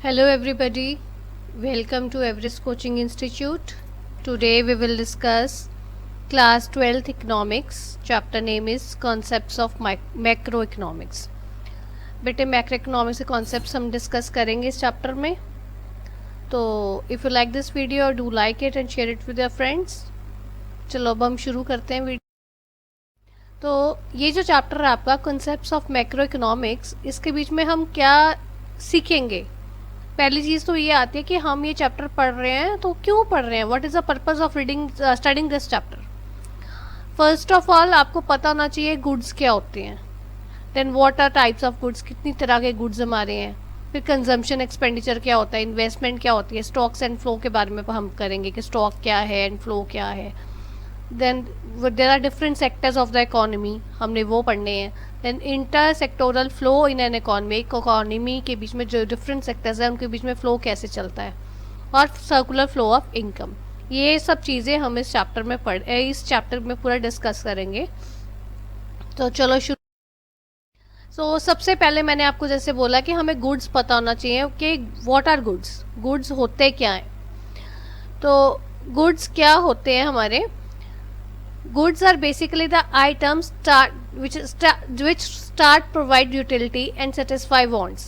Hello everybody, welcome to Everest Coaching Institute. Today we will discuss class 12th economics. Chapter name is Concepts of Macroeconomics. बेटे macroeconomics के concepts हम discuss करेंगे इस chapter में. तो if you like this video do like it and share it with your friends. चलो अब हम शुरू करते हैं वीडियो. तो ये जो चैप्टर है आपका कॉन्सेप्ट्स ऑफ मैक्रोइकोनॉमिक्स, इसके बीच में हम क्या सीखेंगे. पहली चीज़ तो ये आती है कि हम ये चैप्टर पढ़ रहे हैं तो क्यों पढ़ रहे हैं, what is the purpose of studying this chapter. First of all आपको पता होना चाहिए गुड्स क्या होते हैं. Then what are types of goods, कितनी तरह के गुड्स हमारे हैं. फिर कंजम्पशन एक्सपेंडिचर क्या होता है, इन्वेस्टमेंट क्या होती है, स्टॉक्स एंड फ्लो के बारे में हम करेंगे कि स्टॉक क्या है एंड फ्लो क्या है. Then there are different sectors of the economy, हमने वो पढ़ने हैं. Then inter sectoral flow in an economy, एक इकोनॉमी के बीच में जो डिफरेंट सेक्टर्स हैं उनके बीच में फ्लो कैसे चलता है. और सर्कुलर फ्लो ऑफ इनकम. ये सब चीज़ें हम इस चैप्टर में पूरा डिस्कस करेंगे. तो चलो शुरू. सो सबसे पहले मैंने आपको जैसे बोला कि हमें गुड्स पता होना चाहिए कि व्हाट आर गुड्स, गुड्स होते क्या हैं. तो गुड्स क्या होते हैं हमारे. Goods are basically the items which start provide utility and satisfy wants.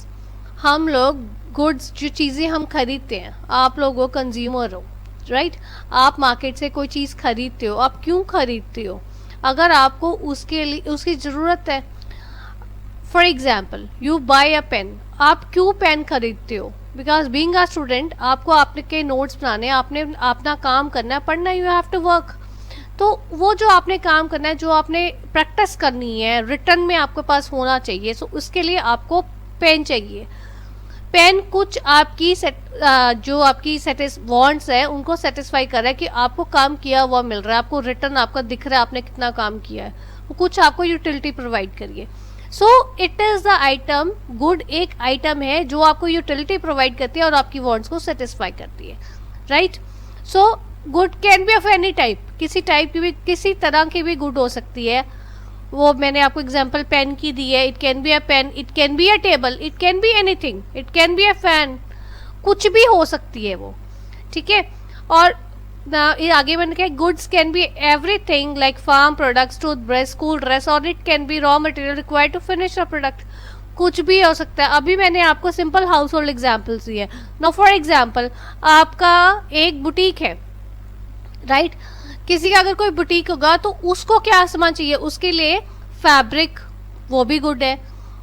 हम लोग goods, जो चीज़ें हम खरीदते हैं, आप लोग वो कंज्यूमर हो, राइट. आप मार्केट से कोई चीज़ खरीदते हो, आप क्यों खरीदते हो. अगर आपको उसके लिए उसकी ज़रूरत है. For example you buy a pen, आप क्यों पेन खरीदते हो. बिकॉज बीइंग अ स्टूडेंट आपको आपके नोट्स बनाने, आपने अपना काम करना है, पढ़ना, यू हैव टू वर्क. तो वो जो आपने काम करना है, जो आपने प्रैक्टिस करनी है, रिटर्न में आपके पास होना चाहिए. सो उसके लिए आपको पेन चाहिए. पेन कुछ आपकी जो आपकी वांट्स है उनको सेटिस्फाई कर रहा है कि आपको काम किया हुआ मिल रहा है, आपको रिटर्न आपका दिख रहा है आपने कितना काम किया है. वो कुछ आपको यूटिलिटी प्रोवाइड करिए. So it is the item. Good एक आइटम है जो आपको यूटिलिटी प्रोवाइड करती है और आपकी वांट्स को सेटिस्फाई करती है, right. So good can be of any type, किसी टाइप की भी, किसी तरह की भी गुड हो सकती है. वो मैंने आपको एग्जांपल पेन की दी है. It can be a pen, it can be a table, it can be anything, it can be a fan, कुछ भी हो सकती है वो, ठीक है. और आगे मैंने कहा goods can be everything like farm products, toothbrush, school dress, और it can be raw material required to finish a product. कुछ भी हो सकता है. अभी मैंने आपको सिंपल हाउस होल्ड एग्जाम्पल्स दिए. नो फॉर एग्जाम्पल आपका एक बुटीक है, राइट. किसी का अगर कोई बुटीक होगा तो उसको क्या सामान चाहिए. उसके लिए फैब्रिक, वो भी गुड है.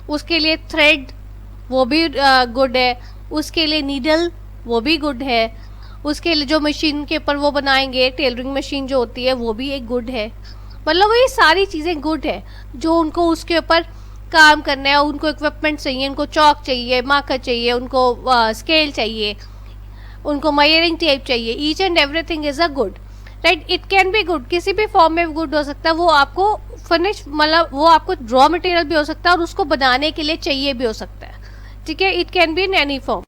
उसके लिए थ्रेड, वो भी गुड है. उसके लिए नीडल, वो भी गुड है. उसके लिए जो मशीन के ऊपर वो बनाएंगे, टेलरिंग मशीन जो होती है, वो भी एक गुड है. मतलब ये सारी चीज़ें गुड है जो उनको उसके ऊपर काम करना है. उनको इक्विपमेंट चाहिए, उनको चौक चाहिए, मार्कर चाहिए, उनको स्केल चाहिए, उनको मेजरिंग टेप चाहिए. Each and everything is a good, right. It can be good, किसी भी फॉर्म में गुड हो सकता है. वो आपको फिनिश, मतलब वो आपको रॉ मटेरियल भी हो सकता है और उसको बनाने के लिए चाहिए भी हो सकता है, ठीक है. It can be in any form.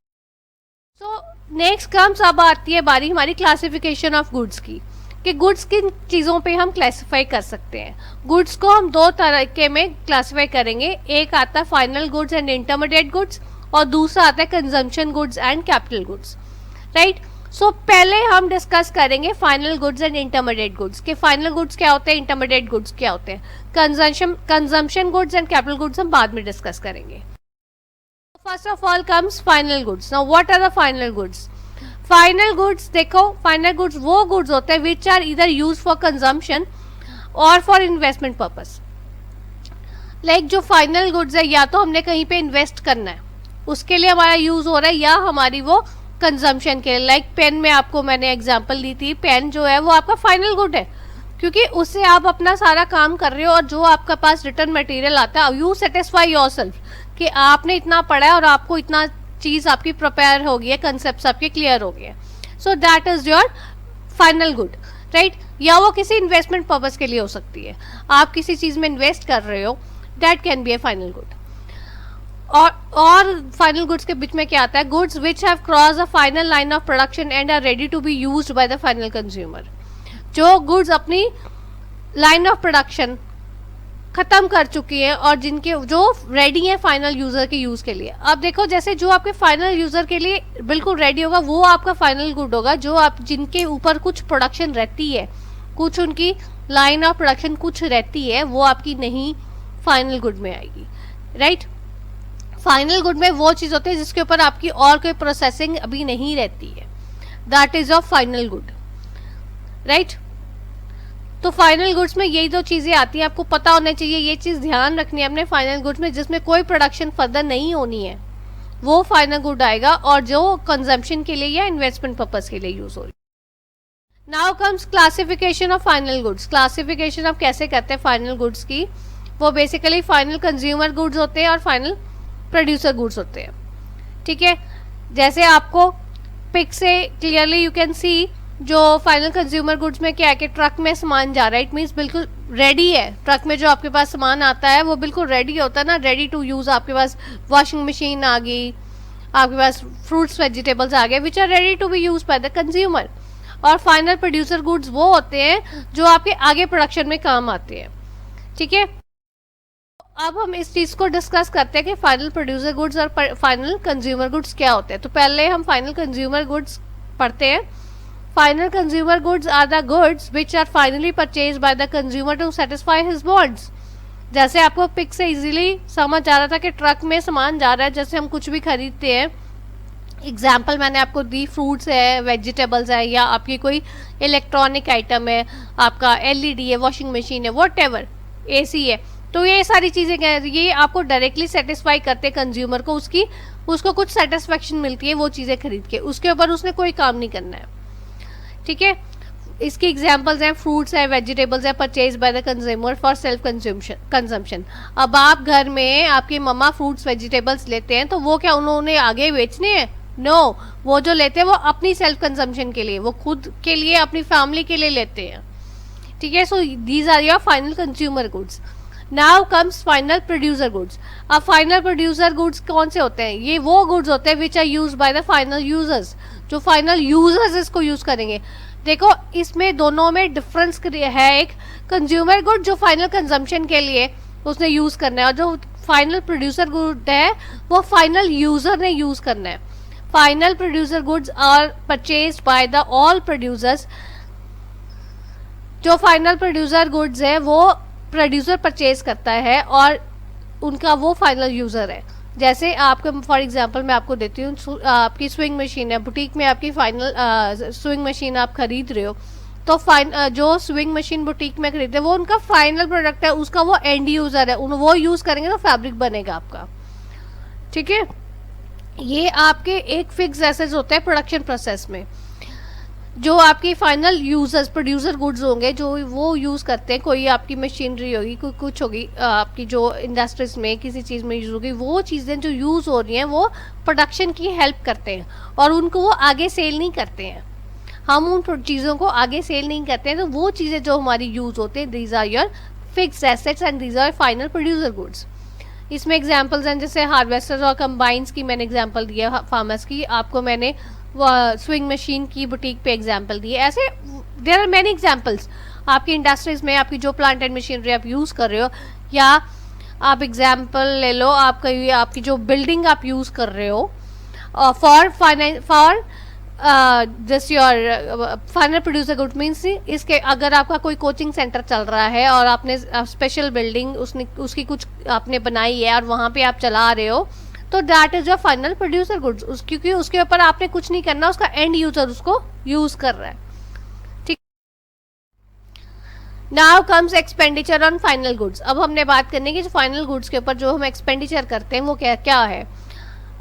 So next comes, अब आती है बारी हमारी क्लासिफिकेशन ऑफ गुड्स की, कि गुड्स किन चीज़ों पे हम क्लासिफाई कर सकते हैं. गुड्स को हम दो तरीके में क्लासिफाई करेंगे. एक आता है final goods and intermediate goods, और दूसरा आता है consumption goods and capital goods, right. So पहले हम डिस्कस करेंगे final goods and intermediate goods, के फाइनल गुड्स क्या होते हैं, इंटरमीडिएट गुड्स क्या होते हैं. Consumption goods and capital goods हम बाद में डिस्कस करेंगे. First of all comes final goods. Now what are the final goods. Final goods देखो, फाइनल गुड्स वो गुड्स होते हैं विच आर इधर यूज फॉर कंजम्पशन और फॉर इन्वेस्टमेंट पर्पस. लाइक जो फाइनल गुड्स है, या तो हमने कहीं पे इन्वेस्ट करना है, उसके लिए हमारा यूज हो रहा है, या हमारी वो कंजम्पशन के लिए. लाइक पेन में आपको मैंने एग्जांपल दी थी. पेन जो है वो आपका फाइनल गुड है, क्योंकि उससे आप अपना सारा काम कर रहे हो और जो आपका पास रिटर्न मटेरियल आता है, यू सेटिस्फाई योरसेल्फ कि आपने इतना पढ़ा है और आपको इतना चीज़ आपकी प्रिपेयर हो गई है, कंसेप्ट आपके क्लियर हो गए. सो that is your final good, right. या वो किसी इन्वेस्टमेंट पर्पज के लिए हो सकती है, आप किसी चीज़ में इन्वेस्ट कर रहे हो, that can be a final good. और फाइनल गुड्स के बीच में क्या आता है, goods which have cross a final line of production and are ready to be used by the final consumer. जो गुड्स अपनी लाइन ऑफ प्रोडक्शन ख़त्म कर चुकी हैं और जिनके जो रेडी हैं फाइनल यूज़र के यूज़ के लिए। अब देखो जैसे जो आपके फाइनल यूज़र के लिए बिल्कुल रेडी होगा वो आपका फाइनल गुड होगा। जो आप जिनके ऊपर कुछ प्रोडक्शन रहती है, कुछ उनकी लाइन ऑफ प्रोडक्शन कुछ रहती है, वो आपकी नहीं फाइनल गुड में आएगी, राइट। फाइनल गुड में वो चीज़ होती है जिसके ऊपर आपकी और कोई प्रोसेसिंग अभी नहीं रहती है, that is of final good, right. तो फाइनल गुड्स में यही दो चीज़ें आती हैं, आपको पता होना चाहिए, ये चीज़ ध्यान रखनी है अपने फाइनल गुड्स में, जिसमें कोई प्रोडक्शन फर्दर नहीं होनी है वो फाइनल गुड आएगा, और जो कंजम्पशन के लिए या इन्वेस्टमेंट पर्पज के लिए यूज हो रही है। Now comes classification of final goods. Classification आप कैसे करते हैं फाइनल गुड्स की, वो बेसिकली फाइनल कंज्यूमर गुड्स होते हैं और फाइनल प्रोड्यूसर गुड्स होते हैं, ठीक है। जैसे आपको पिक से क्लियरली यू कैन सी जो फाइनल कंज्यूमर गुड्स में क्या है कि ट्रक में सामान जा रहा है, इट मीन्स बिल्कुल रेडी है। ट्रक में जो आपके पास सामान आता है वो बिल्कुल रेडी होता है ना, रेडी टू यूज़। आपके पास वॉशिंग मशीन आ गई, आपके पास फ्रूट्स वेजिटेबल्स आ गए which are ready to be use by the consumer. और फाइनल प्रोड्यूसर गुड्स वो होते हैं जो आपके आगे प्रोडक्शन में काम आते हैं, ठीक है। अब हम इस चीज़ को डिस्कस करते हैं कि फाइनल प्रोड्यूसर गुड्स और फाइनल कंज्यूमर गुड्स क्या होते हैं। तो पहले हम फाइनल कंज्यूमर गुड्स पढ़ते हैं। Final consumer goods are the goods which are finally purchase by the consumer to satisfy his wants. जैसे आपको पिक से इजीली समझ आ रहा था कि ट्रक में सामान जा रहा है, जैसे हम कुछ भी खरीदते हैं, एग्जाम्पल मैंने आपको दी, फ्रूट्स है, वेजिटेबल्स है, या आपकी कोई इलेक्ट्रॉनिक आइटम है, आपका एलईडी है, वॉशिंग मशीन है, व्हाटएवर, एसी है, तो ये सारी चीज़ें क्या है, ये आपको डायरेक्टली सेटिस्फाई करते हैं कंज्यूमर को, उसको कुछ सेटिस्फेक्शन मिलती है वो चीज़ें खरीद के, उसके ऊपर उसने कोई काम नहीं करना है, ठीक है। इसकी एग्जांपल्स हैं, फ्रूट्स है, वेजिटेबल्स है, purchase by the consumer for self consumption. अब आप घर में आपकी मम्मा फ्रूट्स वेजिटेबल्स लेते हैं तो वो क्या उन्होंने आगे बेचने हैं? नो, वो जो लेते हैं वो अपनी सेल्फ कंजम्पशन के लिए, वो खुद के लिए, अपनी फैमिली के लिए लेते हैं, ठीक है। So these are your final consumer goods. Now comes final producer goods. अब फाइनल प्रोड्यूसर गुड्स कौन से होते हैं? ये वो गुड्स होते हैं which are use by the final users, जो फाइनल यूजर्स इसको यूज करेंगे। देखो इसमें दोनों में डिफरेंस है, एक कंज्यूमर गुड जो फाइनल कंजम्पशन के लिए उसने यूज करना है, और जो फाइनल प्रोड्यूसर गुड है वो फाइनल यूजर ने यूज करना है। Final producer goods are purchase by the all producers. जो फाइनल प्रोड्यूसर गुड्स है वो प्रोड्यूसर परचेज करता है और उनका वो फाइनल यूजर है। जैसे आपके फॉर एग्जांपल मैं आपको देती हूँ, आपकी स्विंग मशीन है, बुटीक में आपकी फाइनल स्विंग मशीन आप खरीद रहे हो, तो जो स्विंग मशीन बुटीक में खरीदते हैं वो उनका फाइनल प्रोडक्ट है, उसका वो एंड यूजर है, वो यूज करेंगे तो फैब्रिक बनेगा आपका, ठीक है। ये आपके एक फिक्स एसेट्स होते हैं प्रोडक्शन प्रोसेस में। जो आपकी फाइनल यूजर्स प्रोड्यूसर गुड्स होंगे जो वो यूज़ करते हैं, कोई आपकी मशीनरी होगी, कोई कुछ होगी, आपकी जो इंडस्ट्रीज में किसी चीज़ में यूज़ होगी, वो चीज़ें जो यूज़ हो रही हैं वो प्रोडक्शन की हेल्प करते हैं और उनको वो आगे सेल नहीं करते हैं। हम उन चीज़ों को आगे सेल नहीं करते हैं, तो वो चीज़ें जो हमारी यूज़ होते हैं, these are your fixed assets and these are final producer goods. इसमें एग्जाम्पल्स हैं, जैसे हार्वेस्टर्स और कंबाइंस की मैंने एग्जाम्पल दिया, फार्मर्स की आपको मैंने स्विंग मशीन की बुटीक पे एग्जाम्पल दिए। ऐसे देयर आर मैनी एग्जाम्पल्स। आपकी इंडस्ट्रीज में आपकी जो प्लांट एंड मशीनरी आप यूज़ कर रहे हो, या आप एग्जाम्पल ले लो आपकी जो बिल्डिंग आप यूज़ कर रहे हो, for this your final producer good means इसके अगर आपका कोई कोचिंग सेंटर चल रहा है और आपने स्पेशल बिल्डिंग उसकी कुछ आपने बनाई है और वहाँ पे आप चला रहे हो, तो that is your final producer goods, क्योंकि उसके ऊपर आपने कुछ नहीं करना, उसका एंड यूजर उसको यूज कर रहा है, ठीक। Now comes expenditure on final goods. अब हमने बात करने की जो फाइनल गुड्स के ऊपर जो हम एक्सपेंडिचर करते हैं वो क्या है।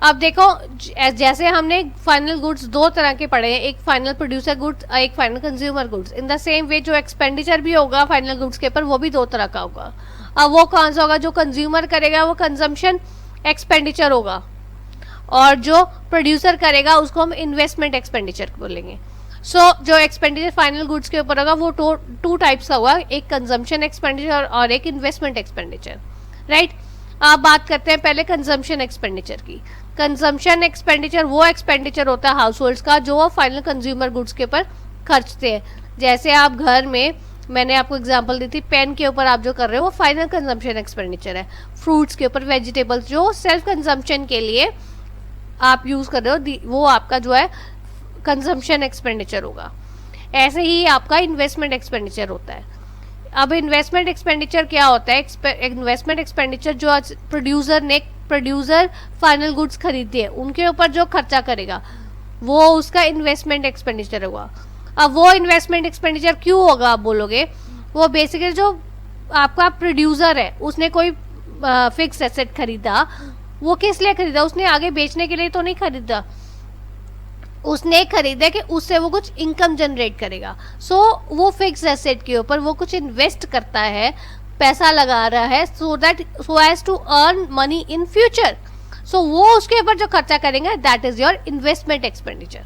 अब देखो जैसे हमने फाइनल गुड्स दो तरह के पढ़े हैं, एक फाइनल प्रोड्यूसर गुड्स और एक final consumer goods. In the same वे जो एक्सपेंडिचर भी होगा फाइनल गुड्स के ऊपर वो भी दो तरह का होगा। अब वो कौन सा होगा? जो कंज्यूमर करेगा वो कंजम्पशन एक्सपेंडिचर होगा, और जो प्रोड्यूसर करेगा उसको हम इन्वेस्टमेंट एक्सपेंडिचर बोलेंगे। सो जो एक्सपेंडिचर फाइनल गुड्स के ऊपर होगा वो टू टाइप्स का होगा, एक कंजम्पशन एक्सपेंडिचर और एक इन्वेस्टमेंट एक्सपेंडिचर, राइट। आप बात करते हैं पहले कंजम्पशन एक्सपेंडिचर की। कंजम्पशन एक्सपेंडिचर वो एक्सपेंडिचर होता है हाउस होल्ड्स का जो वो फाइनल कंज्यूमर गुड्स के ऊपर खर्चते हैं। जैसे आप घर में मैंने आपको एग्जांपल दी थी, पेन के ऊपर आप जो कर रहे हो वो फाइनल कंजम्पशन एक्सपेंडिचर है। फ्रूट्स के ऊपर, वेजिटेबल्स जो सेल्फ कंजम्पशन के लिए आप यूज कर रहे हो वो आपका जो है कंजम्पशन एक्सपेंडिचर होगा। ऐसे ही आपका इन्वेस्टमेंट एक्सपेंडिचर होता है। अब इन्वेस्टमेंट एक्सपेंडिचर क्या होता है? इन्वेस्टमेंट एक्सपेंडिचर जो आज प्रोड्यूसर फाइनल गुड्स खरीदते हैं उनके ऊपर जो खर्चा करेगा वो उसका इन्वेस्टमेंट एक्सपेंडिचर होगा। अब वो इन्वेस्टमेंट एक्सपेंडिचर क्यों होगा आप बोलोगे? वो बेसिकली जो आपका प्रोड्यूसर है उसने कोई फिक्स एसेट खरीदा, वो किस लिए खरीदा? उसने आगे बेचने के लिए तो नहीं खरीदा, उसने खरीदा कि उससे वो कुछ इनकम जनरेट करेगा। सो वो फिक्स एसेट के ऊपर वो कुछ इन्वेस्ट करता है, पैसा लगा रहा है so as to earn money in future. So वो उसके ऊपर जो खर्चा करेंगे that is your investment expenditure.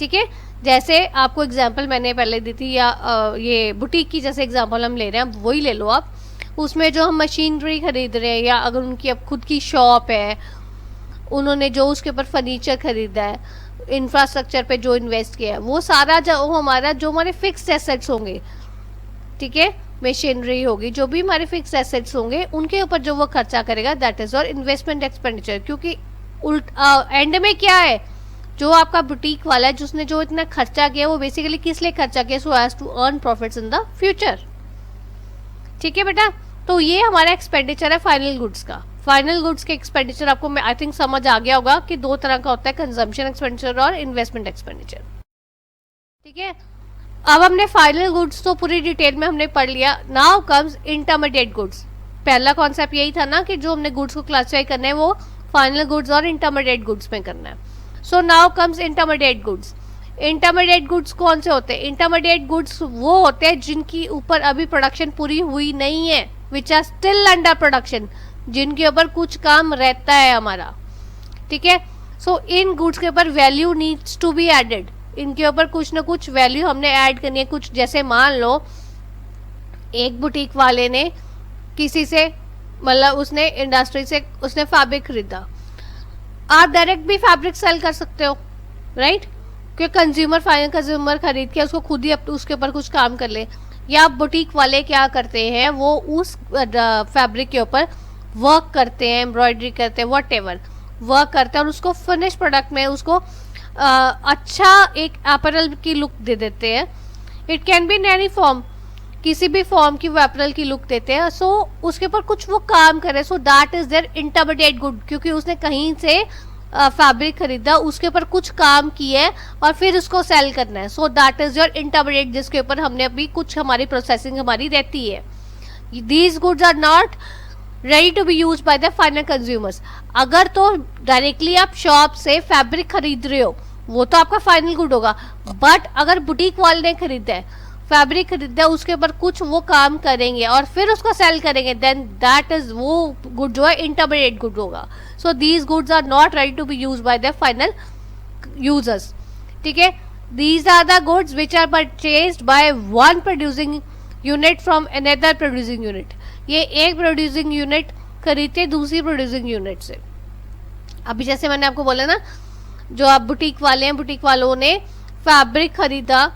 ठीक है, जैसे आपको एग्जांपल मैंने पहले दी थी, या ये बुटीक की जैसे एग्जांपल हम ले रहे हैं, वही ले लो आप। उसमें जो हम मशीनरी खरीद रहे हैं या अगर उनकी अब खुद की शॉप है, उन्होंने जो उसके ऊपर फर्नीचर खरीदा है, इंफ्रास्ट्रक्चर पे जो इन्वेस्ट किया है, वो सारा जो हमारे फिक्स्ड एसेट्स होंगे, ठीक है, मशीनरी होगी, जो भी हमारे फिक्स एसेट्स होंगे उनके ऊपर जो वो खर्चा करेगा दैट इज और इन्वेस्टमेंट एक्सपेंडिचर। क्योंकि एंड में क्या है, जो आपका बुटीक वाला है जिसने जो इतना खर्चा किया वो बेसिकली किस लिए खर्चा किया? So as to earn profits in the future. ठीक है बेटा, तो ये हमारा एक्सपेंडिचर है फाइनल गुड्स का। फाइनल गुड्स के एक्सपेंडिचर आपको आई थिंक समझ आ गया होगा कि दो तरह का होता है, कंजम्पशन एक्सपेंडिचर और इन्वेस्टमेंट एक्सपेंडिचर। ठीक है, अब हमने फाइनल गुड्स तो पूरी डिटेल में हमने पढ़ लिया। Now comes intermediate goods. पहला कॉन्सेप्ट यही था ना कि जो हमने गुड्स को क्लासिफाई करना है वो फाइनल गुड्स और इंटरमीडिएट गुड्स में करना है। So now comes intermediate goods. Intermediate goods कौन से होते हैं? इंटरमीडिएट गुड्स वो होते हैं जिनकी ऊपर अभी प्रोडक्शन पूरी हुई नहीं है, which are still under production, जिनके ऊपर कुछ काम रहता है हमारा। ठीक है, सो इन गुड्स के ऊपर value needs to be added, इनके ऊपर कुछ ना कुछ वैल्यू हमने ऐड करनी है। कुछ जैसे मान लो एक बुटीक वाले ने किसी से, मतलब उसने इंडस्ट्री से उसने फैब्रिक खरीदा, आप डायरेक्ट भी फैब्रिक सेल कर सकते हो, राइट? क्योंकि फाइनल कंज्यूमर खरीद के उसको खुद ही उसके ऊपर कुछ काम कर ले। या बुटीक वाले क्या करते हैं, वो उस फैब्रिक के ऊपर वर्क करते हैं, एम्ब्रॉयडरी करते हैं, वट एवर वर्क करते हैं और उसको फिनिश प्रोडक्ट में उसको अच्छा एक अपैरल की लुक दे देते हैं। It can be in any form, किसी भी फॉर्म की वो अपैरल की लुक देते हैं। सो उसके ऊपर कुछ वो काम करे, so that is their intermediate good, क्योंकि उसने कहीं से फैब्रिक खरीदा, उसके ऊपर कुछ काम किया है और फिर उसको सेल करना है। सो दैट इज योर इंटरमीडिएट, जिसके ऊपर हमने अभी कुछ हमारी प्रोसेसिंग हमारी रहती है। These goods are not ready to be use by the final consumers. अगर तो डायरेक्टली आप शॉप से फैब्रिक खरीद रहे हो वो तो आपका फाइनल गुड होगा, बट अगर बुटीक वाले ने खरीदा है, फैब्रिक खरीदा है, उसके ऊपर कुछ वो काम करेंगे और फिर उसको सेल करेंगे, देन दैट इज वो गुड जो है इंटरमीडिएट गुड होगा। So these goods are not ready to be use by the final users. ठीक है, these are the goods which are purchased by one producing unit from another producing unit. ये एक producing unit खरीदते दूसरी producing unit से। अभी जैसे मैंने आपको बोला ना, जो आप बुटीक वाले हैं, बुटीक वालों ने फैब्रिक खरीदा,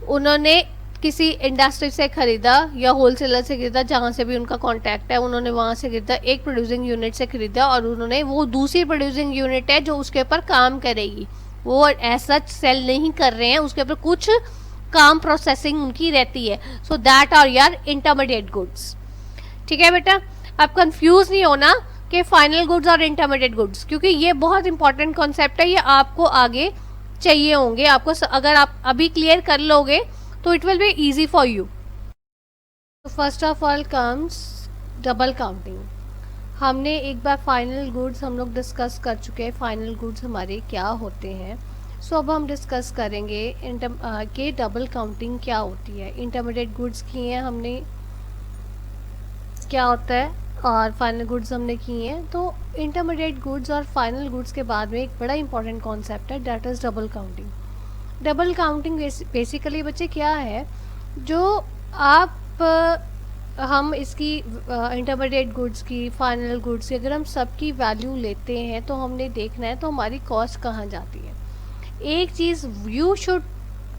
उन्होंने किसी इंडस्ट्री से खरीदा या होलसेलर से खरीदा, जहाँ से भी उनका कांटेक्ट है, उन्होंने वहाँ से खरीदा, एक प्रोड्यूसिंग यूनिट से खरीदा और उन्होंने वो दूसरी प्रोड्यूसिंग यूनिट है जो उसके ऊपर काम करेगी, वो ऐसा सेल नहीं कर रहे हैं, उसके ऊपर कुछ काम प्रोसेसिंग उनकी रहती है। सो दैट आर यार इंटरमीडिएट गुड्स। ठीक है बेटा, आप कंफ्यूज नहीं होना कि फाइनल गुड्स और इंटरमीडिएट गुड्स, क्योंकि ये बहुत इंपॉर्टेंट कॉन्सेप्ट है, ये आपको आगे चाहिए होंगे। आपको अगर आप अभी क्लियर कर लोगे तो it will be easy for you. First of all comes double counting. हमने एक बार फाइनल गुड्स हम लोग डिस्कस कर चुके हैं, फाइनल गुड्स हमारे क्या होते हैं। सो अब हम डिस्कस करेंगे कि डबल काउंटिंग क्या होती है। इंटरमीडिएट गुड्स की हैं हमने, क्या होता है, और फाइनल गुड्स हमने की हैं। तो इंटरमीडिएट गुड्स और फाइनल गुड्स के बाद में एक बड़ा इंपॉर्टेंट कॉन्सेप्ट है, that is double counting. Double counting basically बच्चे क्या है, जो आप हम इसकी इंटरमीडिएट गुड्स की, फाइनल गुड्स की, अगर हम सबकी वैल्यू लेते हैं तो हमने देखना है तो हमारी कॉस्ट कहाँ जाती है। एक चीज़ you should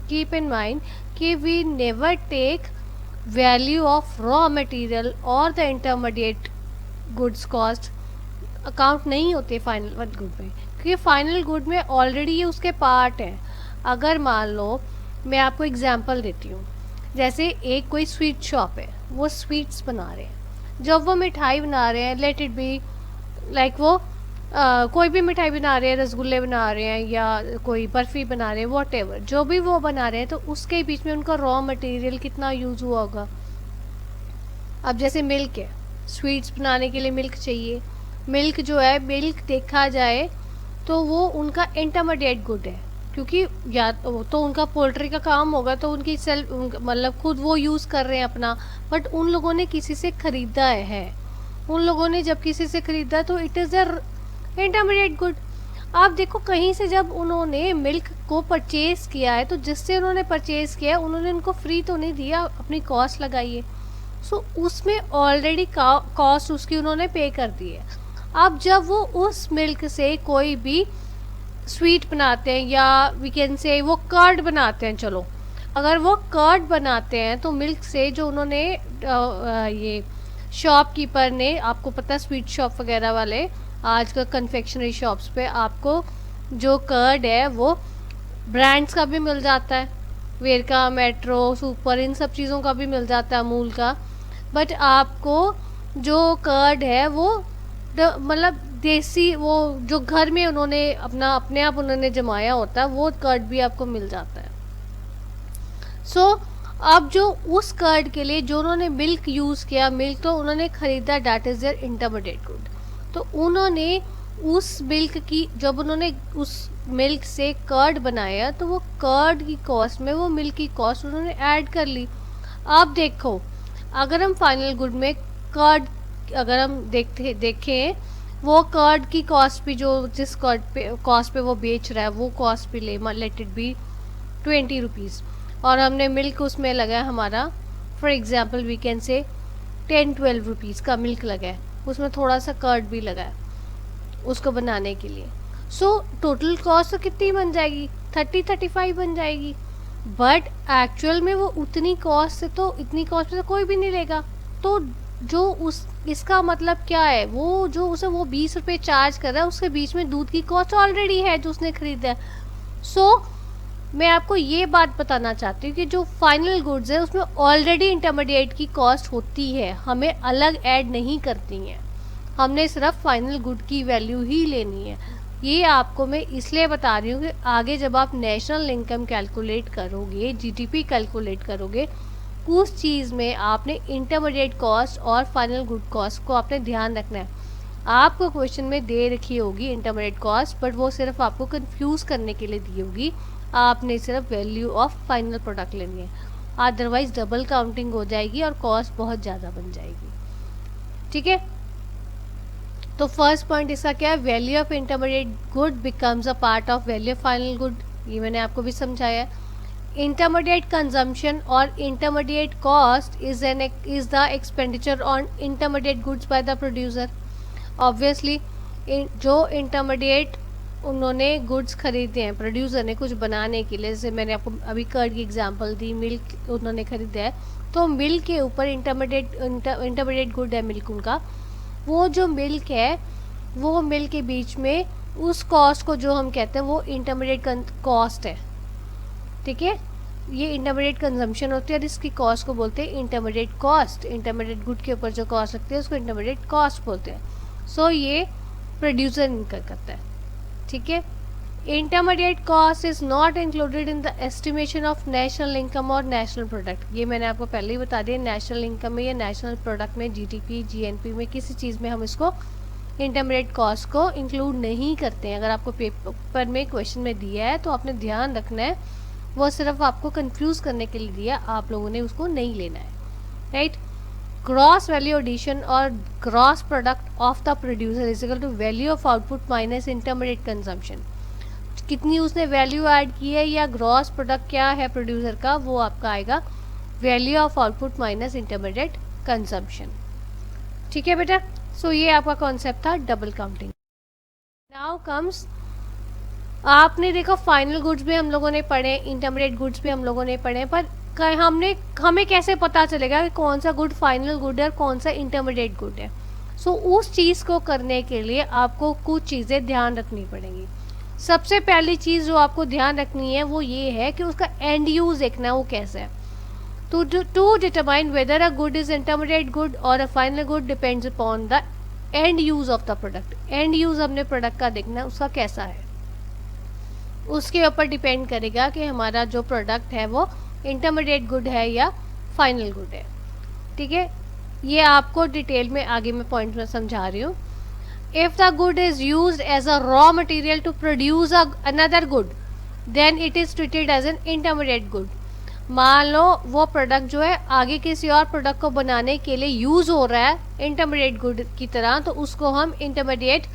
keep in mind कि we never take value of raw material और the intermediate goods cost account नहीं होते फाइनल गुड में, क्योंकि फाइनल गुड में ऑलरेडी ये उसके पार्ट हैं। अगर मान लो मैं आपको एग्जांपल देती हूँ, जैसे एक कोई स्वीट शॉप है, वो स्वीट्स बना रहे हैं, जब वो मिठाई बना रहे हैं, लेट इट बी लाइक वो कोई भी मिठाई बना रहे हैं, रसगुल्ले बना रहे हैं या कोई बर्फ़ी बना रहे हैं, वॉट एवर जो भी वो बना रहे हैं, तो उसके बीच में उनका रॉ मटेरियल कितना यूज़ हुआ होगा। अब जैसे मिल्क है, स्वीट्स बनाने के लिए मिल्क चाहिए। मिल्क जो है, मिल्क देखा जाए तो वो उनका इंटरमीडिएट गुड है, क्योंकि या तो उनका पोल्ट्री का काम होगा, तो उनकी सेल्फ मतलब खुद वो यूज़ कर रहे हैं अपना, बट उन लोगों ने किसी से ख़रीदा है। उन लोगों ने जब किसी से ख़रीदा तो it is the intermediate good. आप देखो कहीं से जब उन्होंने मिल्क को परचेज़ किया है, तो जिससे उन्होंने परचेज़ किया है उन्होंने उनको फ्री तो नहीं दिया, अपनी कॉस्ट लगाई है। सो उसमें ऑलरेडी कॉस्ट उसकी उन्होंने पे कर दी है। अब जब वो उस मिल्क से कोई भी स्वीट बनाते हैं या वी कैन से वो कर्ड बनाते हैं, चलो अगर वो कर्ड बनाते हैं तो मिल्क से जो उन्होंने ये शॉपकीपर ने, आपको पता है स्वीट शॉप वगैरह वाले आजकल कन्फेक्शनरी शॉप्स पे आपको जो कर्ड है वो ब्रांड्स का भी मिल जाता है, वेरका, मेट्रो, सुपर, इन सब चीज़ों का भी मिल जाता है, अमूल का। बट आपको जो कर्ड है वो मतलब देसी, वो जो घर में उन्होंने अपने आप उन्होंने जमाया होता है, वो कर्ड भी आपको मिल जाता है। सो अब जो उस कर्ड के लिए जो उन्होंने मिल्क यूज़ किया, मिल्क तो उन्होंने ख़रीदा, that is their intermediate good. तो उन्होंने उस मिल्क की, जब उन्होंने उस मिल्क से कर्ड बनाया, तो वो कर्ड की कॉस्ट में वो मिल्क की कॉस्ट उन्होंने ऐड कर ली। अब देखो, अगर हम फाइनल गुड में कर्ड अगर हम देखें वो कर्ड की कॉस्ट भी, जो जिस कर्ड पे कॉस्ट पे वो बेच रहा है, वो कॉस्ट भी ले, लेट इट बी 20 रुपीज़, और हमने मिल्क उसमें लगा हमारा for example we can say 10-12 rupees का मिल्क लगा है, उसमें थोड़ा सा कर्ड भी लगा है उसको बनाने के लिए। सो टोटल कॉस्ट तो कितनी बन जाएगी, 30-35 बन जाएगी। बट एक्चुअल में वो उतनी कॉस्ट से तो, इतनी कॉस्ट से कोई भी नहीं लेगा। तो जो उस इसका मतलब क्या है, वो जो उसे वो 20 रुपये चार्ज कर रहा है, उसके बीच में दूध की कॉस्ट ऑलरेडी है जो उसने खरीदा है। सो मैं आपको ये बात बताना चाहती हूँ कि जो फाइनल गुड्स है उसमें ऑलरेडी इंटरमीडिएट की कॉस्ट होती है, हमें अलग ऐड नहीं करती हैं, हमने सिर्फ फाइनल गुड की वैल्यू ही लेनी है। ये आपको मैं इसलिए बता रही हूँ कि आगे जब आप नेशनल इनकम कैलकुलेट करोगे, जीडीपी कैलकुलेट करोगे, उस चीज़ में आपने इंटरमीडिएट कॉस्ट और फाइनल गुड कॉस्ट को आपने ध्यान रखना है। आपको क्वेश्चन में दे रखी होगी इंटरमीडिएट कॉस्ट, बट वो सिर्फ आपको कंफ्यूज करने के लिए दी होगी, आपने सिर्फ वैल्यू ऑफ फाइनल प्रोडक्ट लेनी है, अदरवाइज डबल काउंटिंग हो जाएगी और कॉस्ट बहुत ज़्यादा बन जाएगी। ठीक है, तो फर्स्ट पॉइंट इसका क्या है, value of intermediate good becomes a part of value of final good. ये मैंने आपको भी समझाया है। इंटरमीडिएट कंजम्पशन और intermediate cost is the expenditure on intermediate goods by the producer. Obviously जो इंटरमीडिएट उन्होंने गुड्स खरीदे हैं प्रोड्यूसर ने कुछ बनाने के लिए, जैसे मैंने आपको अभी कर्ड की एग्जांपल दी, मिल्क उन्होंने खरीदा है, तो मिल्क के ऊपर इंटरमीडिएट गुड है मिल्क उनका, वो जो मिल्क है वो मिल्क के बीच में उस कॉस्ट को जो हम कहते हैं वो इंटरमीडिएट कॉस्ट है। ठीक है, ये इंटरमीडिएट कंजम्पशन होती है और इसकी कॉस्ट को बोलते हैं इंटरमीडिएट कॉस्ट। इंटरमीडिएट गुड के ऊपर जो कॉस्ट लगती है उसको इंटरमीडिएट कॉस्ट बोलते हैं। सो ये प्रोड्यूसर इनकर करता है। ठीक है, intermediate cost is not included in the estimation of national income और नेशनल प्रोडक्ट। ये मैंने आपको पहले ही बता दिया, नेशनल इनकम में या नेशनल प्रोडक्ट में, जीडीपी, जीएनपी में किसी चीज़ में हम इसको इंटरमीडिएट कॉस्ट को इंक्लूड नहीं करते हैं। अगर आपको पेपर में क्वेश्चन में दिया है तो आपने ध्यान रखना है, वो सिर्फ आपको कंफ्यूज करने के लिए दिया, आप लोगों ने उसको नहीं लेना है। राइट, ग्रॉस वैल्यू एडिशन और gross product of the producer is equal to value of output minus intermediate consumption. कितनी उसने वैल्यू ऐड की है या ग्रॉस प्रोडक्ट क्या है प्रोड्यूसर का, वो आपका आएगा value of output minus intermediate consumption. ठीक है बेटा, सो ये आपका कॉन्सेप्ट था डबल काउंटिंग। नाउ कम्स, आपने देखा फाइनल गुड्स भी हम लोगों ने पढ़े, इंटरमीडिएट गुड्स भी हम लोगों ने पढ़े, पर हमें कैसे पता चलेगा कि कौन सा गुड फाइनल गुड है और कौन सा इंटरमीडिएट गुड है? सो उस चीज़ को करने के लिए आपको कुछ चीज़ें ध्यान रखनी पड़ेंगी। सबसे पहली चीज़ जो आपको ध्यान रखनी है वो ये है कि उसका एंड यूज़ देखना है वो कैसा है। To determine whether a good is intermediate good or a final good depends upon the end use of the product. End use हमने प्रोडक्ट का देखना है उसका कैसा है, उसके ऊपर डिपेंड करेगा कि हमारा जो प्रोडक्ट है वो इंटरमीडिएट गुड है या फाइनल गुड है। ठीक है, ये आपको डिटेल में आगे मैं पॉइंट में समझा रही हूँ। If the good is used as a raw material to produce another good then it is treated as an intermediate good. मान लो वो प्रोडक्ट जो है आगे किसी और प्रोडक्ट को बनाने के लिए यूज़ हो रहा है इंटरमीडिएट गुड की तरह, तो उसको हम इंटरमीडिएट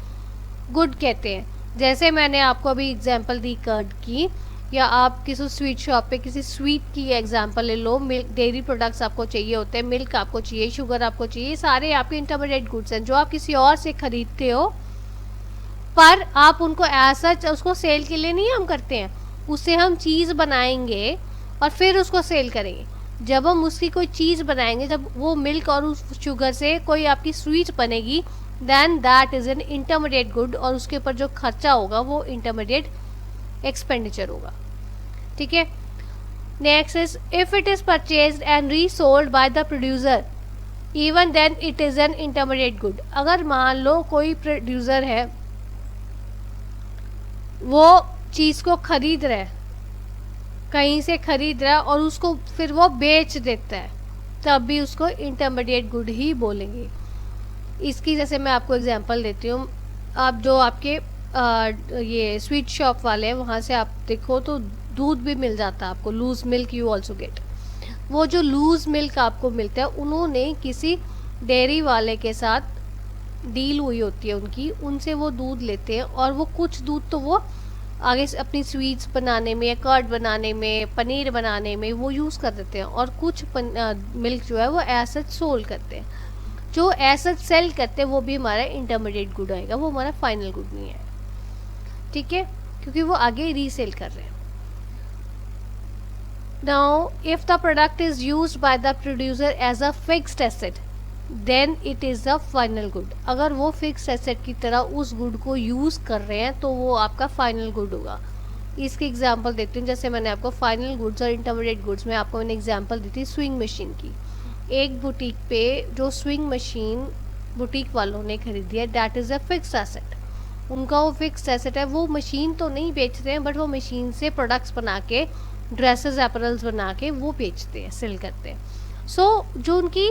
गुड कहते हैं। जैसे मैंने आपको अभी एग्जांपल दी कर्ड की, या आप किसी स्वीट शॉप पे किसी स्वीट की एग्जांपल ले लो। मिल्क, डेयरी प्रोडक्ट्स आपको चाहिए होते हैं, मिल्क आपको चाहिए, शुगर आपको चाहिए, सारे आपके इंटरमीडिएट गुड्स हैं जो आप किसी और से खरीदते हो, पर आप उनको ऐसा उसको सेल के लिए नहीं हम करते हैं, उससे हम चीज़ बनाएंगे और फिर उसको सेल करेंगे। जब हम उसकी कोई चीज़ बनाएंगे, जब वो मिल्क और उस शुगर से कोई आपकी स्वीट बनेगी, then that is an intermediate good, और उसके ऊपर जो खर्चा होगा वो इंटरमीडिएट एक्सपेंडिचर होगा। ठीक है, next is if it is purchased and resold by the producer even then it is an intermediate good. अगर मान लो कोई प्रोड्यूसर है, वो चीज़ को खरीद रहा है, कहीं से खरीद रहा है और उसको फिर वो बेच देता है, तब भी उसको इंटरमीडिएट गुड ही बोलेंगे। इसकी जैसे मैं आपको एग्जांपल देती हूँ। आप जो आपके ये स्वीट शॉप वाले हैं वहाँ से आप देखो तो दूध भी मिल जाता है आपको, loose milk you also get. वो जो लूज़ मिल्क आपको मिलता है, उन्होंने किसी डेयरी वाले के साथ डील हुई होती है उनकी, उनसे वो दूध लेते हैं और वो कुछ दूध तो वो आगे से अपनी स्वीट्स बनाने में, कर्ड बनाने में, पनीर बनाने में वो यूज़ कर देते हैं, और कुछ मिल्क जो है वो ऐसा सोल करते हैं। जो ऐसा सेल करते हैं वो भी हमारा इंटरमीडिएट गुड आएगा, वो हमारा फाइनल गुड नहीं है। ठीक है, क्योंकि वो आगे रीसेल कर रहे हैं। Now if the product is used by the producer as a fixed asset then it is the final good. अगर वो फिक्स्ड एसेट की तरह उस गुड को यूज़ कर रहे हैं तो वो आपका फाइनल गुड होगा। इसकी एग्जांपल देती हूँ। जैसे मैंने आपको फाइनल गुड्स और इंटरमीडिएट गुड्स में आपको मैंने एग्जांपल दी थी स्विंग मशीन की। एक बुटीक पे जो स्विंग मशीन बुटीक वालों ने खरीदी है, that is a fixed asset. उनका वो फिक्स्ड एसेट है, वो मशीन तो नहीं बेच रहे हैं, बट वो मशीन से प्रोडक्ट्स बना के, ड्रेसेस अपरल्स बना के वो बेचते हैं, सेल करते हैं। सो जो उनकी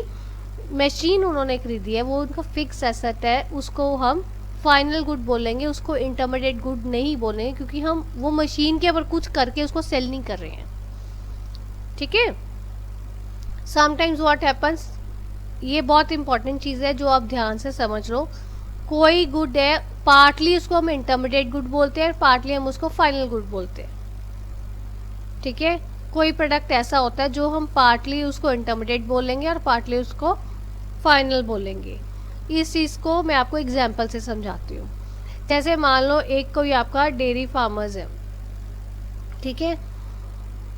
मशीन उन्होंने खरीदी है वो उनका फिक्स एसेट है, उसको हम फाइनल गुड बोलेंगे, उसको इंटरमीडिएट गुड नहीं बोलेंगे, क्योंकि हम वो मशीन के ऊपर कुछ करके उसको सेल नहीं कर रहे हैं। ठीक है, समटाइम्स व्हाट हैपन्स, ये बहुत इंपॉर्टेंट चीज़ है जो आप ध्यान से समझ लो। कोई गुड है, पार्टली उसको हम इंटरमीडिएट गुड बोलते हैं, पार्टली हम उसको फाइनल गुड बोलते हैं। ठीक है, कोई प्रोडक्ट ऐसा होता है जो हम पार्टली उसको इंटरमीडिएट बोलेंगे और पार्टली उसको फाइनल बोलेंगे। इस चीज़ को मैं आपको एग्जांपल से समझाती हूँ। जैसे मान लो एक कोई आपका डेयरी फार्मर्स है, ठीक है,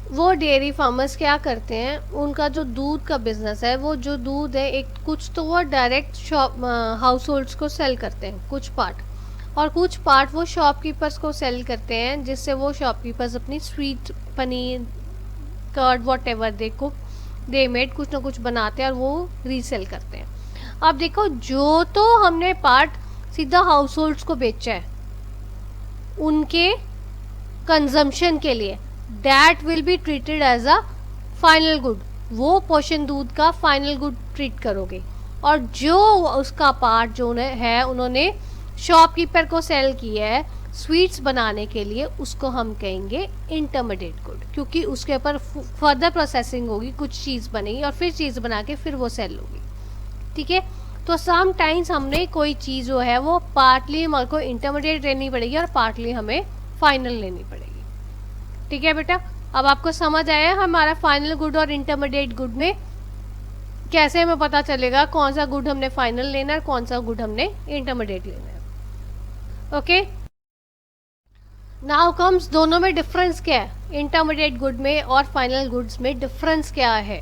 वो डेयरी फार्मर्स क्या करते हैं, उनका जो दूध का बिजनेस है, वो जो दूध है एक कुछ तो वो डायरेक्ट शॉप हाउस होल्ड्स को सेल करते हैं कुछ पार्ट, और कुछ पार्ट वो शॉपकीपर्स को सेल करते हैं, जिससे वो शॉपकीपर्स अपनी sweet, paneer, curd, whatever they made कुछ ना कुछ बनाते हैं और वो रीसेल करते हैं। अब देखो, जो तो हमने पार्ट सीधा हाउस होल्ड्स को बेचा है उनके कंजम्पशन के लिए, that will be treated as a final good. वो पोर्शन दूध का फाइनल गुड ट्रीट करोगे, और जो उसका पार्ट जो है उन्होंने शॉपकीपर को सेल किया है स्वीट्स बनाने के लिए, उसको हम कहेंगे इंटरमीडिएट गुड, क्योंकि उसके ऊपर फर्दर प्रोसेसिंग होगी, कुछ चीज़ बनेगी और फिर चीज़ बना के फिर वो सेल होगी। ठीक है, तो सम टाइम्स हमने कोई चीज़ जो है वो पार्टली हमारे को इंटरमीडिएट लेनी पड़ेगी और पार्टली हमें फाइनल लेनी पड़ेगी। ठीक है बेटा, अब आपको समझ आया हमारा फाइनल गुड और इंटरमीडिएट गुड में कैसे हमें पता चलेगा कौन सा गुड हमने फाइनल लेना है और कौन सा गुड हमने इंटरमीडिएट लेना है। ओके, नाउ कम्स दोनों में डिफरेंस क्या है, इंटरमीडिएट गुड में और फाइनल गुड्स में डिफरेंस क्या है।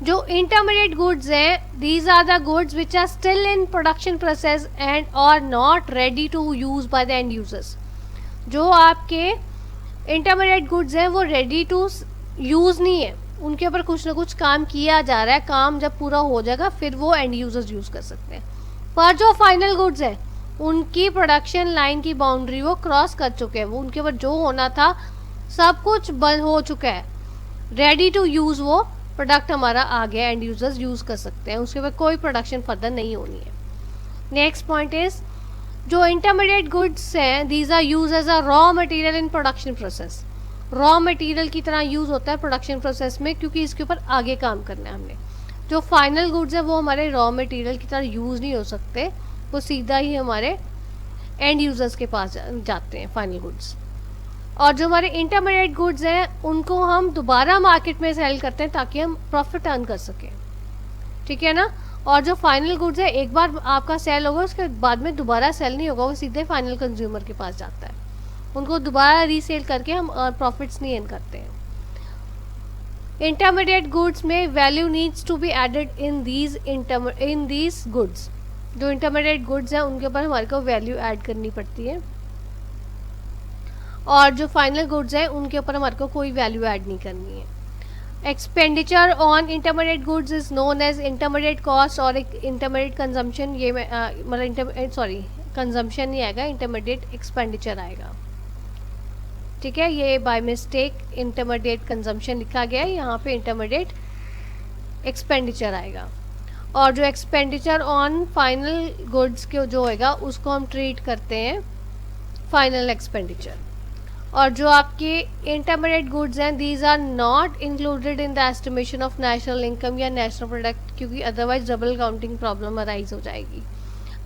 जो इंटरमीडिएट गुड्स हैं, these are the goods which are still in production process and are not ready to use by the end users. जो आपके इंटरमीडिएट गुड्स हैं वो रेडी टू यूज़ नहीं है, उनके ऊपर कुछ ना कुछ काम किया जा रहा है, काम जब पूरा हो जाएगा फिर वो एंड यूजर्स यूज़ कर सकते हैं। पर जो फाइनल गुड्स है उनकी प्रोडक्शन लाइन की बाउंड्री वो क्रॉस कर चुके हैं, वो उनके ऊपर जो होना था सब कुछ बंद हो चुका है, रेडी टू यूज़ वो प्रोडक्ट हमारा आ गया, एंड यूजर्स यूज़ कर सकते हैं, उसके बाद कोई प्रोडक्शन फर्दर नहीं होनी है। नेक्स्ट पॉइंट इज, जो इंटरमीडिएट गुड्स हैं these are use as a raw material in production process. Raw material की तरह यूज़ होता है प्रोडक्शन प्रोसेस में, क्योंकि इसके ऊपर आगे काम करना है हमने। जो फाइनल गुड्स है वो हमारे रॉ मटेरियल की तरह यूज़ नहीं हो सकते, वो सीधा ही हमारे एंड यूजर्स के पास जाते हैं फाइनल गुड्स। और जो हमारे इंटरमीडिएट गुड्स हैं उनको हम दोबारा मार्केट में सेल करते हैं ताकि हम प्रॉफिट अर्न कर सकें, ठीक है ना। और जो फाइनल गुड्स है एक बार आपका सेल होगा उसके बाद में दोबारा सेल नहीं होगा, वो सीधे फाइनल कंज्यूमर के पास जाता है, उनको दोबारा रीसेल करके हम प्रॉफिट्स नहीं अर्न करते हैं। इंटरमीडिएट गुड्स में value needs to be added in these goods. जो इंटरमीडिएट गुड्स हैं उनके ऊपर हमारे को वैल्यू ऐड करनी पड़ती है, और जो फाइनल गुड्स हैं उनके ऊपर हमारे को कोई वैल्यू ऐड नहीं करनी है। Expenditure on intermediate goods is known as intermediate cost और इंटरमीडिएट कंजम्पशन। ये मतलब सॉरी कंजम्पशन नहीं आएगा, इंटरमीडिएट एक्सपेंडिचर आएगा, ठीक है। ये बाय मिस्टेक इंटरमीडिएट कंजम्पशन लिखा गया है, यहाँ पे इंटरमीडिएट एक्सपेंडिचर आएगा। और जो एक्सपेंडिचर ऑन फाइनल गुड्स के जो होएगा उसको हम ट्रीट करते हैं फाइनल एक्सपेंडिचर। और जो आपके इंटरमीडिएट गुड्स हैं these are not included in the estimation of national income या नेशनल प्रोडक्ट, क्योंकि otherwise double counting problem arise हो जाएगी।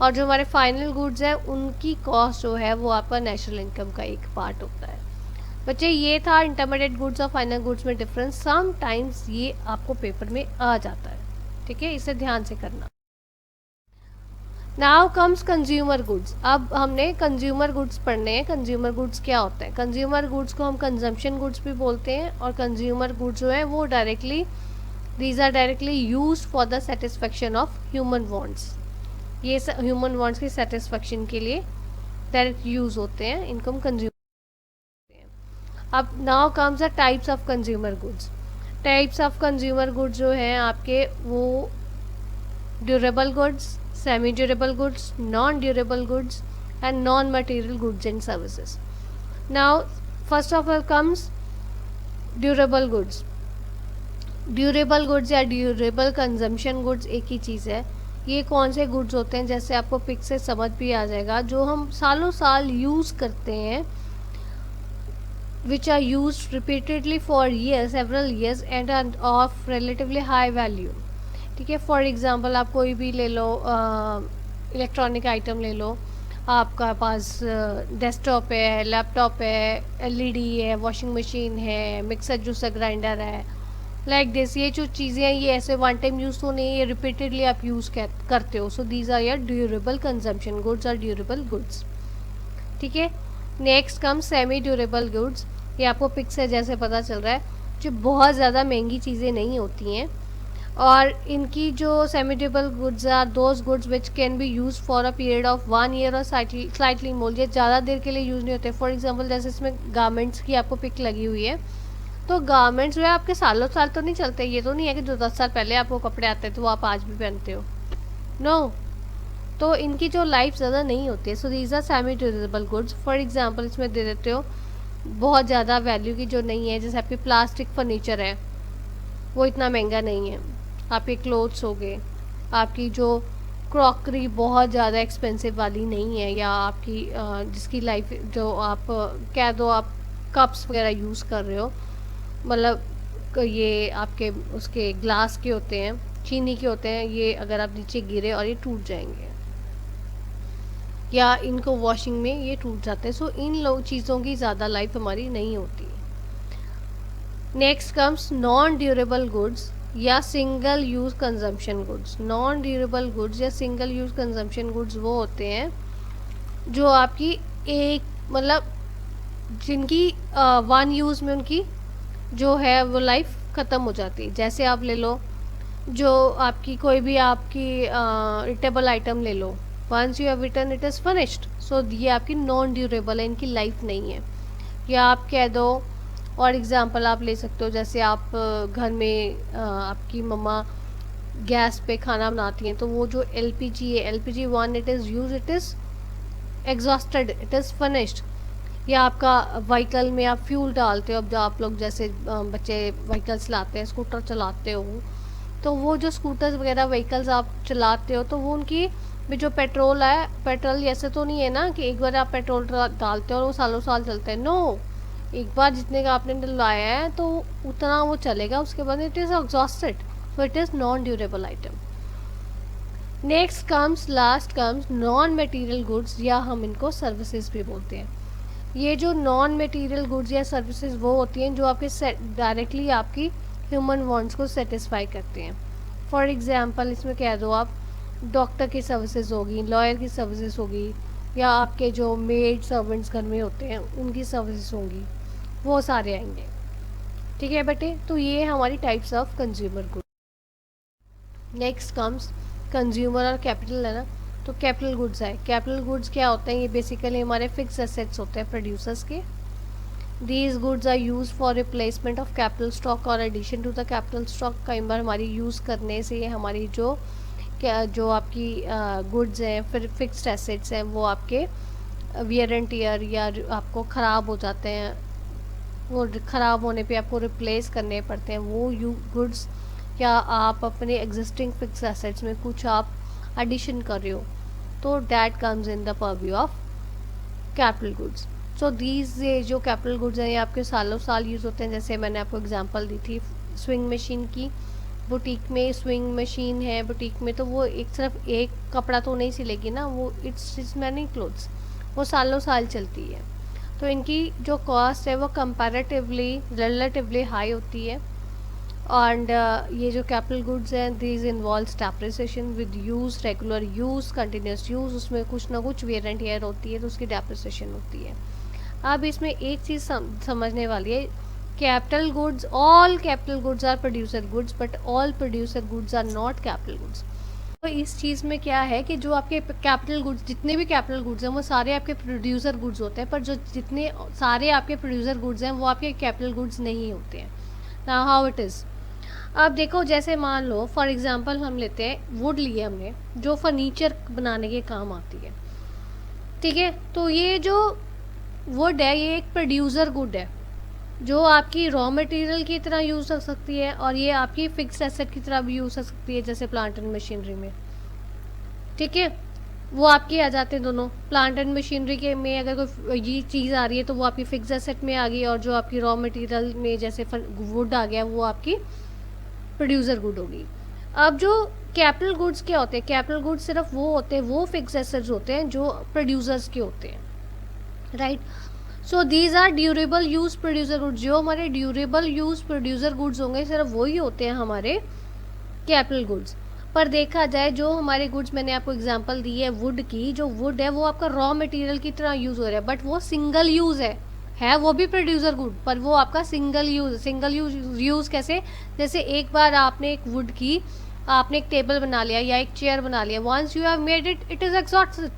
और जो हमारे फाइनल गुड्स हैं उनकी कॉस्ट जो है वो आपका नेशनल इनकम का एक पार्ट होता है। बच्चे ये था इंटरमीडिएट गुड्स और फाइनल गुड्स में डिफरेंस। सम टाइम्स ये आपको पेपर में आ जाता है, ठीक है, इसे ध्यान से करना। Now comes consumer goods. अब हमने कंज्यूमर गुड्स पढ़ने हैं। कंज्यूमर गुड्स क्या होते हैं? कंज्यूमर गुड्स को हम कंजम्पशन गुड्स भी बोलते हैं, और कंज्यूमर गुड्स जो है वो these are directly used for the satisfaction of human wants. ये ह्यूमन वांट्स की सेटिस्फेक्शन के लिए डायरेक्ट यूज होते हैं, इनको हम कंज्यूमर। अब now comes the types of consumer goods. Types of consumer goods जो हैं आपके वो durable goods, semi durable goods, non durable goods and non material goods and services. Now first of all comes durable goods. Durable goods या durable consumption goods एक ही चीज़ है। ये कौन से गुड्स होते हैं, जैसे आपको पिक से समझ भी आ जाएगा, जो हम सालों साल यूज़ करते हैं, which are used repeatedly for years, several years and are of relatively high value, ठीक है। फॉर एग्जांपल आप कोई भी ले लो, इलेक्ट्रॉनिक आइटम ले लो, आपका पास डेस्कटॉप है, लैपटॉप है, एलईडी है, वॉशिंग मशीन है, मिक्सर जूसर ग्राइंडर है, लाइक दिस। ये जो चीज़ें हैं ये ऐसे वन टाइम यूज़ तो नहीं, ये रिपीटेडली आप यूज़ करते हो। So these are your durable consumption goods और ड्यूरेबल गुड्स, ठीक है। Next come semi durable goods. ये आपको पिक से जैसे पता चल रहा है, जो बहुत ज़्यादा महंगी चीज़ें नहीं होती हैं, और इनकी जो semi durable goods are those goods which can be use for a period of 1 year और स्लाइटली मोर। ये ज़्यादा देर के लिए यूज़ नहीं होते। फॉर एग्जांपल जैसे इसमें गारमेंट्स की आपको पिक लगी हुई है, तो गारमेंट्स जो है आपके सालों साल तो नहीं चलते। ये तो नहीं है कि जो 10 साल पहले आपको कपड़े आते थे वो आप आज भी पहनते हो, नो। तो इनकी जो लाइफ ज़्यादा नहीं होती है। So these are semi durable goods. For example इसमें दे देते हो बहुत ज़्यादा वैल्यू की जो नहीं है, जैसे आपकी प्लास्टिक फर्नीचर है वो इतना महंगा नहीं है, आपके क्लोथ्स हो गए, आपकी जो क्रॉकरी बहुत ज़्यादा एक्सपेंसिव वाली नहीं है, या आपकी जिसकी लाइफ जो आप कह दो आप कप्स वगैरह यूज़ कर रहे हो, मतलब ये आपके उसके ग्लास के होते हैं, चीनी के होते हैं, ये अगर आप नीचे गिरे और ये टूट जाएंगे, या इनको वॉशिंग में ये टूट जाते हैं। सो इन चीज़ों की ज़्यादा लाइफ हमारी नहीं होती। Next comes non durable goods या single use consumption goods. Non durable goods या सिंगल यूज़ कंजम्पशन गुड्स वो होते हैं जो आपकी एक मतलब जिनकी वन यूज़ में उनकी जो है वो लाइफ ख़त्म हो जाती है। जैसे आप ले लो, जो आपकी कोई भी आपकी इटेबल आइटम ले लो, once you have eaten it is finished, so ये आपकी नॉन ड्यूरेबल है, इनकी लाइफ नहीं है। या आप कह दो, और एग्जांपल आप ले सकते हो, जैसे आप घर में आपकी मम्मा गैस पे खाना बनाती हैं, तो वो जो एलपीजी है, LPG one it is use, it is exhausted, it is finished. या आपका व्हीकल में आप फ्यूल डालते हो, अब जो आप लोग जैसे बच्चे व्हीकल चलाते हैं, स्कूटर चलाते हो, तो वो जो स्कूटर्स वगैरह व्हीकल्स आप चलाते हो, तो वो उनकी भी जो पेट्रोल है, पेट्रोल ऐसे तो नहीं है ना कि एक बार आप पेट्रोल डालते हो और वो सालों साल चलते हैं, नो, एक बार जितने का आपने डलवाया है तो उतना वो चलेगा, उसके बाद it is exhausted, so it is non durable item. Next comes, last comes non material goods, या हम इनको सर्विसेज भी बोलते हैं। ये जो नॉन मटेरियल गुड्स या सर्विसेज वो होती हैं जो आपके डायरेक्टली आपकी ह्यूमन वांट्स को सेटिस्फाई करते हैं। फॉर एग्जांपल इसमें कह दो आप, डॉक्टर की सर्विसेज होगी, लॉयर की सर्विसेज होगी, या आपके जो मेड सर्वेंट्स घर में होते हैं उनकी सर्विसेज होंगी, वो सारे आएंगे। ठीक है बेटे, तो ये हमारी types of consumer goods. Next comes consumer और कैपिटल है ना, तो कैपिटल गुड्स है। कैपिटल गुड्स क्या होते हैं, ये बेसिकली हमारे फिक्स एसेट्स होते हैं प्रोड्यूसर्स के। These goods are use for replacement of capital stock और addition to the capital stock. कई बार हमारी यूज़ करने से हमारी जो आपकी गुड्स हैं, फिर फिक्स्ड एसेट्स हैं, वो आपके वियर एंड टीयर या आपको ख़राब हो जाते हैं, वो ख़राब होने पे आपको रिप्लेस करने पड़ते हैं वो गुड्स, या आप अपने एग्जिस्टिंग फिक्स एसेट्स में कुछ आप एडिशन कर रहे हो, तो that comes in the purview of capital goods. So these ये जो कैपिटल गुड्स हैं ये आपके सालों साल यूज़ होते हैं। जैसे मैंने आपको एग्जांपल दी थी स्विंग मशीन की, बुटीक में स्विंग मशीन है बुटीक में, तो वो एक सिर्फ एक कपड़ा तो नहीं सिलेगी ना, वो इट्स मैनी क्लोथ्स, वो सालों साल चलती है। तो इनकी जो कॉस्ट है वो कंपैरेटिवली रिलेटिवली हाई होती है। एंड ये जो कैपिटल गुड्स हैं these involves depreciation with use, regular use, continuous use, उसमें कुछ ना कुछ वेयर एंड टियर होती है, तो उसकी डेप्रिसिएशन होती है। अब इसमें एक चीज़ समझने वाली है, capital goods, all capital goods are producer goods, but all producer goods are not capital goods. तो इस चीज़ में क्या है कि जो आपके कैपिटल गुड्स, जितने भी कैपिटल गुड्स हैं वो सारे आपके प्रोड्यूसर गुड्स होते हैं, पर जो जितने सारे आपके प्रोड्यूसर गुड्स हैं वो आपके कैपिटल गुड्स नहीं होते हैं। नाउ हाउ इट इज़, अब देखो, जैसे मान लो फॉर एग्जांपल हम लेते हैं वुड लिए हमने, जो फर्नीचर बनाने के काम आती है, ठीक है। तो ये जो वुड है ये एक प्रोड्यूसर गुड है, जो आपकी रॉ मटेरियल की तरह यूज़ हो सकती है, और ये आपकी फिक्स्ड एसेट की तरह भी यूज़ हो सकती है, जैसे प्लांट एंड मशीनरी में। ठीक है, वो आपके आ जाते हैं दोनों। प्लांट एंड मशीनरी के में अगर कोई ये चीज़ आ रही है तो वो आपकी फिक्स्ड एसेट में आ गई, और जो आपकी रॉ मटेरियल में जैसे वुड आ गया वो आपकी प्रोड्यूसर गुड होगी। अब जो कैपिटल गुड्स क्या होते हैं, कैपिटल गुड्स सिर्फ वो होते हैं, वो फिक्स एसेट्स होते हैं जो प्रोड्यूसर्स के होते हैं, right. So these are durable use producer goods. जो हमारे ड्यूरेबल यूज प्रोड्यूसर गुड्स होंगे सिर्फ वही होते हैं हमारे कैपिटल गुड्स। पर देखा जाए जो हमारे गुड्स, मैंने आपको एग्जांपल दी है वुड की, जो वुड है वो आपका रॉ मटेरियल की तरह यूज़ हो रहा है, बट वो सिंगल यूज़ है वो भी प्रोड्यूसर गुड, पर वो आपका सिंगल यूज़ कैसे, जैसे एक बार आपने एक वुड की, आपने एक टेबल बना लिया या एक चेयर बना लिया, once you have made it, it is exhausted,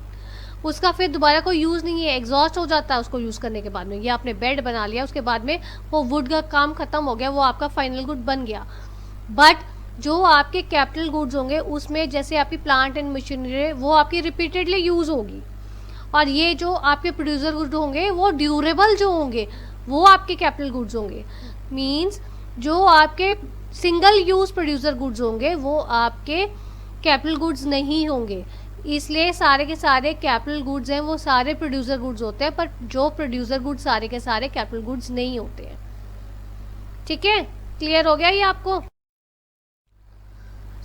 उसका फिर दोबारा कोई यूज़ नहीं है, एग्जॉस्ट हो जाता है उसको यूज़ करने के बाद में। या आपने बेड बना लिया, उसके बाद में वो वुड का काम ख़त्म हो गया, वो आपका फाइनल गुड बन गया। बट जो आपके कैपिटल गुड्स होंगे उसमें जैसे आपकी प्लांट एंड मशीनरी वो आपकी रिपीटेडली यूज़ होगी, और ये जो आपके प्रोड्यूसर गुड्स होंगे वो ड्यूरेबल जो होंगे वो आपके कैपिटल गुड्स होंगे। मींस जो आपके सिंगल यूज़ प्रोड्यूसर गुड्स होंगे वो आपके कैपिटल गुड्स नहीं होंगे। इसलिए सारे के सारे कैपिटल गुड्स हैं वो सारे प्रोड्यूसर गुड्स होते हैं, पर जो प्रोड्यूसर गुड्स सारे के सारे कैपिटल गुड्स नहीं होते हैं। ठीक है, क्लियर हो गया ये आपको?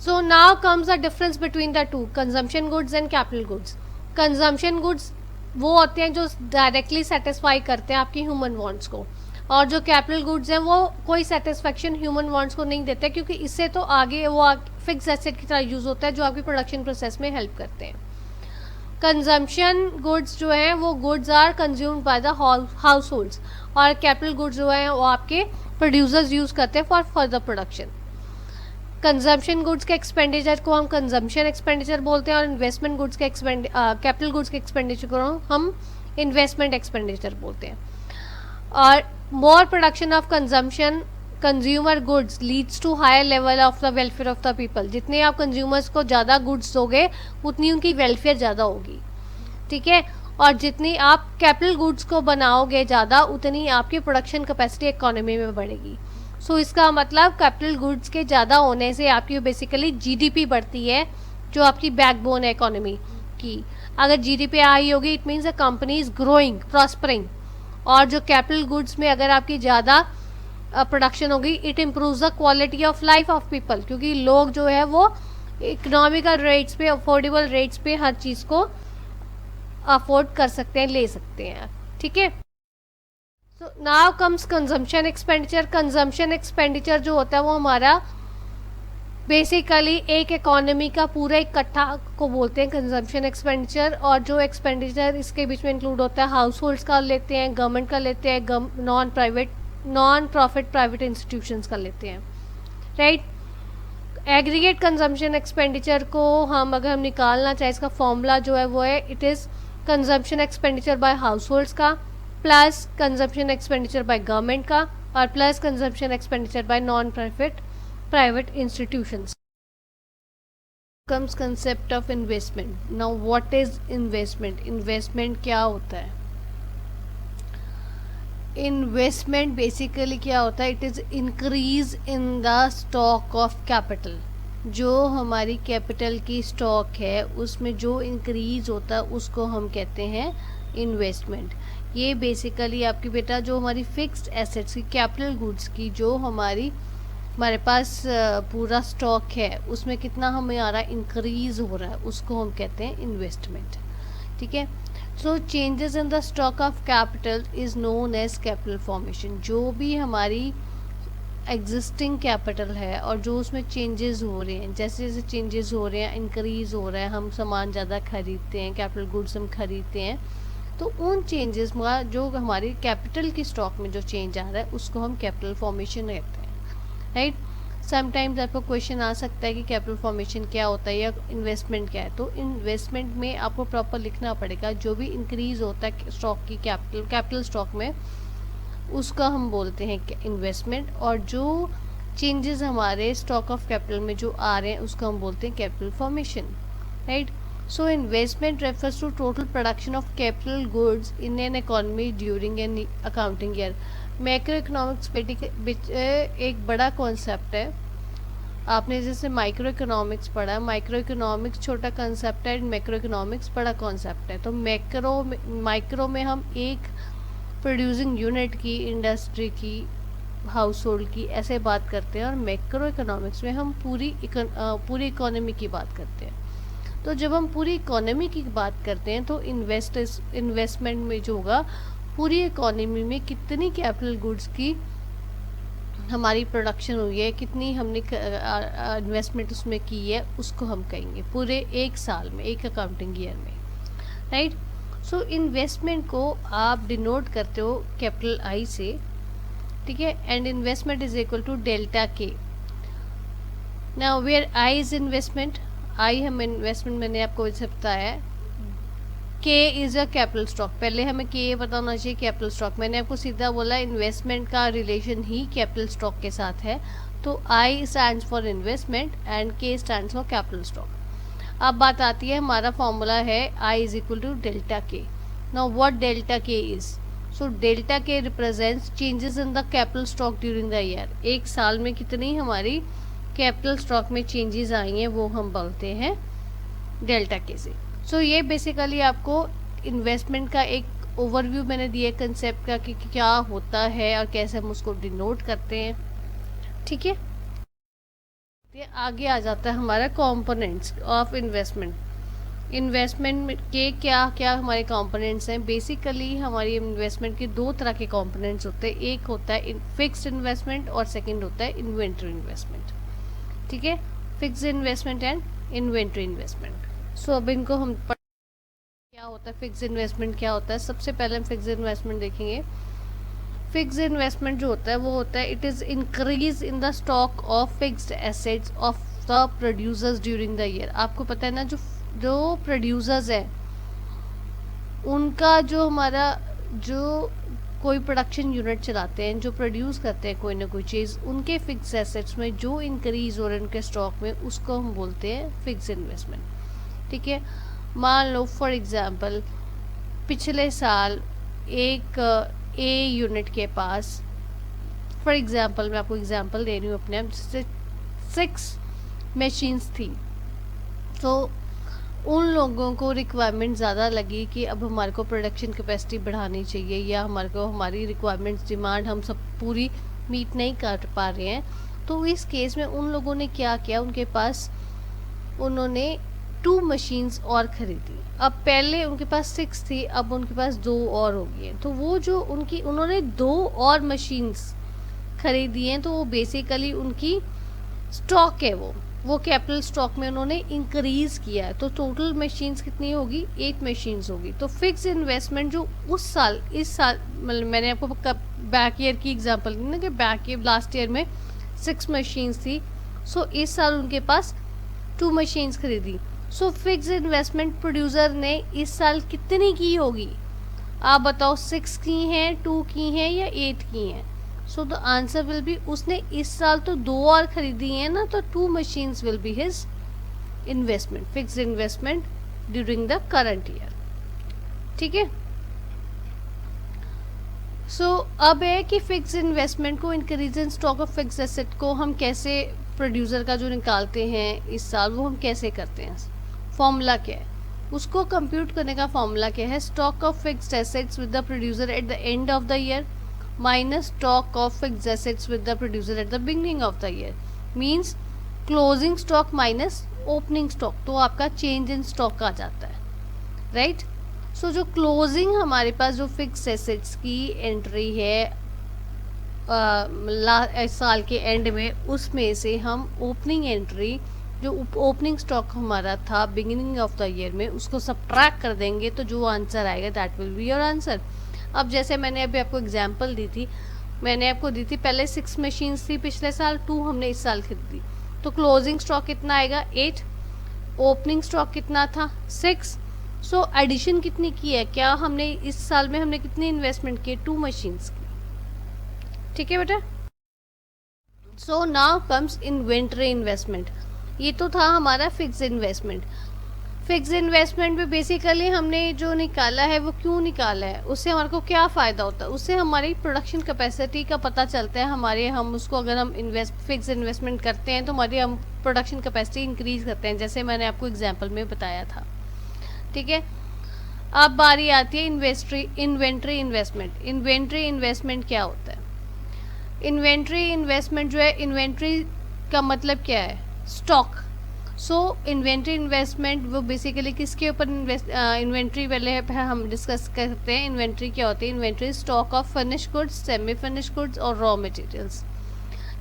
So now comes the difference between the two, consumption goods and capital goods. Consumption goods वो होते हैं जो डायरेक्टली सेटिस्फाई करते हैं आपकी ह्यूमन वांट्स को, और जो कैपिटल गुड्स हैं वो कोई सेटिस्फेक्शन ह्यूमन वांट्स को नहीं देते, क्योंकि इससे तो आगे वो फिक्स एसेट की तरह यूज़ होता है जो आपकी प्रोडक्शन प्रोसेस में हेल्प करते हैं। कंजम्पशन गुड्स जो हैं वो goods are consumed by the households, और कैपिटल गुड्स जो हैं वो आपके प्रोड्यूसर्स यूज़ करते हैं for further production. Consumption goods के एक्सपेंडिचर को हम कंजम्पशन एक्सपेंडिचर बोलते हैं, और इन्वेस्टमेंट गुड्स के कैपिटल गुड्स के एक्सपेंडिचर को हम इन्वेस्टमेंट एक्सपेंडिचर बोलते हैं। और more production of consumption consumer goods leads to higher level of the welfare of the people. जितने आप कंज्यूमर्स को ज़्यादा गुड्स दोगे उतनी उनकी वेलफेयर ज़्यादा होगी, ठीक है। और जितनी आप कैपिटल गुड्स को बनाओगे ज़्यादा, उतनी आपकी प्रोडक्शन कैपेसिटी इकोनॉमी में बढ़ेगी। सो इसका मतलब कैपिटल गुड्स के ज़्यादा होने से आपकी बेसिकली जीडीपी बढ़ती है, जो आपकी बैकबोन है इकोनॉमी की। अगर जीडीपी हाई होगी it means the company is growing, prospering. और जो कैपिटल गुड्स में अगर आपकी ज़्यादा प्रोडक्शन होगी, it improves the quality of life of people, क्योंकि लोग जो है वो इकोनॉमिकल रेट्स पे, अफोर्डेबल रेट्स पे हर चीज़ को अफोर्ड कर सकते हैं, ले सकते हैं, ठीक है। So now comes consumption expenditure. Consumption expenditure जो होता है वो हमारा बेसिकली एक इकोनॉमी का पूरा इकट्ठा को बोलते हैं कंजम्पशन एक्सपेंडिचर। और जो एक्सपेंडिचर इसके बीच में इंक्लूड होता है, हाउस होल्ड्स का लेते हैं, गवर्नमेंट का लेते हैं, नॉन प्रॉफिट प्राइवेट इंस्टीट्यूशंस का लेते हैं, राइट। एग्रीगेट कंजम्पशन एक्सपेंडिचर को अगर हम निकालना चाहें, इसका फॉर्मूला जो है वो है, it is consumption expenditure by households का plus consumption expenditure by government का और plus consumption expenditure by non profit private institutions. Comes concept of investment. Now what is investment? Investment क्या होता है? इन्वेस्टमेंट बेसिकली क्या होता है? It is increase in the stock of capital. जो हमारी कैपिटल की स्टॉक है उसमें जो इंक्रीज होता है उसको हम कहते हैं इन्वेस्टमेंट। ये बेसिकली आपकी बेटा जो हमारी फिक्स्ड एसेट्स की, कैपिटल गुड्स की, जो हमारे पास पूरा स्टॉक है उसमें कितना हमें आ रहा है, इंक्रीज हो रहा है, उसको हम कहते हैं इन्वेस्टमेंट, ठीक है। So changes in the stock of capital is known as capital formation. जो भी हमारी एग्जिस्टिंग कैपिटल है और जो उसमें चेंजेस हो रहे हैं, जैसे जैसे चेंजेस हो रहे हैं, इंक्रीज हो रहा है, हम सामान ज़्यादा खरीदते हैं, कैपिटल गुड्स हम खरीदते हैं, तो उन चेंजेस में जो हमारी कैपिटल की स्टॉक में जो चेंज आ रहा है उसको हम कैपिटल फॉर्मेशन कहते हैं, राइट। समटाइम्स आपको क्वेश्चन आ सकता है कि कैपिटल फॉर्मेशन क्या होता है या इन्वेस्टमेंट क्या है। तो इन्वेस्टमेंट में आपको प्रॉपर लिखना पड़ेगा, जो भी इंक्रीज होता है स्टॉक की कैपिटल स्टॉक में, उसका हम बोलते हैं इन्वेस्टमेंट। और जो चेंजेस हमारे स्टॉक ऑफ कैपिटल में जो आ रहे हैं उसको हम बोलते हैं capital formation, right. So investment refers to total production of capital goods in an economy during an accounting year. Macro economics एक बड़ा कॉन्सेप्ट है। आपने जैसे माइक्रो इकोनॉमिक्स पढ़ा है, माइक्रो इकोनॉमिक्स छोटा कॉन्सेप्ट है, मैक्रो इकोनॉमिक्स बड़ा कॉन्सेप्ट है। तो माइक्रो में हम एक प्रोड्यूसिंग यूनिट की, इंडस्ट्री की, हाउस होल्ड की ऐसे बात करते हैं, और मैक्रो इकोनॉमिक्स में हम पूरी इकोनॉमी की बात करते हैं। तो जब हम पूरी इकोनॉमी की बात करते हैं तो इन्वेस्टमेंट में जो होगा, पूरी इकोनॉमी में कितनी कैपिटल गुड्स की हमारी प्रोडक्शन हुई है, कितनी हमने इन्वेस्टमेंट उसमें की है, उसको हम कहेंगे पूरे एक साल में, एक अकाउंटिंग ईयर में, राइट। सो इन्वेस्टमेंट को आप डिनोट करते हो कैपिटल आई से, ठीक है। And investment is equal to delta K. Now where I is investment, I हम इन्वेस्टमेंट, मैंने आपको इससे बताया है। के इज़ अ कैपिटल स्टॉक, पहले हमें के पता होना चाहिए कैपिटल स्टॉक। मैंने आपको सीधा बोला इन्वेस्टमेंट का रिलेशन ही कैपिटल स्टॉक के साथ है। तो आई स्टैंड्स फॉर इन्वेस्टमेंट एंड के स्टैंड्स फॉर कैपिटल स्टॉक। अब बात आती है, हमारा फॉर्मूला है I is equal to delta K. Now what delta के इज? सो डेल्टा के represents changes in the capital stock during the year. एक साल में कितनी हमारी कैपिटल स्टॉक में चेंजेस आई हैं वो हम बोलते हैं डेल्टा के से। सो ये बेसिकली आपको इन्वेस्टमेंट का एक ओवरव्यू मैंने दिया कंसेप्ट का कि क्या होता है और कैसे हम उसको डिनोट करते हैं, ठीक है। आगे आ जाता है हमारा कंपोनेंट्स ऑफ इन्वेस्टमेंट। इन्वेस्टमेंट के क्या क्या हमारे कंपोनेंट्स हैं? बेसिकली हमारी इन्वेस्टमेंट के दो तरह के कंपोनेंट्स होते हैं। एक होता है फिक्स्ड इन्वेस्टमेंट और सेकंड होता है इन्वेंटरी इन्वेस्टमेंट, ठीक है। Fixed investment and inventory investment. So अब इनको हम होता है, फिक्स इन्वेस्टमेंट क्या होता है। सबसे पहले हम फिक्स इन्वेस्टमेंट देखेंगे। फिक्स इन्वेस्टमेंट जो होता है वो होता है it is increase in the stock of fixed assets of the producers during the year. आपको पता है ना, जो जो प्रोड्यूसर्स है उनका जो हमारा जो कोई प्रोडक्शन यूनिट चलाते हैं, जो प्रोड्यूस करते हैं कोई ना कोई चीज़, उनके फिक्स एसेट्स में जो इंक्रीज हो रहे हैं उनके स्टॉक में, उसको हम बोलते हैं फिक्स इन्वेस्टमेंट। ठीक है, मान लो फॉर एग्जांपल पिछले साल एक ए यूनिट के पास, फॉर एग्जांपल मैं आपको एग्जांपल दे रही हूँ अपने, जैसे 6 मशीन्स थी, तो उन लोगों को रिक्वायरमेंट ज़्यादा लगी कि अब हमारे को प्रोडक्शन कैपेसिटी बढ़ानी चाहिए, या हमारे को हमारी रिक्वायरमेंट्स डिमांड हम सब पूरी मीट नहीं कर पा रहे हैं। तो इस केस में उन लोगों ने क्या किया, उनके पास उन्होंने 2 मशीन्स और ख़रीदी। अब पहले उनके पास 6 थी, अब उनके पास 2 और हो गई हैं। तो वो जो उन्होंने 2 और मशीन्स खरीदी हैं, तो वो बेसिकली उनकी स्टॉक है, वो कैपिटल स्टॉक में उन्होंने इंक्रीज किया है। तो टोटल मशीन्स कितनी होगी, 8 मशीन्स होगी। तो फिक्स इन्वेस्टमेंट जो उस साल, इस साल मतलब मैंने आपको बैक ईयर की एग्जांपल दी ना, कि बैक ईयर लास्ट ईयर में 6 मशीन्स थी, सो इस साल उनके पास 2 मशीन्स खरीदी। सो फिक्स इन्वेस्टमेंट प्रोड्यूसर ने इस साल कितनी की होगी, आप बताओ, 6 की हैं, 2 की हैं या 8 की हैं। So the answer will be, उसने इस साल तो 2 और खरीदी है ना, तो 2 machines will be his investment, fixed investment during the current year. ठीक है, सो अब है कि फिक्स्ड इन्वेस्टमेंट को, increase in stock of fix asset को हम कैसे, प्रोड्यूसर का जो निकालते हैं इस साल, वो हम कैसे करते हैं, फॉर्मूला क्या है, उसको कंप्यूट करने का फॉर्मूला क्या है, stock of fixed assets with the producer eight the end of the year minus stock of fixed assets with the producer at the beginning of the year, means closing stock minus opening stock. तो आपका change in stock आ जाता है, right. सो जो closing हमारे पास जो fixed assets की entry है साल के एंड में, उसमें से हम ओपनिंग एंट्री, जो ओपनिंग स्टॉक हमारा था बिगिनिंग ऑफ द ईयर में, उसको सब्ट्रैक्ट कर देंगे, तो जो आंसर आएगा that will be your answer. अब जैसे मैंने अभी आपको एग्जांपल दी थी, मैंने आपको दी थी पहले 6 मशीन्स थी पिछले साल, 2 हमने इस साल खरीदी, तो क्लोजिंग स्टॉक कितना आएगा 8, ओपनिंग स्टॉक कितना था 6। सो एडिशन कितनी की है, क्या हमने इस साल में हमने कितनी इन्वेस्टमेंट की, 2 मशीन्स की। ठीक है बेटा। So now comes inventory investment. ये तो था हमारा फिक्स इन्वेस्टमेंट। फिक्स इन्वेस्टमेंट में बेसिकली हमने जो निकाला है वो क्यों निकाला है, उससे हमारे को क्या फ़ायदा होता है, उससे हमारी प्रोडक्शन कैपेसिटी का पता चलता है। हमारे हम उसको अगर हम फिक्स इन्वेस्टमेंट करते हैं तो हमारी हम प्रोडक्शन कैपेसिटी इंक्रीज़ करते हैं, जैसे मैंने आपको एग्जांपल में बताया था। ठीक है, अब बारी आती है इन्वेंट्री इन्वेस्टमेंट। इन्वेंट्री इन्वेस्टमेंट क्या होता है, इन्वेंट्री इन्वेस्टमेंट जो है, इन्वेंट्री का मतलब क्या है, स्टॉक। सो इन्वेंट्री इन्वेस्टमेंट वो बेसिकली किसके ऊपर इन्वेंट्री पहले हम डिस्कस करते हैं। इन्वेंट्री क्या होती है, inventory stock of finish goods, semi finish goods और raw materials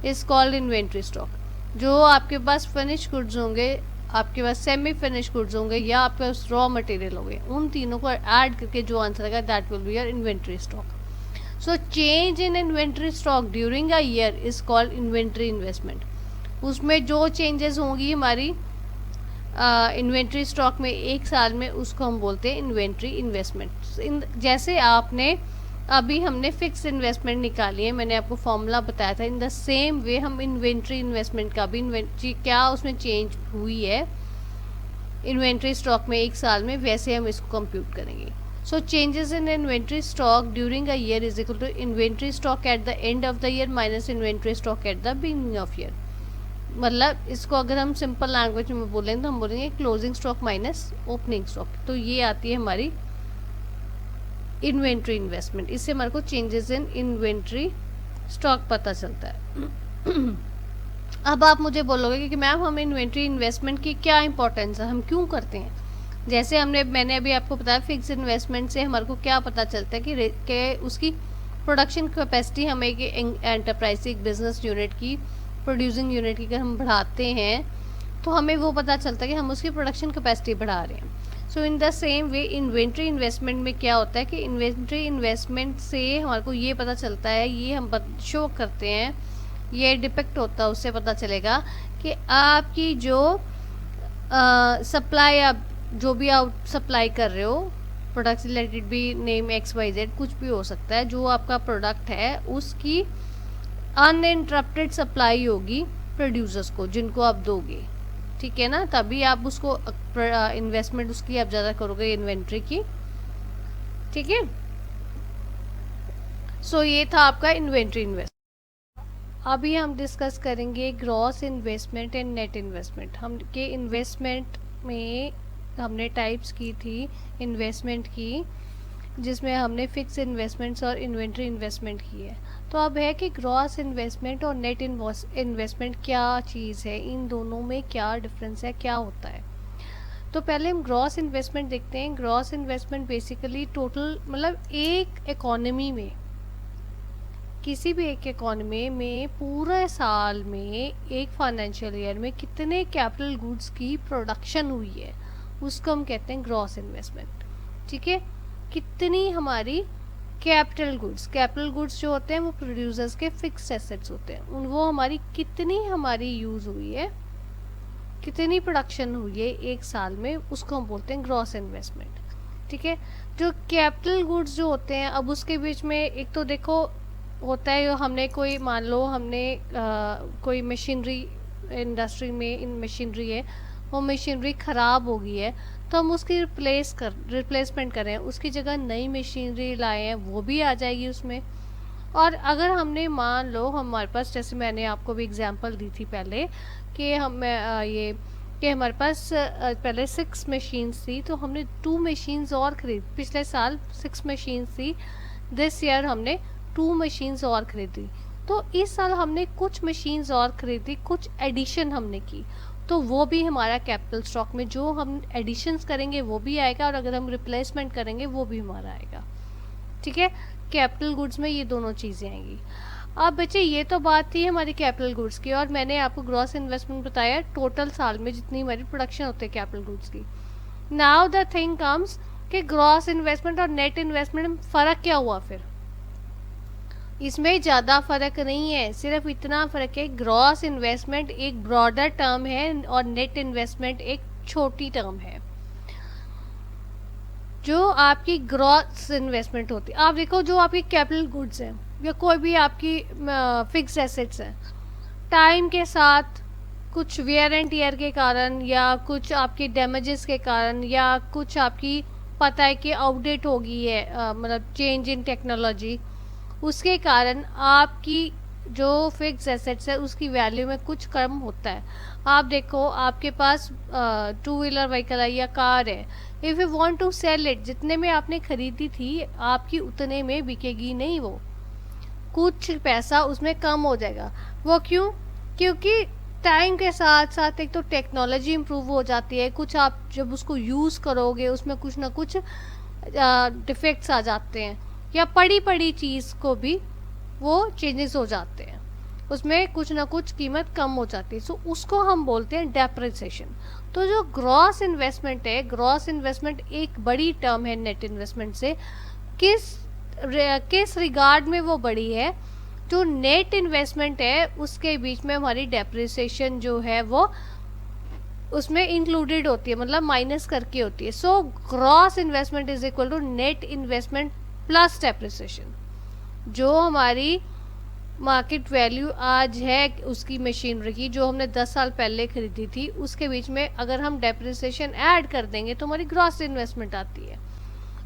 is called inventory stock. जो आपके पास फिनिश गुड्स होंगे, आपके पास सेमी फिनिश गुड्स होंगे, या आपके पास रॉ मटेरियल होंगे, उन तीनों को ऐड करके जो आंसर आएगा that will be your inventory stock. So change in inventory stock during a year is called inventory investment. उसमें जो चेंजेस होंगी हमारी इन्वेंट्री स्टॉक में एक साल में, उसको हम बोलते हैं इन्वेंट्री इन्वेस्टमेंट। जैसे आपने अभी हमने फिक्स इन्वेस्टमेंट निकाली है, मैंने आपको फॉर्मूला बताया था, इन द सेम वे हम इन्वेंट्री इन्वेस्टमेंट का भी इन्वेंट्री क्या उसमें चेंज हुई है इन्वेंट्री स्टॉक में एक साल में, वैसे हम इसको कंप्यूट करेंगे। So changes in inventory stock during a year is equal to inventory stock at the end of the year minus inventory stock at the beginning of year. मतलब इसको अगर हम सिंपल लैंग्वेज में बोलेंगे तो हम बोलेंगे closing stock minus opening stock. तो ये आती है हमारी इन्वेंट्री इन्वेस्टमेंट। इससे हमारे को चेंजेस इन इन्वेंट्री स्टॉक पता चलता है। अब आप मुझे बोलोगे कि मैम हम इन्वेंट्री इन्वेस्टमेंट की क्या इंपॉर्टेंस है, हम क्यों करते हैं। जैसे मैंने अभी आपको बताया फिक्स इन्वेस्टमेंट से हमारे को क्या पता चलता है कि उसकी प्रोडक्शन कैपेसिटी हमें एक एंटरप्राइज एक बिजनेस यूनिट की, प्रोड्यूसिंग यूनिट की अगर हम बढ़ाते हैं तो हमें वो पता चलता है कि हम उसकी प्रोडक्शन कैपेसिटी बढ़ा रहे हैं। So in the same way inventory investment में क्या होता है कि इन्वेंट्री इन्वेस्टमेंट से हमारे को ये पता चलता है, ये हम शो करते हैं, ये डिपेक्ट होता है, उससे पता चलेगा कि आपकी जो सप्लाई, आप जो भी आप सप्लाई कर रहे हो प्रोडक्ट्स रिलेटेड, भी नेम XYZ कुछ भी हो सकता है, जो आपका प्रोडक्ट है उसकी अनइंटरप्टेड सप्लाई होगी प्रोड्यूसर्स को जिनको आप दोगे, ठीक है ना, तभी आप उसको इन्वेस्टमेंट उसकी आप ज़्यादा करोगे इन्वेंट्री की, ठीक है। सो ये था आपका इन्वेंट्री इन्वेस्ट। अभी हम डिस्कस करेंगे gross investment and net investment. हम के इन्वेस्टमेंट में हमने टाइप्स की थी इन्वेस्टमेंट की, जिसमें हमने फिक्स इन्वेस्टमेंट्स और इन्वेंट्री इन्वेस्टमेंट की है। तो अब है कि ग्रॉस इन्वेस्टमेंट और नेट इन्वेस्टमेंट क्या चीज़ है, इन दोनों में क्या डिफरेंस है, क्या होता है। तो पहले हम ग्रॉस इन्वेस्टमेंट देखते हैं। ग्रॉस इन्वेस्टमेंट बेसिकली टोटल, मतलब एक इकोनॉमी में, किसी भी एक इकोनॉमी में पूरे साल में एक फाइनेंशियल ईयर में कितने कैपिटल गुड्स की प्रोडक्शन हुई है, उसको हम कहते हैं ग्रॉस इन्वेस्टमेंट, ठीक है। कितनी हमारी कैपिटल गुड्स जो होते हैं वो प्रोड्यूसर्स के फिक्स्ड एसेट्स होते हैं, उन वो हमारी कितनी हमारी यूज़ हुई है, कितनी प्रोडक्शन हुई है एक साल में, उसको हम बोलते हैं ग्रॉस इन्वेस्टमेंट, ठीक है। जो कैपिटल गुड्स जो होते हैं, अब उसके बीच में एक तो देखो होता है, हमने कोई, मान लो हमने कोई मशीनरी इंडस्ट्री में इन मशीनरी है, वो मशीनरी ख़राब हो गई है, तो हम उसकी रिप्लेसमेंट करें, उसकी जगह नई मशीनरी लाए हैं, वो भी आ जाएगी उसमें। और अगर हमने मान लो हमारे पास, जैसे मैंने आपको भी एग्जांपल दी थी पहले कि हमारे पास पहले 6 मशीन्स थी, तो हमने 2 मशीन्स और खरीद, पिछले साल 6 मशीन्स थी, दिस ईयर हमने 2 मशीन्स और खरीदी, तो इस साल हमने कुछ मशीन्स और खरीदी, कुछ एडिशन हमने की, तो वो भी हमारा कैपिटल स्टॉक में, जो हम एडिशंस करेंगे वो भी आएगा, और अगर हम रिप्लेसमेंट करेंगे वो भी हमारा आएगा, ठीक है। कैपिटल गुड्स में ये दोनों चीज़ें आएंगी। अब बच्चे ये तो बात थी हमारी कैपिटल गुड्स की, और मैंने आपको ग्रॉस इन्वेस्टमेंट बताया टोटल साल में जितनी हमारी प्रोडक्शन होती है कैपिटल गुड्स की। नाउ द थिंग कम्स कि ग्रॉस इन्वेस्टमेंट और नेट इन्वेस्टमेंट में फ़र्क क्या हुआ फिर। इसमें ज़्यादा फ़र्क नहीं है, सिर्फ इतना फ़र्क है, ग्रॉस इन्वेस्टमेंट एक ब्रॉडर टर्म है और नेट इन्वेस्टमेंट एक छोटी टर्म है। जो आपकी ग्रॉस इन्वेस्टमेंट होती है, आप देखो जो आपकी कैपिटल गुड्स हैं या कोई भी आपकी फिक्स एसेट्स हैं, टाइम के साथ कुछ वेयर एंड टीयर के कारण, या कुछ आपके डैमेजेस के कारण, या कुछ आपकी पता है कि आउटडेट हो गई है, मतलब चेंज इन टेक्नोलॉजी, उसके कारण आपकी जो फिक्स एसेट्स है उसकी वैल्यू में कुछ कम होता है। आप देखो आपके पास 2 व्हीलर व्हीकल है या कार है, if you want to sell it, जितने में आपने खरीदी थी आपकी उतने में बिकेगी नहीं, वो कुछ पैसा उसमें कम हो जाएगा। वो क्यों? क्योंकि टाइम के साथ साथ एक तो टेक्नोलॉजी इम्प्रूव हो जाती है, कुछ आप जब उसको यूज़ करोगे उसमें कुछ ना कुछ डिफेक्ट्स आ जाते हैं, या पड़ी चीज़ को भी वो चेंजेस हो जाते हैं, उसमें कुछ ना कुछ कीमत कम हो जाती है, सो उसको हम बोलते हैं डेप्रिसिएशन। तो जो ग्रॉस इन्वेस्टमेंट है, ग्रॉस इन्वेस्टमेंट एक बड़ी टर्म है नेट इन्वेस्टमेंट से। किस रिगार्ड में वो बड़ी है? जो नेट इन्वेस्टमेंट है उसके बीच में हमारी डेप्रिसिएशन जो है वो उसमें इंक्लूडेड होती है, मतलब माइनस करके होती है। So gross investment is equal to net investment plus depreciation. जो हमारी मार्केट वैल्यू आज है उसकी मशीनरी की, जो हमने 10 साल पहले खरीदी थी, उसके बीच में अगर हम डेप्रिसिएशन ऐड कर देंगे तो हमारी ग्रॉस इन्वेस्टमेंट आती है।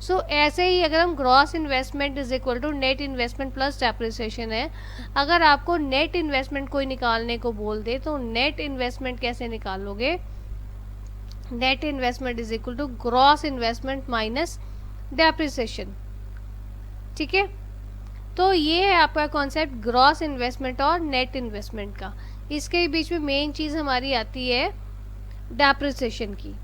सो ऐसे ही अगर हम gross investment is equal to net investment plus depreciation है। अगर आपको नेट इन्वेस्टमेंट कोई निकालने को बोल दे तो नेट इन्वेस्टमेंट कैसे निकालोगे? Net investment is equal to gross investment minus depreciation, ठीक है। तो ये है आपका कॉन्सेप्ट ग्रॉस इन्वेस्टमेंट और नेट इन्वेस्टमेंट का। इसके बीच में मेन चीज़ हमारी आती है डेप्रिसिएशन की।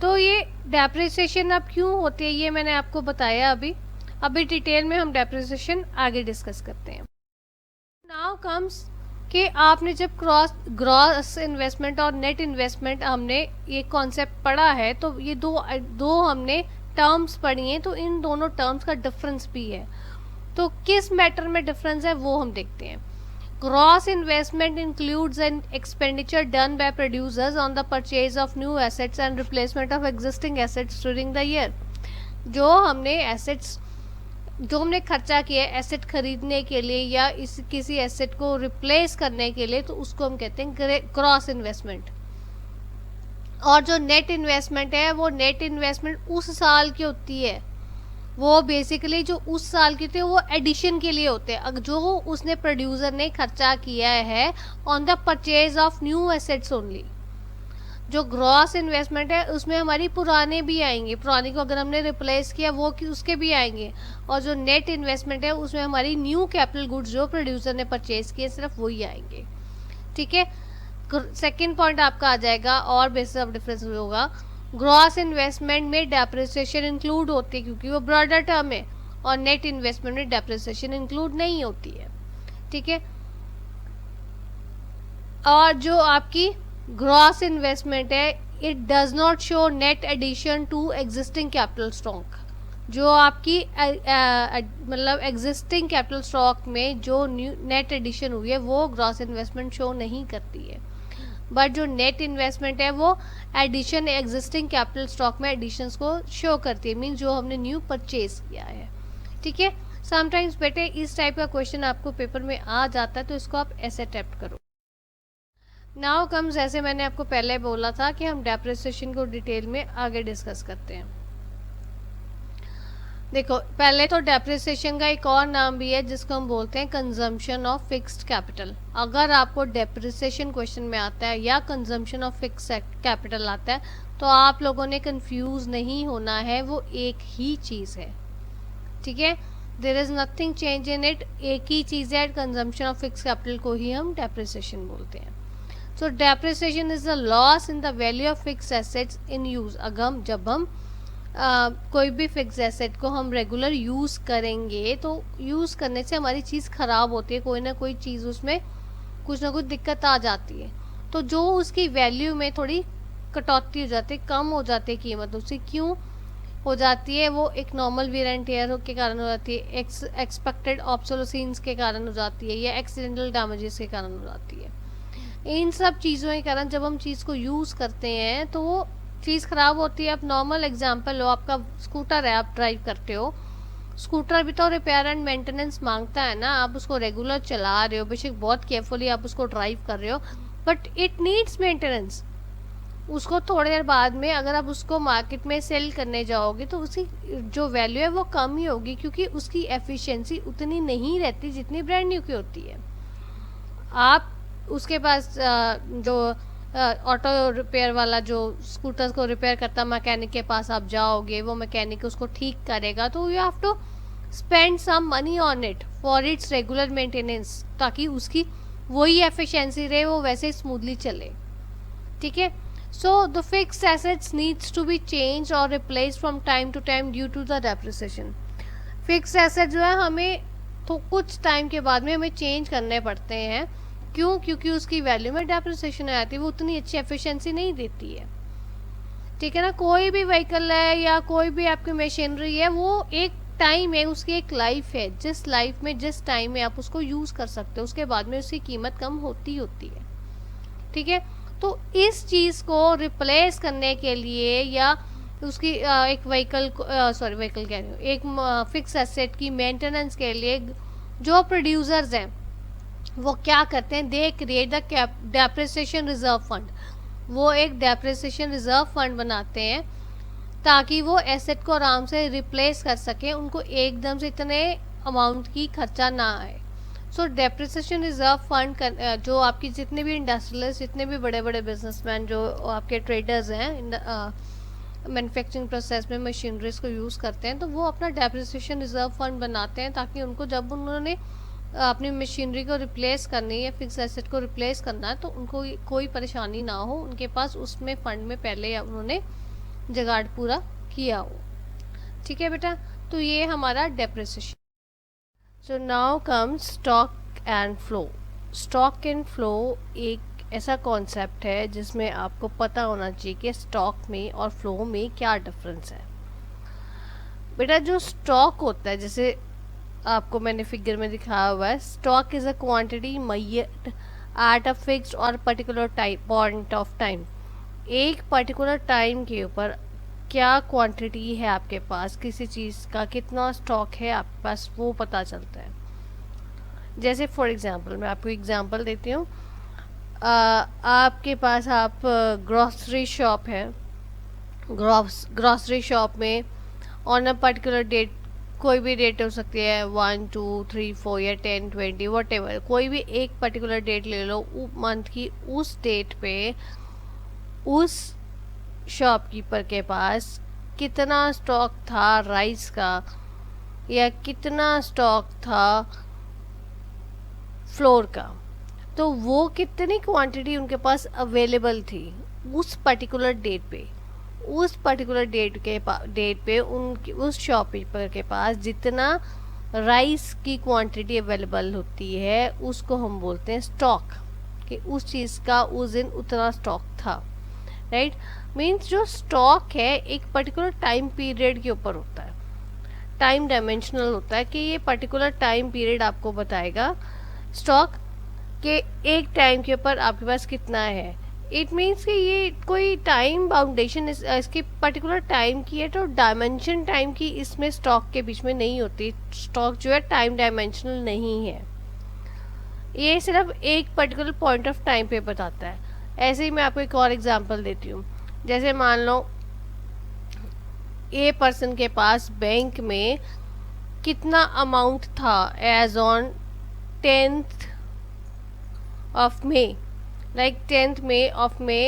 तो ये डेप्रिसिएशन अब क्यों होती है ये मैंने आपको बताया अभी डिटेल में हम डेप्रिसिएशन आगे डिस्कस करते हैं। नाउ कम्स कि आपने जब ग्रॉस इन्वेस्टमेंट और नेट इन्वेस्टमेंट हमने ये कॉन्सेप्ट पढ़ा है, तो ये दो हमने टर्म्स पढ़ी हैं, तो इन दोनों टर्म्स का डिफरेंस भी है। तो किस मैटर में डिफरेंस है वो हम देखते हैं। Gross investment includes an expenditure done by producers on the purchase of new assets and replacement of existing assets during the year. जो हमने खर्चा किया है एसेट खरीदने के लिए या किसी एसेट को रिप्लेस करने के लिए, तो उसको हम कहते हैं क्रॉस इन्वेस्टमेंट। और जो नेट इन्वेस्टमेंट है, वो नेट इन्वेस्टमेंट उस साल की होती है, वो बेसिकली जो उस साल की थी वो एडिशन के लिए होते हैं, जो उसने प्रोड्यूसर ने खर्चा किया है on the purchase of new assets only. जो ग्रॉस इन्वेस्टमेंट है उसमें हमारी पुराने भी आएंगे, पुराने को अगर हमने रिप्लेस किया वो उसके भी आएंगे। और जो नेट इन्वेस्टमेंट है उसमें हमारी न्यू कैपिटल गुड्स जो प्रोड्यूसर ने परचेज किए सिर्फ वही आएंगे। ठीक है, सेकेंड पॉइंट आपका आ जाएगा और बेसिस ऑफ डिफरेंस होगा। ग्रॉस इन्वेस्टमेंट में डेप्रिसिएशन इंक्लूड होती है क्योंकि वो ब्रॉडर टर्म है, और नेट इन्वेस्टमेंट में डेप्रिसिएशन इंक्लूड नहीं होती है। ठीक है, और जो आपकी ग्रॉस इन्वेस्टमेंट है, it does not show net addition to existing capital stock. जो आपकी मतलब एग्जिस्टिंग कैपिटल स्टॉक में जो न्यू नेट एडिशन हुई है वो ग्रॉस इन्वेस्टमेंट शो नहीं करती है, बट जो नेट इन्वेस्टमेंट है वो एडिशन एग्जिस्टिंग कैपिटल स्टॉक में एडिशंस को शो करती है, मीन जो हमने न्यू परचेज किया है। ठीक है, समटाइम्स बेटे इस टाइप का क्वेश्चन आपको पेपर में आ जाता है, तो इसको आप ऐसे अटेम्प्ट करो। नाउ कम्स, जैसे मैंने आपको पहले बोला था कि हम डेप्रिसिएशन को डिटेल में आगे डिस्कस करते हैं। देखो, पहले तो डेप्रिसिएशन का एक और नाम भी है जिसको हम बोलते हैं कंजम्पशन ऑफ फिक्स्ड कैपिटल। अगर आपको डेप्रिसिएशन क्वेश्चन में आता है या कंजम्पशन ऑफ फिक्स्ड कैपिटल आता है, तो आप लोगों ने कंफ्यूज नहीं होना है, वो एक ही चीज़ है। ठीक है, there is nothing change in it, एक ही चीज़ है। कंजम्पशन ऑफ फिक्स्ड कैपिटल को ही हम डेप्रिसिएशन बोलते हैं। सो depreciation is the loss in the value of fixed assets in use. अगर जब हम कोई भी फिक्स एसेट को हम रेगुलर यूज़ करेंगे, तो यूज़ करने से हमारी चीज़ ख़राब होती है, कोई ना कोई चीज़ उसमें कुछ ना कुछ दिक्कत आ जाती है, तो जो उसकी वैल्यू में थोड़ी कटौती हो जाती है, कम हो जाती है कीमत उसकी। क्यों हो जाती है? वो एक नॉर्मल वेयर एंड टेयर के कारण हो जाती है, एक्सपेक्टेड ऑब्सोलेसेंस के कारण हो जाती है, या एक्सीडेंटल डैमेजेस के कारण हो जाती है। इन सब चीज़ों के कारण जब हम चीज़ को यूज़ करते हैं तो वो चीज़ ख़राब होती है। अब नॉर्मल एग्जांपल लो, आपका स्कूटर है, आप ड्राइव करते हो, स्कूटर भी तो रिपेयर एंड मेंटेनेंस मांगता है ना। आप उसको रेगुलर चला रहे हो, बेशक बहुत केयरफुली आप उसको ड्राइव कर रहे हो, बट इट नीड्स मेंटेनेंस। उसको थोड़ी देर बाद में अगर आप उसको मार्केट में सेल करने जाओगे तो उसकी जो वैल्यू है वो कम ही होगी, क्योंकि उसकी एफिशिएंसी उतनी नहीं रहती जितनी ब्रांड न्यू की होती है। आप उसके पास जो ऑटो रिपेयर वाला जो स्कूटर्स को रिपेयर करता मैकेनिक के पास आप जाओगे, वो मैकेनिक उसको ठीक करेगा, तो you have to spend some money on it for its regular maintenance, ताकि उसकी वही एफिशिएंसी रहे, वो वैसे स्मूथली चले। ठीक है, so the fixed assets needs to be change और replace from time to time due to the depreciation. Fixed asset जो है हमें तो कुछ टाइम के बाद में हमें चेंज करने पड़ते हैं। क्यों? क्योंकि उसकी वैल्यू में डेप्रिसिएशन आ जाती है, वो उतनी अच्छी एफिशिएंसी नहीं देती है। ठीक है ना, कोई भी व्हीकल है या कोई भी आपकी मशीनरी है, वो एक टाइम है, उसकी एक लाइफ है, जिस लाइफ में जिस टाइम में आप उसको यूज़ कर सकते हो, उसके बाद में उसकी कीमत कम होती है। ठीक है, तो इस चीज़ को रिप्लेस करने के लिए या उसकी एक व्हीकल कह रही हूँ, एक फिक्स एसेट की मेंटेनेंस के लिए जो प्रोड्यूसर्स हैं वो क्या करते हैं, they create the depreciation reserve fund. वो एक डेप्रिसिएशन रिजर्व फंड बनाते हैं ताकि वो एसेट को आराम से रिप्लेस कर सकें, उनको एकदम से इतने अमाउंट की खर्चा ना आए। सो डेप्रिसिएशन रिजर्व फंड जो आपकी जितने भी इंडस्ट्रियलिस्ट, जितने भी बड़े बड़े बिजनेसमैन जो आपके ट्रेडर्स हैं मैन्युफैक्चरिंग प्रोसेस में मशीनरीज को यूज़ करते हैं, तो वो अपना डेप्रिसिएशन रिजर्व फंड बनाते हैं ताकि उनको जब उन्होंने अपनी मशीनरी को रिप्लेस करनी है या फिक्स एसेट को रिप्लेस करना है तो उनको कोई परेशानी ना हो, उनके पास उसमें फंड में पहले उन्होंने जुगाड़ पूरा किया हो। ठीक है बेटा, तो ये हमारा depreciation. So now comes stock and flow. Stock and flow एक ऐसा कॉन्सेप्ट है जिसमें आपको पता होना चाहिए कि स्टॉक में और फ्लो में क्या डिफरेंस है। बेटा जो स्टॉक होता है, जैसे आपको मैंने फिगर में दिखाया हुआ है, stock is a quantity measured at a fixed और पर्टिकुलर पॉइंट ऑफ टाइम। एक पर्टिकुलर टाइम के ऊपर क्या क्वांटिटी है आपके पास, किसी चीज़ का कितना स्टॉक है आपके पास, वो पता चलता है। जैसे फॉर एग्जांपल मैं आपको एग्जांपल देती हूँ। आपके पास आप ग्रॉसरी शॉप है, ग्रॉसरी शॉप में ऑन अ पर्टिकुलर डेट, कोई भी डेट हो सकती है 1 2 3 4 या 10 20 वट एवर, कोई भी एक पर्टिकुलर डेट ले लो मंथ की। उस डेट पे उस शॉपकीपर के पास कितना स्टॉक था राइस का, या कितना स्टॉक था फ्लोर का, तो वो कितनी क्वांटिटी उनके पास अवेलेबल थी उस पर्टिकुलर डेट पे। उस पर्टिकुलर डेट पे उनकी उस शॉपकीपर के पास जितना राइस की क्वांटिटी अवेलेबल होती है उसको हम बोलते हैं स्टॉक, कि उस चीज़ का उस दिन उतना स्टॉक था। राइट, मीन्स जो स्टॉक है एक पर्टिकुलर टाइम पीरियड के ऊपर होता है, टाइम डायमेंशनल होता है, कि ये पर्टिकुलर टाइम पीरियड आपको बताएगा स्टॉक के एक टाइम के ऊपर आपके पास कितना है। इट मीन्स कि ये कोई टाइम बाउंडेशन इसकी पर्टिकुलर टाइम की है, तो डायमेंशन टाइम की इसमें स्टॉक के बीच में नहीं होती। स्टॉक जो है टाइम डायमेंशनल नहीं है, ये सिर्फ एक पर्टिकुलर पॉइंट ऑफ टाइम पे बताता है। ऐसे ही मैं आपको एक और एग्जांपल देती हूँ। जैसे मान लो ए पर्सन के पास बैंक में कितना अमाउंट था as on 10th of May, like 10th May of May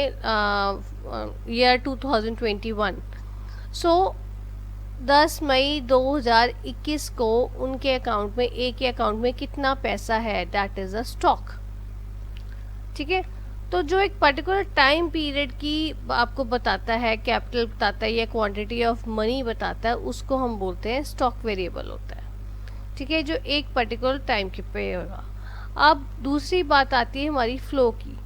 year 2021. So 10 मई 2021 को उनके अकाउंट में, एक के अकाउंट में कितना पैसा है, दैट इज अ स्टॉक। ठीक है, तो जो एक पर्टिकुलर टाइम पीरियड की आपको बताता है, कैपिटल बताता है या क्वांटिटी ऑफ मनी बताता है, उसको हम बोलते हैं स्टॉक वेरिएबल होता है। ठीक है, जो एक पर्टिकुलर टाइम के पे होगा। अब दूसरी बात आती है हमारी फ्लो की।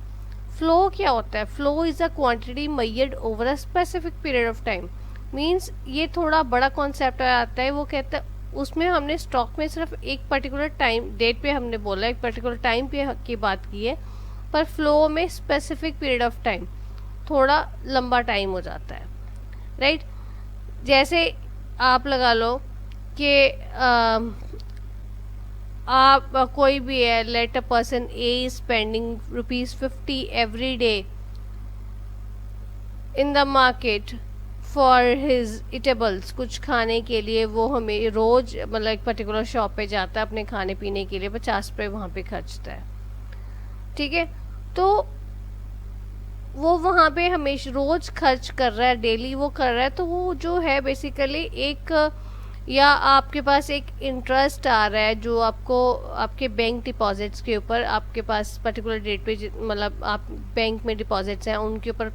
फ्लो क्या होता है? Flow is a quantity measured over a specific period of time. Means ये थोड़ा बड़ा कॉन्सेप्ट आता है। वो कहता है उसमें हमने स्टॉक में सिर्फ एक पर्टिकुलर टाइम डेट पे हमने बोला, एक पर्टिकुलर टाइम पे की बात की है, पर फ्लो में स्पेसिफिक पीरियड ऑफ टाइम, थोड़ा लंबा टाइम हो जाता है। राइट, जैसे आप लगा लो कि आप कोई भी है, let a person a spending ₹50 every day in the market for his eatables, कुछ खाने के लिए वो हमें रोज मतलब एक पर्टिकुलर शॉप पे जाता है अपने खाने पीने के लिए, ₹50 वहाँ पे खर्चता है। ठीक है, तो वो वहाँ पे हमेशा रोज खर्च कर रहा है, डेली वो कर रहा है, तो वो जो है बेसिकली एक, या आपके पास एक इंटरेस्ट आ रहा है जो आपको आपके बैंक डिपॉजिट्स के ऊपर, आपके पास पर्टिकुलर डेट पे मतलब आप बैंक में डिपॉजिट्स हैं उनके ऊपर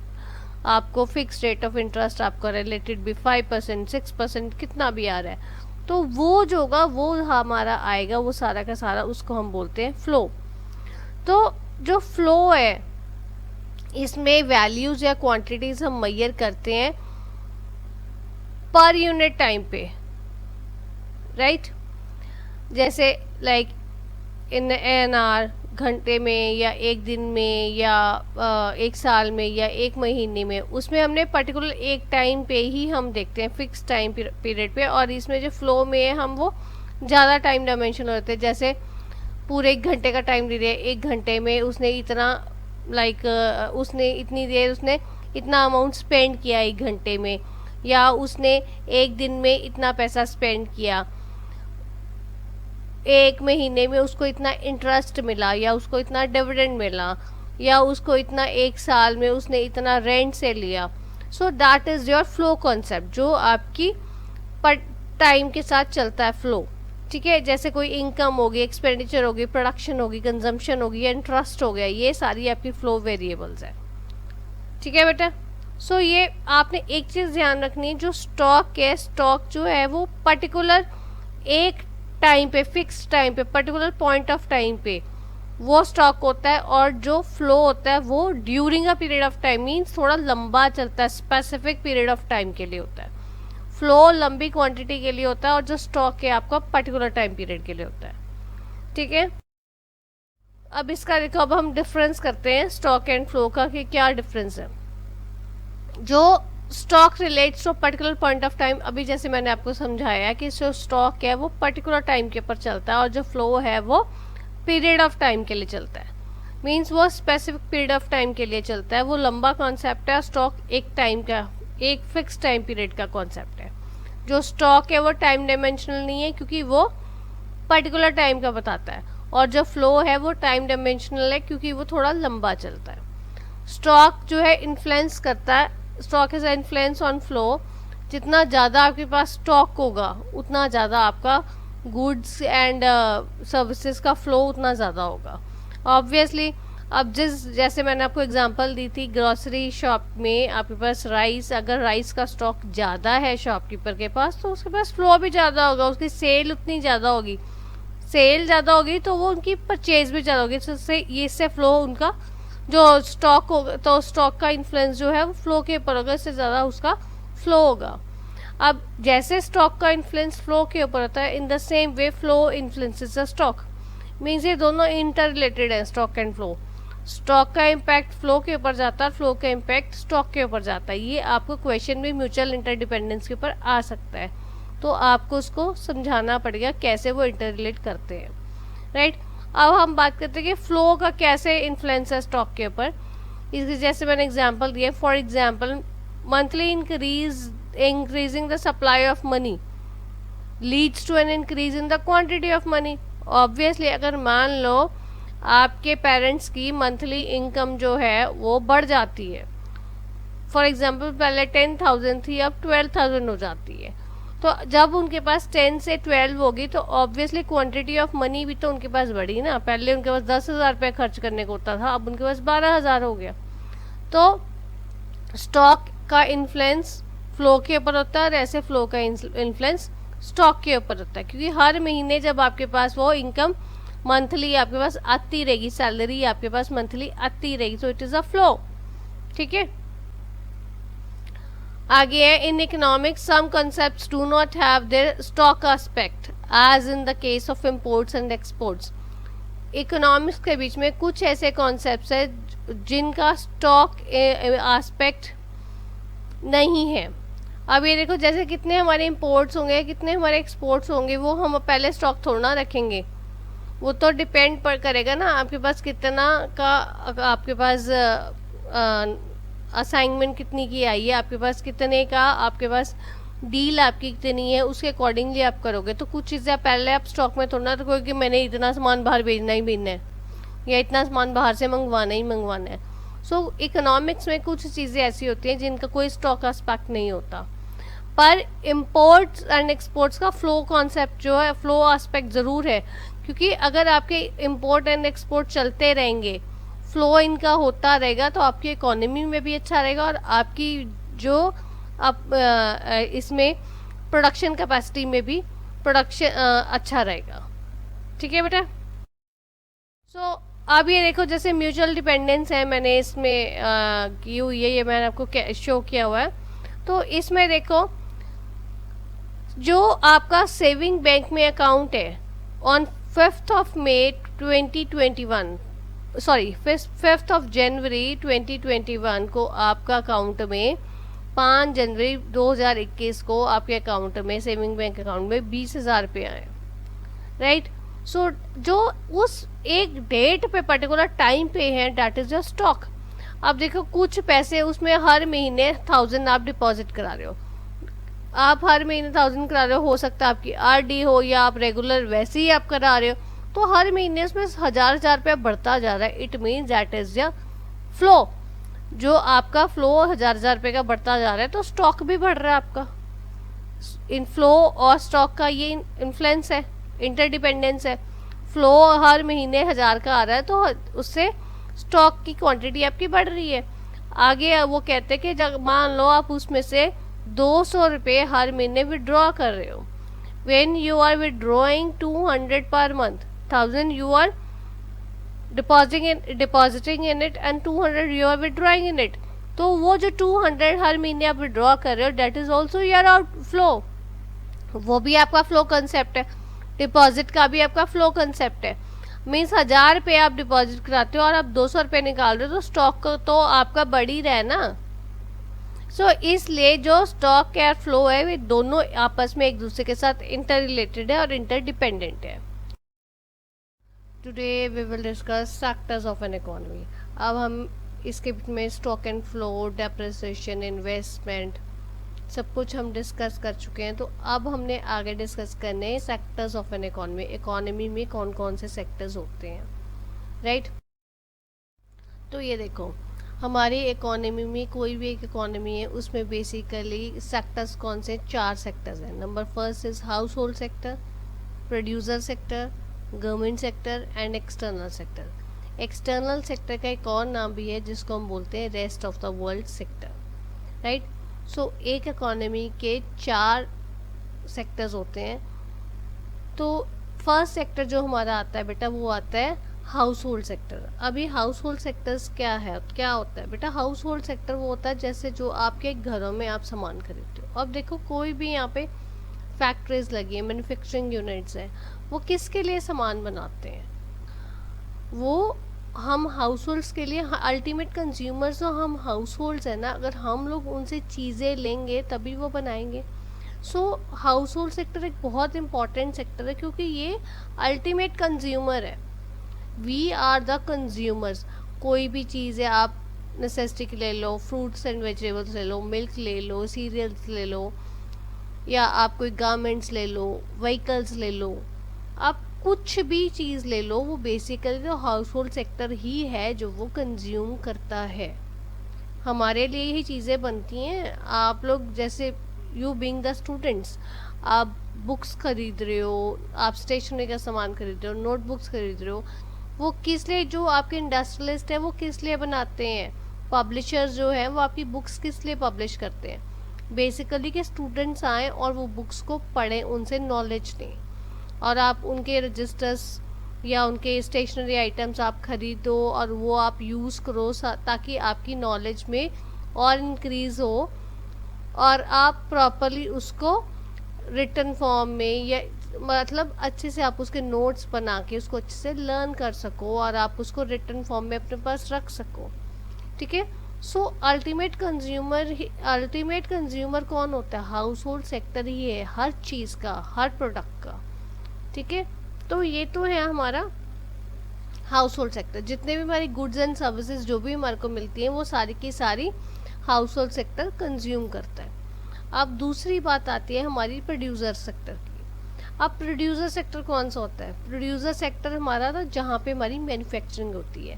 आपको फिक्स रेट ऑफ इंटरेस्ट आपका रिलेटेड भी 5% 6% कितना भी आ रहा है, तो वो जो होगा वो हमारा आएगा, वो सारा का सारा, उसको हम बोलते हैं फ्लो। तो जो फ्लो है इसमें वैल्यूज या क्वांटिटीज हम मेजर करते हैं पर यूनिट टाइम पे। राइट, जैसे लाइक इन एन आवर, घंटे में या एक दिन में या एक साल में या एक महीने में, उसमें हमने पर्टिकुलर एक टाइम पे ही हम देखते हैं, फिक्स टाइम पीरियड पे। और इसमें जो फ्लो में है हम वो ज़्यादा टाइम डायमेंशन होते हैं, जैसे पूरे 1 घंटे का टाइम दे दिया, 1 घंटे में उसने इतना लाइक उसने इतनी देर उसने इतना अमाउंट स्पेंड किया 1 घंटे में, या उसने एक दिन में इतना पैसा स्पेंड किया, एक महीने में उसको इतना इंटरेस्ट मिला, या उसको इतना डिविडेंड मिला, या उसको इतना एक साल में उसने इतना रेंट से लिया। सो that is your flow concept, जो आपकी पर टाइम के साथ चलता है फ्लो। ठीक है, जैसे कोई इनकम होगी, एक्सपेंडिचर होगी, प्रोडक्शन होगी, कंजम्पशन होगी, या इंटरेस्ट हो गया, ये सारी आपकी फ्लो वेरिएबल्स है। ठीक है बेटा, सो ये आपने एक चीज़ ध्यान रखनी है, जो स्टॉक है, स्टॉक जो है वो पर्टिकुलर एक टाइम पे, फिक्स टाइम पे, पर्टिकुलर पॉइंट ऑफ टाइम पे वो स्टॉक होता है, और जो फ्लो होता है वो during a period of time, means थोड़ा लंबा चलता है, स्पेसिफिक पीरियड ऑफ टाइम के लिए होता है। फ्लो लंबी क्वांटिटी के लिए होता है, और जो स्टॉक है आपका पर्टिकुलर टाइम पीरियड के लिए होता है। ठीक है, अब इसका देखो, अब हम डिफरेंस करते हैं स्टॉक एंड फ्लो का कि क्या डिफरेंस है। जो stock relates to particular point of time, अभी जैसे मैंने आपको समझाया कि जो स्टॉक है वो पर्टिकुलर टाइम के ऊपर चलता है, और जो फ्लो है वो पीरियड ऑफ टाइम के लिए चलता है, मीन्स वो स्पेसिफिक पीरियड ऑफ टाइम के लिए चलता है। वो लंबा कॉन्सेप्ट है। स्टॉक एक टाइम का, एक फिक्स टाइम पीरियड का कॉन्सेप्ट है। जो स्टॉक है वो टाइम डायमेंशनल नहीं है, क्योंकि वो पर्टिकुलर टाइम का बताता है, और जो फ्लो है वो टाइम डायमेंशनल है, क्योंकि वो थोड़ा लंबा चलता है। स्टॉक जो है इन्फ्लुएंस करता है, stock is influence on flow. जितना ज़्यादा आपके पास स्टॉक होगा उतना ज़्यादा आपका गुड्स एंड सर्विसेज का फ्लो उतना ज़्यादा होगा, ऑब्वियसली। अब जैसे मैंने आपको एग्जांपल दी थी, ग्रोसरी शॉप में आपके पास राइस, अगर राइस का स्टॉक ज़्यादा है शॉपकीपर के पास, तो उसके पास फ्लो भी ज़्यादा होगा, उसकी सेल उतनी ज़्यादा होगी। सेल ज़्यादा होगी तो वो उनकी परचेज भी ज़्यादा होगी, इससे फ्लो उनका जो स्टॉक होगा, तो स्टॉक का इन्फ्लुएंस जो है वो फ्लो के ऊपर होगा, इससे ज़्यादा उसका फ्लो होगा। अब जैसे स्टॉक का इन्फ्लुएंस फ्लो के ऊपर होता है, इन the same way flow influences the stock, means ये दोनों इंटर रिलेटेड है, स्टॉक एंड फ्लो। स्टॉक का इम्पैक्ट फ्लो के ऊपर जाता है, फ्लो का इम्पैक्ट स्टॉक के ऊपर जाता है। ये आपको क्वेश्चन में म्यूचुअल इंटरडिपेंडेंस के ऊपर आ सकता है, तो आपको उसको समझाना पड़ेगा कैसे वो इंटर रिलेट करते हैं, राइट। अब हम बात करते हैं कि फ्लो का कैसे इन्फ्लुएंस है स्टॉक के ऊपर। इसके जैसे मैंने एग्जांपल दिया, for example monthly increasing the supply of money leads to an increase in the quantity of money. Obviously अगर मान लो आपके पेरेंट्स की मंथली इनकम जो है वो बढ़ जाती है, फॉर एग्जांपल पहले 10,000 थी, अब 12,000 हो जाती है, तो जब उनके पास 10 से 12 होगी तो ऑब्वियसली क्वांटिटी ऑफ मनी भी तो उनके पास बढ़ी ना। पहले उनके पास 10,000 रुपये खर्च करने को होता था, अब उनके पास 12,000 हो गया। तो स्टॉक का इन्फ्लुएंस फ्लो के ऊपर होता है, और ऐसे फ्लो का इन्फ्लुएंस स्टॉक के ऊपर होता है, क्योंकि हर महीने जब आपके पास वो इनकम मंथली आपके पास आती रहेगी, सैलरी आपके पास मंथली आती रहेगी, तो इट इज़ अ फ्लो। ठीक है, आगे है, in economics some concepts do not have their stock aspect as in the case of imports and exports. Economics के बीच में कुछ ऐसे कॉन्सेप्ट्स है जिनका स्टॉक एस्पेक्ट नहीं है। अब ये देखो, जैसे कितने हमारे इम्पोर्ट्स होंगे, कितने हमारे एक्सपोर्ट्स होंगे, वो हम पहले स्टॉक थोड़ा ना रखेंगे, वो तो डिपेंड पर करेगा ना आपके पास कितना का, आपके पास असाइनमेंट कितनी की आई है, आपके पास कितने का, आपके पास डील आपकी कितनी है, उसके अकॉर्डिंगली आप करोगे। तो कुछ चीज़ें पहले आप स्टॉक में थोड़ा ना रखोगे कि मैंने इतना सामान बाहर भेजना ही भेजना है, या इतना सामान बाहर से मंगवाना ही मंगवाना है। सो इकोनॉमिक्स में कुछ चीज़ें ऐसी होती हैं जिनका कोई स्टॉक एस्पेक्ट नहीं होता, पर इम्पोर्ट्स एंड एक्सपोर्ट्स का फ्लो कॉन्सेप्ट जो है, फ्लो एस्पेक्ट ज़रूर है, क्योंकि अगर आपके इम्पोर्ट एंड एक्सपोर्ट चलते रहेंगे, फ्लो इनका होता रहेगा, तो आपकी इकोनॉमी में भी अच्छा रहेगा, और आपकी जो आप इसमें प्रोडक्शन कैपेसिटी में भी प्रोडक्शन अच्छा रहेगा। ठीक है बेटा। सो अब ये देखो, जैसे म्यूचुअल डिपेंडेंस है, मैंने इसमें की हुई है, ये मैंने आपको शो किया हुआ है। तो इसमें देखो, जो आपका सेविंग बैंक में अकाउंट है, on 5th of May 2021, sorry 5th of January 2021 को आपका अकाउंट में 5 जनवरी 2021 को आपके अकाउंट में, सेविंग बैंक अकाउंट में 20,000 रुपये आए, राइट। सो जो उस एक डेट पे पर्टिकुलर टाइम पे है, डैट इज योर स्टॉक। अब देखो, कुछ पैसे उसमें हर महीने 1000 आप डिपॉजिट करा रहे हो, आप हर महीने 1000 करा रहे हो सकता है आपकी आरडी हो, या आप रेगुलर वैसे ही आप करा रहे हो, तो हर महीने उसमें 1000 रुपया बढ़ता जा रहा है। It means that is the flow. जो आपका फ्लो 1000 रुपये का बढ़ता जा रहा है, तो स्टॉक भी बढ़ रहा है आपका। इन फ्लो और स्टॉक का ये इन्फ्लुएंस है, इंटरडिपेंडेंस है। फ्लो हर महीने 1000 का आ रहा है, तो उससे स्टॉक की क्वांटिटी आपकी बढ़ रही है। आगे वो कहते हैं कि जब मान लो आप उसमें से 200 रुपये हर महीने विड्रॉ कर रहे हो, when you are withdrawing 200 per month, 1000 you are depositing in it and 200 you are withdrawing in it. तो वो जो 200 हर महीने आप विड्रॉ कर रहे हो that is also your outflow, वो भी आपका फ्लो कंसेप्ट है। डिपॉजिट का भी आपका फ्लो कंसेप्ट है। मीन्स 1000 रुपये आप डिपॉजिट कराते हो और आप 200 रुपये निकाल रहे हो तो स्टॉक तो आपका बढ़ ही रहा है ना। इसलिए जो स्टॉक कैश फ्लो है वे दोनों आपस में एक दूसरे के साथ इंटर रिलेटेड है और इंटरडिपेंडेंट है। Today we will discuss sectors of an economy. अब हम इसके बीच में stock and flow, depreciation, investment सब कुछ हम डिस्कस कर चुके हैं। तो अब हमने आगे डिस्कस करने sectors of an economy. Economy में कौन कौन से सेक्टर्स होते हैं, राइट। तो ये देखो, हमारी इकोनॉमी में कोई भी एक इकोनॉमी है उसमें बेसिकली सेक्टर्स कौन से, 4 सेक्टर्स हैं। Number first is house hold sector, producer sector, government sector and external sector. External sector का एक और नाम भी है जिसको हम बोलते हैं rest of the world sector, right. एक इकोनॉमी के 4 सेक्टर्स होते हैं। तो फर्स्ट सेक्टर जो हमारा आता है बेटा वो आता है हाउस होल्ड सेक्टर। अभी हाउस होल्ड सेक्टर्स क्या होता है बेटा? हाउस होल्ड सेक्टर वो होता है जैसे जो आपके घरों में आप सामान खरीदते हो। अब देखो कोई भी यहाँ पे फैक्ट्रीज लगी है, मैन्युफैक्चरिंग यूनिट्स है, वो किसके लिए सामान बनाते हैं? वो हम हाउस होल्ड्स के लिए, अल्टीमेट कंज्यूमर्स जो हम हाउस होल्ड्स है ना, अगर हम लोग उनसे चीज़ें लेंगे तभी वो बनाएंगे। हाउस होल्ड सेक्टर एक बहुत इंपॉर्टेंट सेक्टर है क्योंकि ये अल्टीमेट कंज्यूमर है। We are the consumers. कोई भी चीज़ है, आप नेसेसिटी ले लो, फ्रूट्स एंड वेजिटेबल्स ले लो, मिल्क ले लो, सीरियल्स ले लो, या आप कोई गारमेंट्स ले लो, व्हीकल्स ले लो, आप कुछ भी चीज़ ले लो, वो बेसिकली तो हाउस होल्ड सेक्टर ही है जो वो कंज्यूम करता है। हमारे लिए ही चीज़ें बनती हैं। आप लोग जैसे यू बीइंग द स्टूडेंट्स, आप बुक्स खरीद रहे हो, आप स्टेशनरी का सामान खरीद रहे हो, नोटबुक्स खरीद रहे हो, वो किस लिए, जो आपके इंडस्ट्रियलिस्ट है वो किस लिए बनाते हैं? पब्लिशर्स जो हैं वो आपकी बुक्स किस लिए पब्लिश करते हैं? बेसिकली कि स्टूडेंट्स आएँ और वो बुक्स को पढ़ें, उनसे नॉलेज लें, और आप उनके रजिस्टर्स या उनके स्टेशनरी आइटम्स आप खरीदो और वो आप यूज़ करो ताकि आपकी नॉलेज में और इंक्रीज़ हो और आप प्रॉपरली उसको रिटन फॉर्म में, या मतलब अच्छे से आप उसके नोट्स बना के उसको अच्छे से लर्न कर सको और आप उसको रिटन फॉर्म में अपने पास रख सको, ठीक है। अल्टीमेट कंज्यूमर कौन होता है? हाउस होल्ड सेक्टर ही है, हर चीज़ का, हर प्रोडक्ट का, ठीक है। तो ये तो है हमारा हाउस होल्ड सेक्टर। जितने भी हमारी गुड्स एंड सर्विसेज जो भी हमारे को मिलती हैं वो सारी की सारी हाउस होल्ड सेक्टर कंज्यूम करता है। अब दूसरी बात आती है हमारी प्रोड्यूसर सेक्टर की। अब प्रोड्यूसर सेक्टर कौन सा होता है? प्रोड्यूसर सेक्टर हमारा ना जहाँ पे हमारी मैन्युफैक्चरिंग होती है,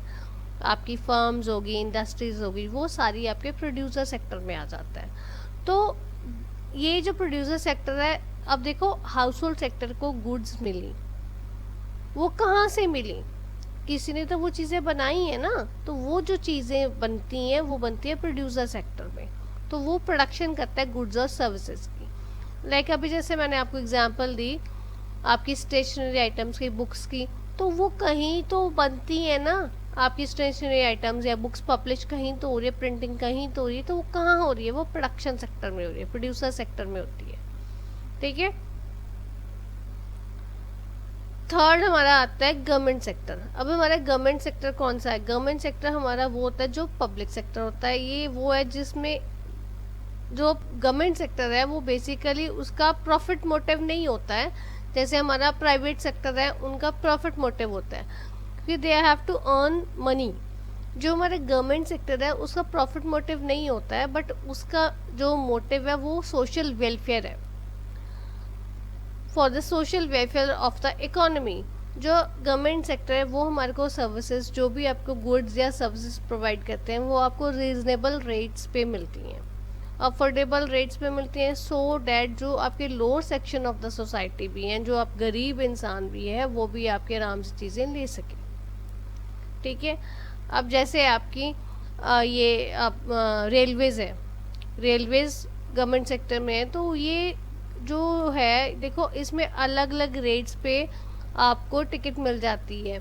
आपकी फर्म्स होगी, इंडस्ट्रीज होगी, वो सारी आपके प्रोड्यूसर सेक्टर में आ जाता है। तो ये जो प्रोड्यूसर सेक्टर है, अब देखो हाउस होल्ड सेक्टर को गुड्स मिली, वो कहाँ से मिली? किसी ने तो वो चीज़ें बनाई है ना। तो वो जो चीज़ें बनती हैं वो बनती है प्रोड्यूसर सेक्टर में। तो वो प्रोडक्शन करता है गुड्स और सर्विसेज की। लाइक अभी जैसे मैंने आपको एग्जांपल दी आपकी स्टेशनरी आइटम्स की, बुक्स की, तो वो कहीं तो बनती है ना। आपकी स्टेशनरी आइटम्स या बुक्स पब्लिश कहीं तो हो रही है, प्रिंटिंग कहीं तो हो रही है, तो वो कहाँ हो रही है? वो प्रोडक्शन सेक्टर में हो रही है, प्रोड्यूसर सेक्टर में होती है, ठीक है। थर्ड हमारा आता है गवर्नमेंट सेक्टर। अब हमारा गवर्नमेंट सेक्टर कौन सा है? गवर्नमेंट सेक्टर हमारा वो होता है जो पब्लिक सेक्टर होता है। ये वो है जिसमें जो गवर्नमेंट सेक्टर है वो बेसिकली उसका प्रॉफिट मोटिव नहीं होता है। जैसे हमारा प्राइवेट सेक्टर है, उनका प्रॉफिट मोटिव होता है क्योंकि they have to earn money. जो हमारे गवर्नमेंट सेक्टर है उसका प्रॉफिट मोटिव नहीं होता है, बट उसका जो मोटिव है वो सोशल वेलफेयर है, for the social welfare of the economy. जो गवर्नमेंट सेक्टर है वो हमारे को सर्विसेज, जो भी आपको गुड्स या सर्विसेज प्रोवाइड करते हैं, वो आपको रीजनेबल रेट्स पे मिलती हैं, अफोर्डेबल रेट्स पे मिलती हैं, सो डैट जो आपके lower section of the society भी हैं, जो आप गरीब इंसान भी है, वो भी आपके आराम से चीज़ें ले सकें, ठीक है। अब जैसे आपकी रेलवेज़ है, रेलवेज़ गवर्नमेंट सेक्टर में है, तो ये जो है देखो इसमें अलग अलग रेट्स पे आपको टिकट मिल जाती है।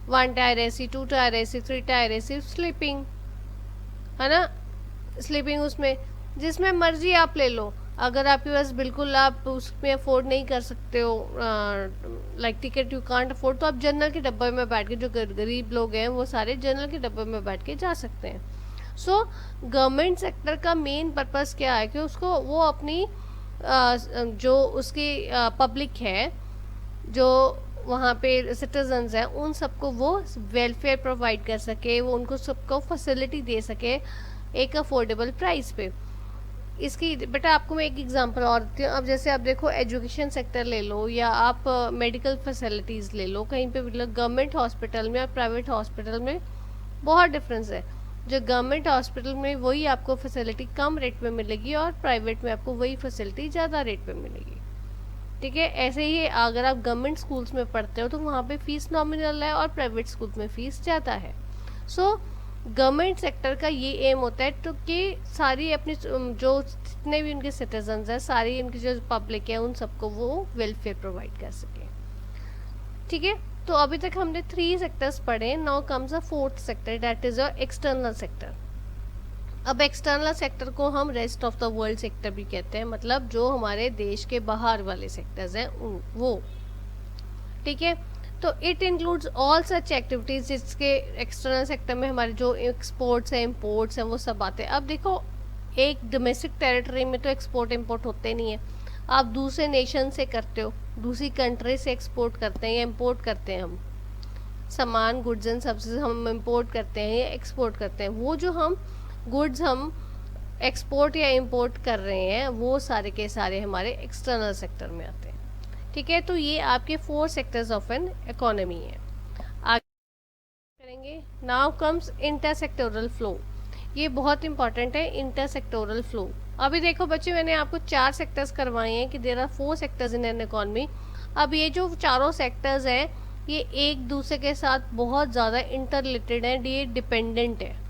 1 tier AC, 2 tier AC, 3 tier AC, sleeping, है ना, स्लीपिंग उसमें जिसमें मर्जी आप ले लो। अगर आपके पास बिल्कुल आप उसमें अफोर्ड नहीं कर सकते हो, like TikTok you can't afford, तो आप जनरल के डब्बे में बैठ के, जो गरीब लोग हैं वो सारे जनरल के डब्बे में बैठ के जा सकते हैं। सो गवर्नमेंट सेक्टर का मेन पर्पस क्या है कि उसको वो अपनी जो उसकी पब्लिक है, जो वहाँ पे सिटीजन्स हैं, उन सबको वो वेलफेयर प्रोवाइड कर सके, वो उनको सबको फैसिलिटी दे सके एक अफोर्डेबल प्राइस पे। इसकी बेटा आपको मैं एक एग्जांपल और देती हूँ। अब जैसे आप देखो, एजुकेशन सेक्टर ले लो या आप मेडिकल फैसिलिटीज़ ले लो, कहीं पे भी गवर्नमेंट हॉस्पिटल में और प्राइवेट हॉस्पिटल में बहुत डिफरेंस है। जो गवर्नमेंट हॉस्पिटल में वही आपको फैसिलिटी कम रेट पे मिलेगी और प्राइवेट में आपको वही फैसिलिटी ज़्यादा रेट पे मिलेगी। ठीक है, ऐसे ही अगर आप गवर्नमेंट स्कूल्स में पढ़ते हो तो वहाँ पे फीस नॉमिनल है और प्राइवेट स्कूल में फ़ीस ज़्यादा है। सो गवर्नमेंट सेक्टर का ये एम होता है तो कि सारी अपनी जो जितने भी उनके सिटीजन्स हैं, सारी उनकी जो पब्लिक है, उन सबको वो वेलफेयर प्रोवाइड कर सके। ठीक है, तो अभी तक हमने 3 सेक्टर्स पढ़े। Now comes a 4th sector, that is your external sector. अब एक्सटर्नल सेक्टर को हम rest of the world sector भी कहते हैं, मतलब जो हमारे देश के बाहर वाले सेक्टर्स हैं वो। ठीक है, तो it includes all such activities जिसके एक्सटर्नल सेक्टर में हमारे जो एक्सपोर्ट्स हैं, इम्पोर्ट्स हैं, वो सब आते हैं। अब देखो, एक डोमेस्टिक टेरिटरी में तो एक्सपोर्ट इम्पोर्ट होते नहीं है, आप दूसरे नेशन से करते हो, दूसरी कंट्री से एक्सपोर्ट करते हैं या इम्पोर्ट करते हैं। हम सामान, गुड्स एंड सर्विसेज हम इम्पोर्ट करते हैं या एक्सपोर्ट करते हैं। वो जो हम गुड्स हम एक्सपोर्ट या इंपोर्ट कर रहे हैं, वो सारे के सारे हमारे एक्सटर्नल सेक्टर में आते हैं। ठीक है, तो ये आपके 4 सेक्टर्स ऑफ एन इकोनॉमी है। आगे करेंगे। Now comes intersectoral flow. ये बहुत इंपॉर्टेंट है, इंटरसेक्टोरल फ्लो। अभी देखो बच्चे, मैंने आपको 4 सेक्टर्स करवाए हैं कि there are 4 sectors in an economy. अब ये जो चारों सेक्टर्स हैं, ये एक दूसरे के साथ बहुत ज़्यादा इंटर रिलेटेड है, ये डिपेंडेंट है।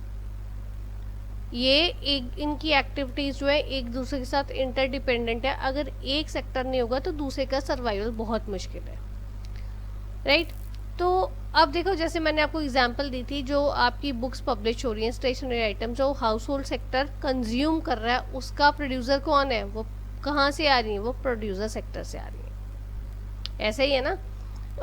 ये एक इनकी एक्टिविटीज़ जो है एक दूसरे के साथ इंटरडिपेंडेंट है। अगर एक सेक्टर नहीं होगा तो दूसरे का सर्वाइवल बहुत मुश्किल है, राइट। तो अब देखो, जैसे मैंने आपको एग्जांपल दी थी, जो आपकी बुक्स पब्लिश हो रही हैं, स्टेशनरी आइटम जो हाउस होल्ड सेक्टर कंज्यूम कर रहा है, उसका प्रोड्यूसर कौन है, वो कहाँ से आ रही है, वो प्रोड्यूसर सेक्टर से आ रही है। ऐसे ही है ना।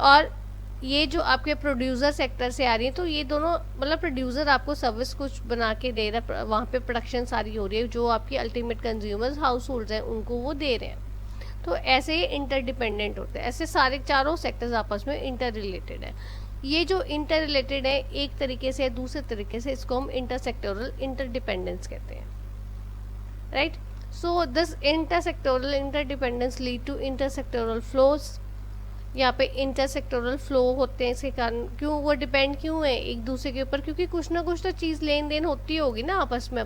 और ये जो आपके प्रोड्यूसर सेक्टर से आ रही है, तो ये दोनों मतलब प्रोड्यूसर आपको सर्विस कुछ बना के दे रहा है, वहाँ पे प्रोडक्शन सारी हो रही है, जो आपकी अल्टीमेट कंज्यूमर्स हाउस होल्ड्स हैं उनको वो दे रहे हैं। तो ऐसे ही इंटरडिपेंडेंट होते हैं, ऐसे सारे चारों सेक्टर्स आपस में इंटर रिलेटेड है। ये जो इंटर रिलेटेड है एक तरीके से, दूसरे तरीके से, इसको हम इंटरसेक्टोरल इंटरडिपेंडेंस कहते हैं, right. So this intersectoral interdependence lead to intersectoral flows. यहाँ पे इंटरसेक्टोरल फ्लो होते हैं, इसके कारण क्यों वो डिपेंड क्यों है एक दूसरे के ऊपर, क्योंकि कुछ ना कुछ तो चीज़ लेन देन होती होगी ना आपस में।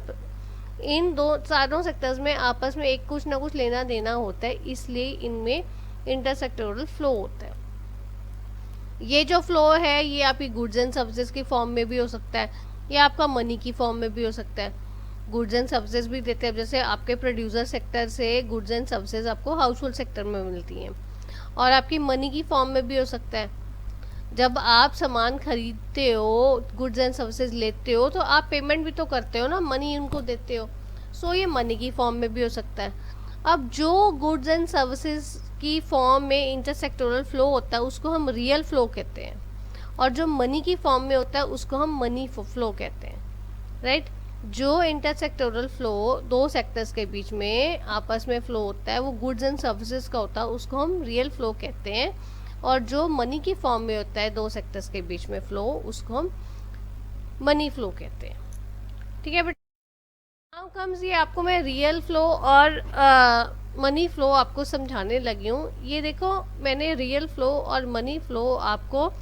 इन दो चारों सेक्टर्स में आपस में एक कुछ ना कुछ लेना देना होता है, इसलिए इनमें इंटरसेक्टोरल फ्लो होता है। ये जो फ्लो है, ये आपकी गुड्स एंड सर्विसेज की फॉर्म में भी हो सकता है, या आपका मनी की फॉर्म में भी हो सकता है। गुड्स एंड सर्विसेज भी देते हैं, जैसे आपके प्रोड्यूसर सेक्टर से गुड्स एंड सर्विसेज आपको हाउस होल्ड सेक्टर में मिलती हैं, और आपकी मनी की फॉर्म में भी हो सकता है। जब आप सामान खरीदते हो, गुड्स एंड सर्विसेज लेते हो, तो आप पेमेंट भी तो करते हो ना, मनी उनको देते हो। सो ये मनी की फॉर्म में भी हो सकता है। अब जो गुड्स एंड सर्विसेज की फॉर्म में इंटरसेक्टोरल फ्लो होता है उसको हम रियल फ्लो कहते हैं, और जो मनी की फॉर्म में होता है उसको हम मनी फ्लो कहते हैं, राइट। जो इंटरसेक्टोरल फ्लो दो सेक्टर्स के बीच में आपस में फ्लो होता है वो गुड्स एंड सर्विसेज का होता है, उसको हम रियल फ्लो कहते हैं। और जो मनी की फॉर्म में होता है दो सेक्टर्स के बीच में फ्लो, उसको हम मनी फ्लो कहते हैं। ठीक है, बट नाउ कम्स, ये आपको मैं रियल फ्लो और मनी फ्लो आपको समझाने लगी हूँ। ये देखो, मैंने रियल फ्लो और मनी फ्लो आपको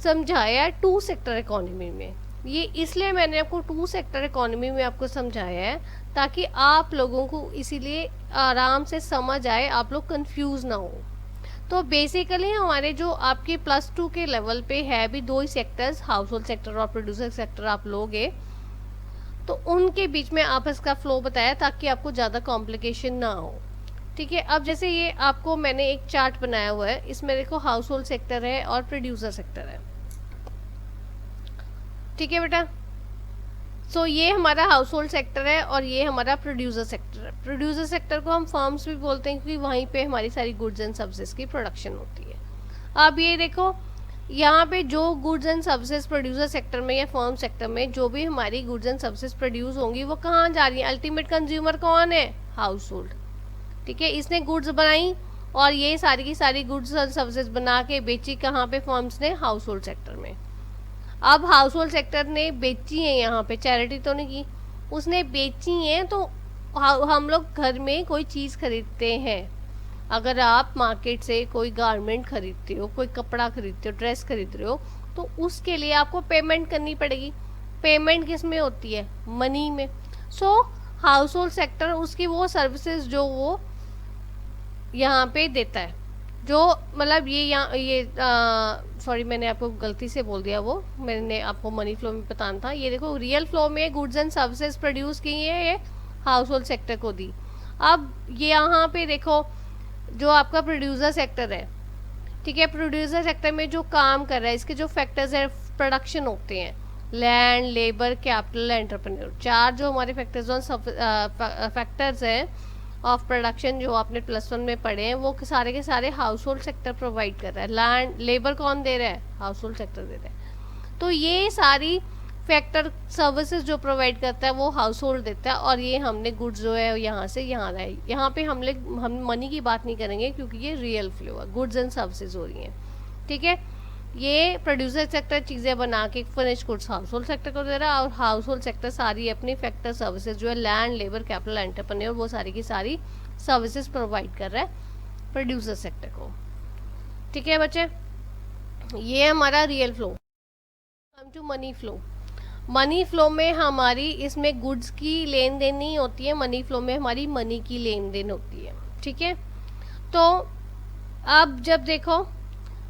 समझाया 2 सेक्टर इकोनॉमी में। ये इसलिए मैंने आपको 2 सेक्टर इकोनॉमी में आपको समझाया है ताकि आप लोगों को इसीलिए आराम से समझ आए, आप लोग कंफ्यूज ना हो। तो बेसिकली हमारे जो आपके +2 के लेवल पे है भी 2 ही सेक्टर्स, हाउस होल्ड सेक्टर और प्रोड्यूसर सेक्टर आप लोगे, तो उनके बीच में आपस का फ्लो बताया ताकि आपको ज़्यादा कॉम्प्लिकेशन ना हो। ठीक है, अब जैसे ये आपको मैंने एक चार्ट बनाया हुआ है, इसमें देखो हाउस होल्ड सेक्टर है और प्रोड्यूसर सेक्टर है। ठीक है बेटा। सो ये हमारा हाउस होल्ड सेक्टर है और ये हमारा प्रोड्यूसर सेक्टर है। प्रोड्यूसर सेक्टर को हम फर्म्स भी बोलते हैं क्योंकि वहीं पे हमारी सारी गुड्स एंड सर्विसेज की प्रोडक्शन होती है। अब ये देखो, यहाँ पे जो goods and services producer sector में या फर्म सेक्टर में जो भी हमारी गुड्स एंड सर्विसेज प्रोड्यूस होंगी वो कहाँ जा रही है? अल्टीमेट कंज्यूमर कौन है? House hold. ठीक है, इसने गुड्स बनाई और ये सारी की सारी गुड्स एंड सर्विसेज बना के बेची कहाँ पे? फर्म्स ने हाउस होल्ड सेक्टर में। अब हाउस होल्ड सेक्टर ने बेची है, यहाँ पे चैरिटी तो नहीं की, उसने बेची है। तो हम लोग घर में कोई चीज़ खरीदते हैं, अगर आप मार्केट से कोई गारमेंट खरीदते हो, कोई कपड़ा खरीदते हो, ड्रेस खरीद रहे हो, तो उसके लिए आपको पेमेंट करनी पड़ेगी। पेमेंट किस में होती है? मनी में। सो हाउस होल्ड सेक्टर उसकी वो सर्विसेज जो वो यहाँ पे देता है, जो मतलब ये सॉरी मैंने आपको गलती से बोल दिया, वो मैंने आपको मनी फ्लो में बताना था। ये देखो, रियल फ्लो में गुड्स एंड सर्विसेज प्रोड्यूस की है, ये हाउस होल्ड सेक्टर को दी। अब ये यहाँ पे देखो, जो आपका प्रोड्यूसर सेक्टर है, ठीक है, प्रोड्यूसर सेक्टर में जो काम कर रहा है, इसके जो फैक्टर्स है प्रोडक्शन होते हैं, लैंड, लेबर, कैपिटल, एंटरप्रेन्योर, चार जो हमारे फैक्टर्स हैं ऑफ प्रोडक्शन जो आपने +1 में पढ़े हैं, वो सारे के सारे हाउस होल्ड सेक्टर प्रोवाइड कर रहा है। लैंड, लेबर कौन दे रहा है? हाउस होल्ड सेक्टर दे रहा है। तो ये सारी फैक्टर सर्विसेज जो प्रोवाइड करता है वो हाउस होल्ड देता है, और ये हमने गुड्स जो है यहाँ से यहाँ लाए। यहाँ पे हम मनी की बात नहीं करेंगे क्योंकि ये रियल फ्लो है, गुड्स एंड सर्विसेज हो रही हैं। ठीक है, ये प्रोड्यूसर सेक्टर चीज़ें बना के finish goods house hold sector को दे रहा है, और हाउस होल्ड सेक्टर सारी अपनी फैक्टर सर्विसेज जो है लैंड, लेबर, कैपिटल, एंटरप्रेन्योर, वो सारी की सारी सर्विसेज प्रोवाइड कर रहा है प्रोड्यूसर सेक्टर को। ठीक है बच्चे, ये हमारा real flow. Come to money flow. Money flow में हमारी इसमें गुड्स की लेन देन नहीं होती है, मनी फ्लो में हमारी मनी की लेन देन होती है। ठीक है, तो अब जब देखो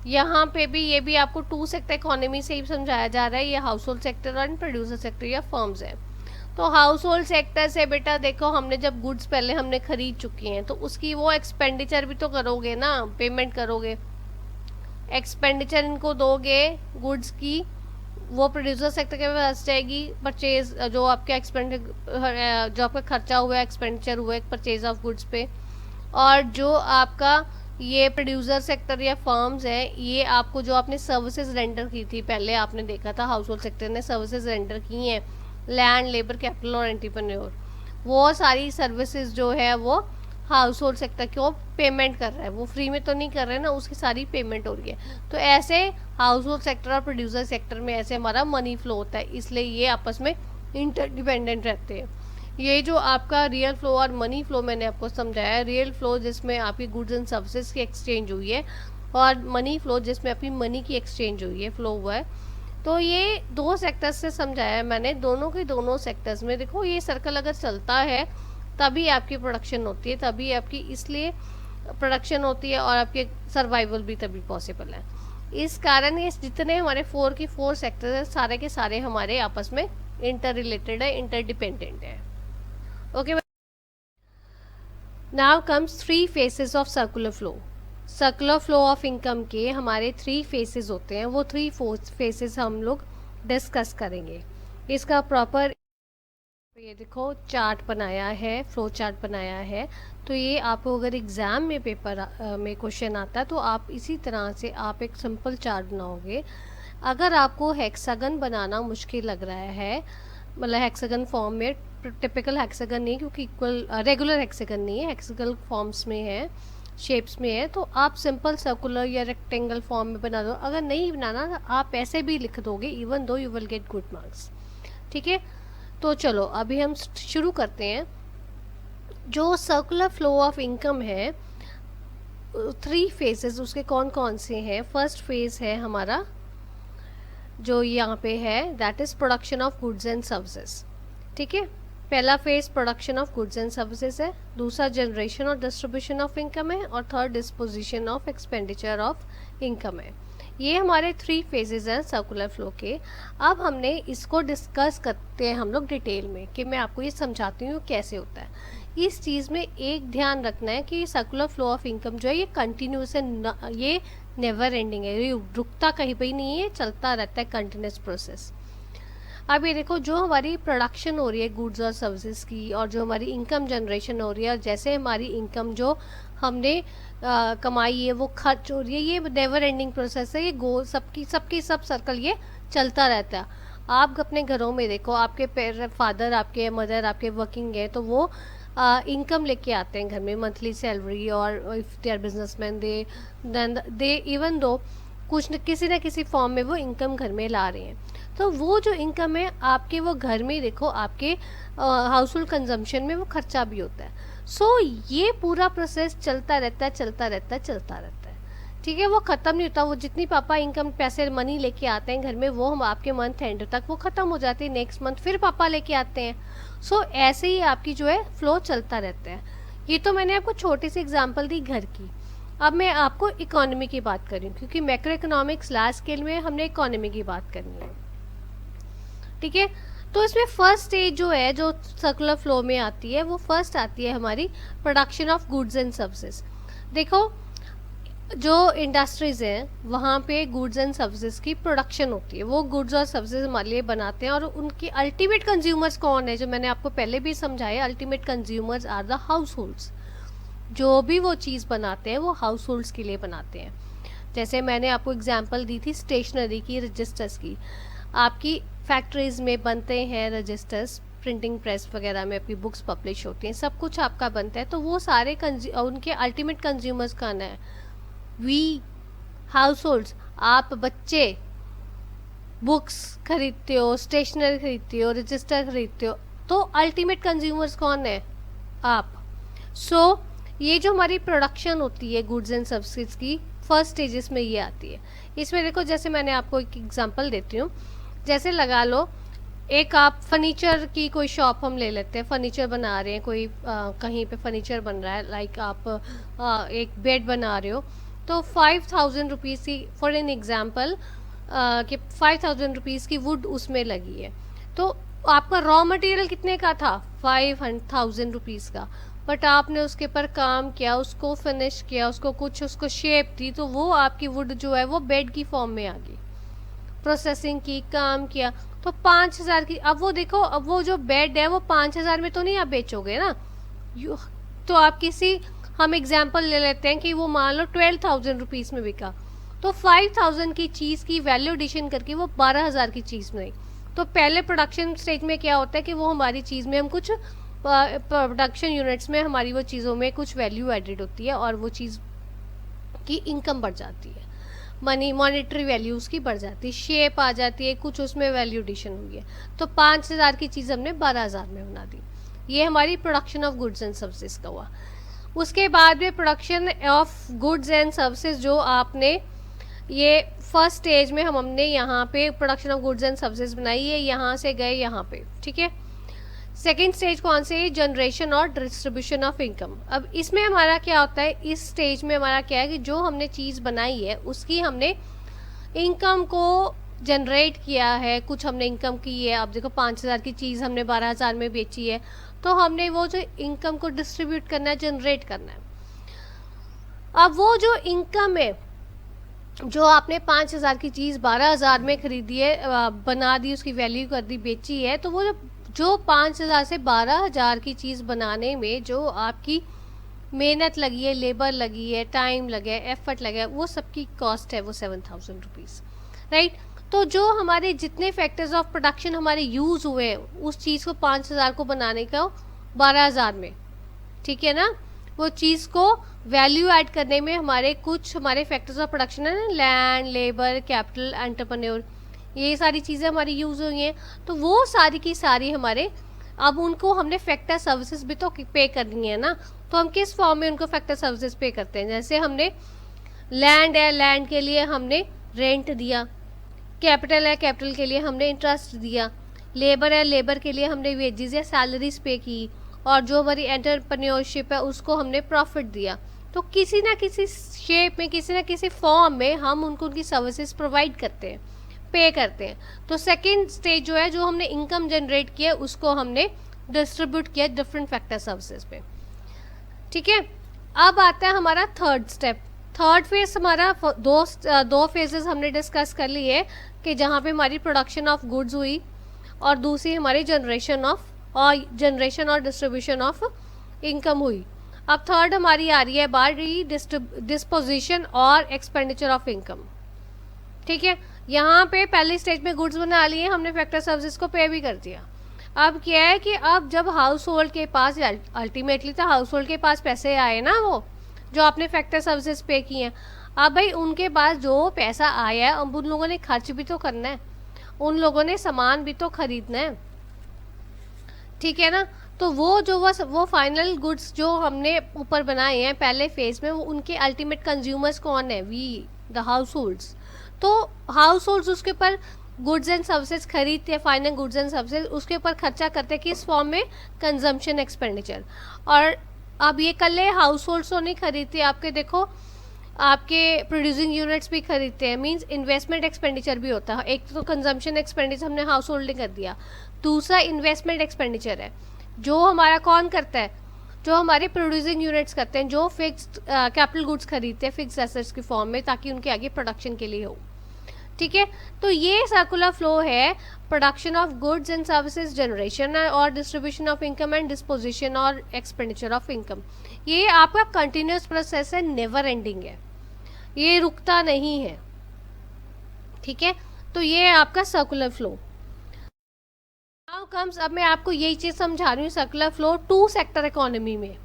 यहाँ पे भी ये भी आपको 2 सेक्टर इकोनॉमी से ही समझाया जा रहा है। ये हाउस होल्ड सेक्टर और प्रोड्यूसर सेक्टर या फर्म्स है। तो हाउस होल्ड सेक्टर से बेटा देखो, हमने जब गुड्स पहले हमने खरीद चुकी हैं तो उसकी वो एक्सपेंडिचर भी तो करोगे ना, पेमेंट करोगे, एक्सपेंडिचर इनको दोगे गुड्स की, वो प्रोड्यूसर सेक्टर के पास जाएगी। परचेज जो आपका जो आपका खर्चा हुआ है, एक्सपेंडिचर हुआ है परचेज ऑफ गुड्स पे, और जो आपका ये प्रोड्यूसर सेक्टर या फर्म्स है, ये आपको जो आपने सर्विसेज रेंडर की थी, पहले आपने देखा था हाउस होल्ड सेक्टर ने सर्विसेज रेंडर की हैं, लैंड, लेबर, कैपिटल और एंटरप्रेन्योर, वो सारी सर्विसेज जो है वो हाउस होल्ड सेक्टर को पेमेंट कर रहा है। वो फ्री में तो नहीं कर रहे ना, उसकी सारी पेमेंट हो रही है। तो ऐसे हाउस होल्ड सेक्टर और प्रोड्यूसर सेक्टर में ऐसे हमारा मनी फ्लो होता है, इसलिए ये आपस में इंटरडिपेंडेंट रहते हैं। ये जो आपका रियल फ्लो और मनी फ्लो मैंने आपको समझाया, रियल फ्लो जिसमें आपकी गुड्स एंड सर्विसेज की एक्सचेंज हुई है, और मनी फ्लो जिसमें आपकी मनी की एक्सचेंज हुई है, फ्लो हुआ है। तो ये 2 सेक्टर्स से समझाया मैंने, दोनों के दोनों सेक्टर्स में देखो ये सर्कल अगर चलता है तभी आपकी प्रोडक्शन होती है, तभी आपकी इसलिए प्रोडक्शन होती है, और आपके सर्वाइवल भी तभी पॉसिबल है। इस कारण ये जितने हमारे 4 की 4 सेक्टर्स हैं, सारे के सारे हमारे आपस में इंटर रिलेटेड है, इंटरडिपेंडेंट है। Okay, now comes 3 faces of circular flow. Circular flow of income के हमारे 3 फेसेस होते हैं, वो 3 फेसेस हम लोग डिस्कस करेंगे। इसका प्रॉपर ये देखो चार्ट बनाया है, फ्लो चार्ट बनाया है। तो ये आपको अगर एग्ज़ाम में पेपर में क्वेश्चन आता है तो आप इसी तरह से आप एक सिंपल चार्ट बनाओगे। अगर आपको हेक्सागन बनाना मुश्किल लग रहा है, मतलब हेक्सागन फॉर्म में, टिपिकल हेक्सागन नहीं क्योंकि इक्वल रेगुलर हेक्सागन नहीं है, हेक्सागन फॉर्म्स में है, शेप्स में है, तो आप सिंपल सर्कुलर या रेक्टेंगल फॉर्म में बना दो। अगर नहीं बनाना आप ऐसे भी लिख दोगे, even though you will get good marks. ठीक है, तो चलो अभी हम शुरू करते हैं। जो सर्कुलर फ्लो ऑफ इनकम है, 3 फेजेस उसके कौन कौन से हैं? फर्स्ट फेज है हमारा जो यहाँ पे है, that is production of goods and services. ठीक है, पहला phase production of goods and services है, दूसरा जनरेशन और डिस्ट्रीब्यूशन ऑफ इनकम है, और third disposition of expenditure of income है। ये हमारे 3 फेजेस हैं सर्कुलर फ्लो के। अब हमने इसको डिस्कस करते हैं हम लोग डिटेल में, कि मैं आपको ये समझाती हूँ कैसे होता है। इस चीज़ में एक ध्यान रखना है कि सर्कुलर फ्लो ऑफ इनकम जो है ये कंटिन्यूस है, ये नेवर एंडिंग है, ये रुकता कहीं पर ही नहीं है, चलता रहता है, कंटिन्यूस प्रोसेस। अब ये देखो, जो हमारी प्रोडक्शन हो रही है गुड्स और सर्विसेज की, और जो हमारी इनकम जनरेशन हो रही है, और जैसे हमारी इनकम जो हमने कमाई है वो खर्च हो रही है, ये नेवर एंडिंग प्रोसेस है, ये गोल सबकी सब सर्कल ये चलता रहता है। आप अपने घरों में देखो, आपके फादर, आपके मदर, आपके वर्किंग है, तो वो इनकम लेके आते हैं घर में, मंथली सैलरी, और if they are businessman they even though कुछ न किसी फॉर्म में वो इनकम घर में ला रहे हैं। तो वो जो इनकम है आपके, वो घर में देखो आपके हाउस होल्ड कंजम्पशन में वो खर्चा भी होता है। सो ये पूरा प्रोसेस चलता रहता है। ठीक है, वो ख़त्म नहीं होता। वो जितनी पापा इनकम पैसे मनी लेके आते हैं घर में, वो हम आपके मंथ एंड तक वो ख़त्म हो जाती है, नेक्स्ट मंथ फिर पापा लेके आते हैं। सो ऐसे ही आपकी जो है फ्लो चलता रहता है। ये तो मैंने आपको छोटी सी एग्जांपल दी घर की। अब मैं आपको इकोनॉमी की बात कर रही हूँ, क्योंकि मैक्रो इकोनॉमिक्स लार्ज स्केल में हमने इकोनॉमी की बात करनी है। ठीक है, तो इसमें फर्स्ट स्टेज जो है, जो सर्कुलर फ्लो में आती है, वो फर्स्ट आती है हमारी production of goods and services. देखो, जो इंडस्ट्रीज हैं वहाँ पे गुड्स एंड सर्विसेज की प्रोडक्शन होती है, वो गुड्स और सर्विसेज हमारे लिए बनाते हैं, और उनकी अल्टीमेट कंज्यूमर्स कौन है, जो मैंने आपको पहले भी समझाया, ultimate consumers are the households. जो भी वो चीज़ बनाते हैं वो हाउस होल्ड्स के लिए बनाते हैं। जैसे मैंने आपको एग्जांपल दी थी स्टेशनरी की, रजिस्टर्स की। आपकी फैक्ट्रीज में बनते हैं रजिस्टर्स, प्रिंटिंग प्रेस वगैरह में आपकी बुक्स पब्लिश होती हैं, सब कुछ आपका बनता है। तो वो सारे उनके अल्टीमेट कंज्यूमर्स कौन है? We households. आप बच्चे बुक्स खरीदते हो, स्टेशनरी खरीदते हो, रजिस्टर खरीदते हो, तो अल्टीमेट कंज्यूमर्स कौन है? आप। सो ये जो हमारी प्रोडक्शन होती है गुड्स एंड सर्विसेज की, फर्स्ट स्टेजेस में ये आती है। इसमें देखो, जैसे मैंने आपको एक एग्जांपल देती हूँ। जैसे लगा लो, एक आप फर्नीचर की कोई शॉप हम ले लेते हैं, फर्नीचर बना रहे हैं, कोई कहीं पे फर्नीचर बन रहा है, लाइक आप एक बेड बना रहे हो, तो 5000 रुपीज़ की, फॉर एन एग्जांपल, कि 5000 रुपीज़ की वुड उसमें लगी है। तो आपका रॉ मटेरियल कितने का था? 5000 रुपीज़ का। बट आपने उसके ऊपर काम किया, उसको फिनिश किया, उसको शेप दी, तो वो आपकी वुड जो है वो बेड की फॉर्म में आ गई। प्रोसेसिंग की, काम किया, तो 5000 की। अब वो देखो, अब वो जो बेड है वो 5000 में तो नहीं आप बेचोगे ना। तो आप हम एग्जाम्पल ले लेते हैं कि वो मान लो 12000 रुपीज़ में बिका, तो 5000 की चीज़ की वैल्यू एडिशन करके वो 12000 की चीज़ में। तो पहले प्रोडक्शन स्टेज में क्या होता है कि वो हमारी चीज़ में हम कुछ प्रोडक्शन यूनिट्स में हमारी वो चीज़ों में कुछ वैल्यू एडिड होती है, और वो चीज़ की इनकम बढ़ जाती है, मॉनेटरी वैल्यू उसकी बढ़ जाती है, शेप आ जाती है, कुछ उसमें वैल्यू एडिशन हुई है। तो 5000 की चीज़ हमने 12000 में बना दी। ये हमारी production of goods and services का हुआ। उसके बाद में production of goods and services, जो आपने ये फर्स्ट स्टेज में हमने यहाँ पे production of goods and services बनाई है, यहाँ से गए यहाँ पे। ठीक है, सेकेंड स्टेज कौन से? जनरेशन और डिस्ट्रीब्यूशन ऑफ इनकम। अब इसमें हमारा क्या होता है, इस स्टेज में हमारा क्या है कि जो हमने चीज़ बनाई है उसकी हमने इनकम को जनरेट किया है, कुछ हमने इनकम की है। अब देखो, 5000 की चीज़ हमने 12000 में बेची है, तो हमने वो जो इनकम को डिस्ट्रीब्यूट करना है, जनरेट करना है। अब वो जो इनकम है, जो आपने 5000 की चीज़ 12000 में खरीदी है, बना दी, उसकी वैल्यू कर दी, बेची है, तो वो जो 5000 से 12000 की चीज़ बनाने में जो आपकी मेहनत लगी है, लेबर लगी है, टाइम लगे, एफर्ट लगे, वो सबकी कॉस्ट है वो 7000 रुपीज़, राइट। तो जो हमारे जितने फैक्टर्स ऑफ प्रोडक्शन हमारे यूज़ हुए उस चीज़ को 5000 को बनाने का 12000 में, ठीक है ना, वो चीज़ को वैल्यू ऐड करने में हमारे फैक्टर्स ऑफ प्रोडक्शन है ना, लैंड, लेबर, कैपिटल, एंटरप्रेन्योर, ये सारी चीज़ें हमारी यूज़ हुई हैं। तो वो सारी की सारी हमारे, अब उनको हमने फैक्टर सर्विसेज भी तो पे करनी है ना, तो हम किस फॉर्म में उनको फैक्टर सर्विसेज पे करते हैं? जैसे हमने लैंड है, लैंड के लिए हमने रेंट दिया, कैपिटल है, कैपिटल के लिए हमने इंटरेस्ट दिया, लेबर है, लेबर के लिए हमने वेजेस या सैलरीज पे की, और जो हमारी एंटरप्रेन्योरशिप है उसको हमने प्रॉफिट दिया। तो किसी ना किसी शेप में, किसी ना किसी फॉर्म में हम उनको उनकी सर्विसेज प्रोवाइड करते हैं, पे करते हैं। तो सेकेंड स्टेज जो है, जो हमने इनकम जनरेट किया उसको हमने डिस्ट्रीब्यूट किया डिफरेंट फैक्टर सर्विसेज पे। ठीक है, अब आता है हमारा थर्ड स्टेप। थर्ड फेज हमारा दो फेजेस हमने डिस्कस कर लिए कि जहाँ पे हमारी प्रोडक्शन ऑफ गुड्स हुई, और दूसरी हमारी जनरेशन और डिस्ट्रीब्यूशन ऑफ इनकम हुई। अब थर्ड हमारी आ रही है बात डिस्पोजिशन और एक्सपेंडिचर ऑफ इनकम। ठीक है, यहाँ पे पहली स्टेज में गुड्स बना लिए हमने, फैक्टर सर्विसेज को पे भी कर दिया। अब क्या है कि अब जब हाउस होल्ड के पास, अल्टीमेटली तो हाउस होल्ड के पास पैसे आए ना, वो जो आपने फैक्टर सर्विसेज पे किए हैं, अब भाई उनके पास जो पैसा आया है अब उन लोगों ने खर्च भी तो करना है, उन लोगों ने सामान भी तो खरीदना है। ठीक है ना, तो वो फाइनल गुड्स जो हमने ऊपर बनाए हैं पहले फेज में, वो उनके अल्टीमेट कंज्यूमर्स कौन है? We the households. तो हाउस होल्ड्स उसके ऊपर गुड्स एंड सर्विसेज खरीदते हैं, फाइनल गुड्स एंड सर्विसेज उसके ऊपर खर्चा करते हैं किस फॉर्म में? Consumption expenditure. और अब ये कल हाउस होल्ड्स तो नहीं खरीदते, आपके देखो आपके प्रोड्यूसिंग यूनिट्स भी खरीदते हैं, मींस इन्वेस्टमेंट एक्सपेंडिचर भी होता है। एक तो कंजम्पशन एक्सपेंडिचर हमने हाउस होल्डिंग कर दिया, दूसरा इन्वेस्टमेंट एक्सपेंडिचर है जो हमारा कौन करता है? जो हमारे प्रोड्यूसिंग यूनिट्स करते हैं, जो फिक्स्ड कैपिटल गुड्स खरीदते हैं फिक्स्ड एसेट्स की फॉर्म में, ताकि उनके आगे प्रोडक्शन के लिए हो। ठीक है, तो ये सर्कुलर फ्लो है production of goods and services, generation और distribution of income and disposition और एक्सपेंडिचर ऑफ इनकम। ये आपका कंटिन्यूस प्रोसेस है, नेवर एंडिंग है, ये रुकता नहीं है। ठीक है, तो ये है आपका सर्कुलर फ्लो। नाउ कम्स, अब मैं आपको यही चीज़ समझा रही हूँ, circular flow two sector economy में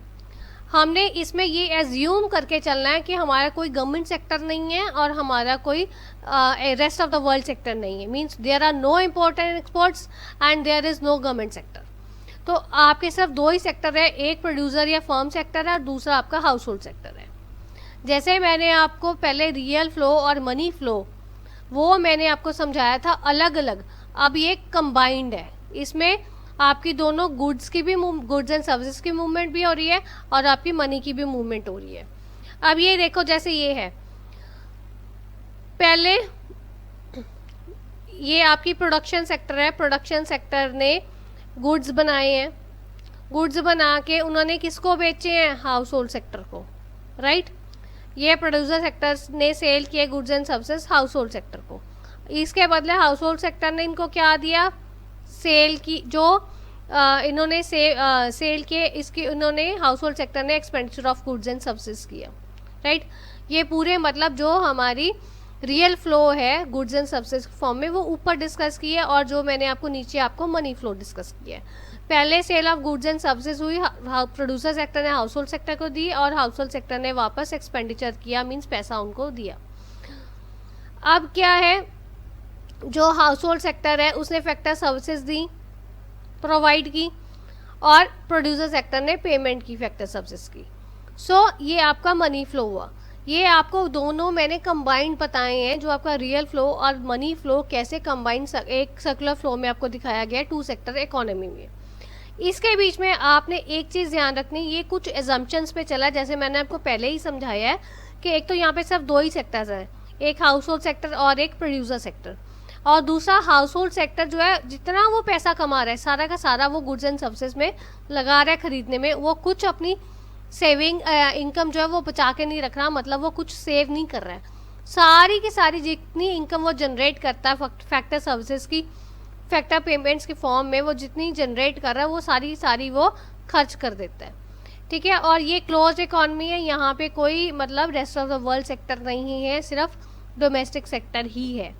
हमने इसमें ये एज्यूम करके चलना है कि हमारा कोई गवर्नमेंट सेक्टर नहीं है और हमारा कोई rest of the world sector नहीं है, means there are no import and exports and there is no government sector. तो आपके सिर्फ दो ही सेक्टर है, एक प्रोड्यूसर या फर्म सेक्टर है और दूसरा आपका हाउस होल्ड सेक्टर है। जैसे मैंने आपको पहले रियल फ्लो और मनी फ्लो वो मैंने आपको समझाया था अलग अलग, अब ये कंबाइंड है, इसमें आपकी दोनों गुड्स की भी गुड्स एंड सर्विसेज की मूवमेंट भी हो रही है और आपकी मनी की भी मूवमेंट हो रही है। अब ये देखो, जैसे ये है, पहले ये आपकी प्रोडक्शन सेक्टर है, प्रोडक्शन सेक्टर ने गुड्स बनाए हैं, गुड्स बना के उन्होंने किसको बेचे हैं? हाउस होल्ड सेक्टर को, राइट। ये प्रोड्यूसर सेक्टर ने सेल किए goods and services house hold sector को, इसके बदले हाउस होल्ड सेक्टर ने इनको क्या दिया? सेल की, जो इन्होंने सेल के इसकी उन्होंने हाउस होल्ड सेक्टर ने expenditure of goods and services किया, राइट। ये पूरे मतलब जो हमारी रियल फ्लो है गुड्स एंड सर्विसेज फॉर्म में वो ऊपर डिस्कस की है, और जो मैंने आपको नीचे आपको मनी फ्लो डिस्कस किया है। पहले sale of goods and services हुई, प्रोड्यूसर सेक्टर ने हाउस होल्ड सेक्टर को दी और हाउस होल्ड सेक्टर ने वापस एक्सपेंडिचर किया, मीन्स पैसा उनको दिया। अब क्या है, जो हाउस होल्ड सेक्टर है उसने फैक्टर सर्विसेज दी, प्रोवाइड की, और प्रोड्यूसर सेक्टर ने पेमेंट की फैक्टर सर्विसेज की। सो ये आपका मनी फ्लो हुआ। ये आपको दोनों मैंने कंबाइंड बताए हैं, जो आपका रियल फ्लो और मनी फ्लो कैसे कंबाइंड एक सर्कुलर फ्लो में आपको दिखाया गया है टू सेक्टर इकोनॉमी में। इसके बीच में आपने एक चीज़ ध्यान रखनी, ये कुछ एजम्पशंस पे चला, जैसे मैंने आपको पहले ही समझाया है कि एक तो यहाँ पे सिर्फ दो ही सेक्टर्स हैं, एक हाउस होल्ड सेक्टर और एक प्रोड्यूसर सेक्टर, और दूसरा हाउस होल्ड सेक्टर जो है जितना वो पैसा कमा रहा है सारा का सारा वो गुड्स एंड सर्विसेज में लगा रहा है खरीदने में, वो कुछ अपनी सेविंग इनकम जो है वो बचा के नहीं रख रहा, मतलब वो कुछ सेव नहीं कर रहा है, सारी की सारी जितनी इनकम वो जनरेट करता है फैक्टर सर्विसेज की, फैक्टर पेमेंट्स के फॉर्म में वो जितनी जनरेट कर रहा है वो सारी सारी वो खर्च कर देता है। ठीक है, और ये क्लोज इकॉनमी है, यहाँ पे कोई मतलब rest of the world sector नहीं है, सिर्फ डोमेस्टिक सेक्टर ही है।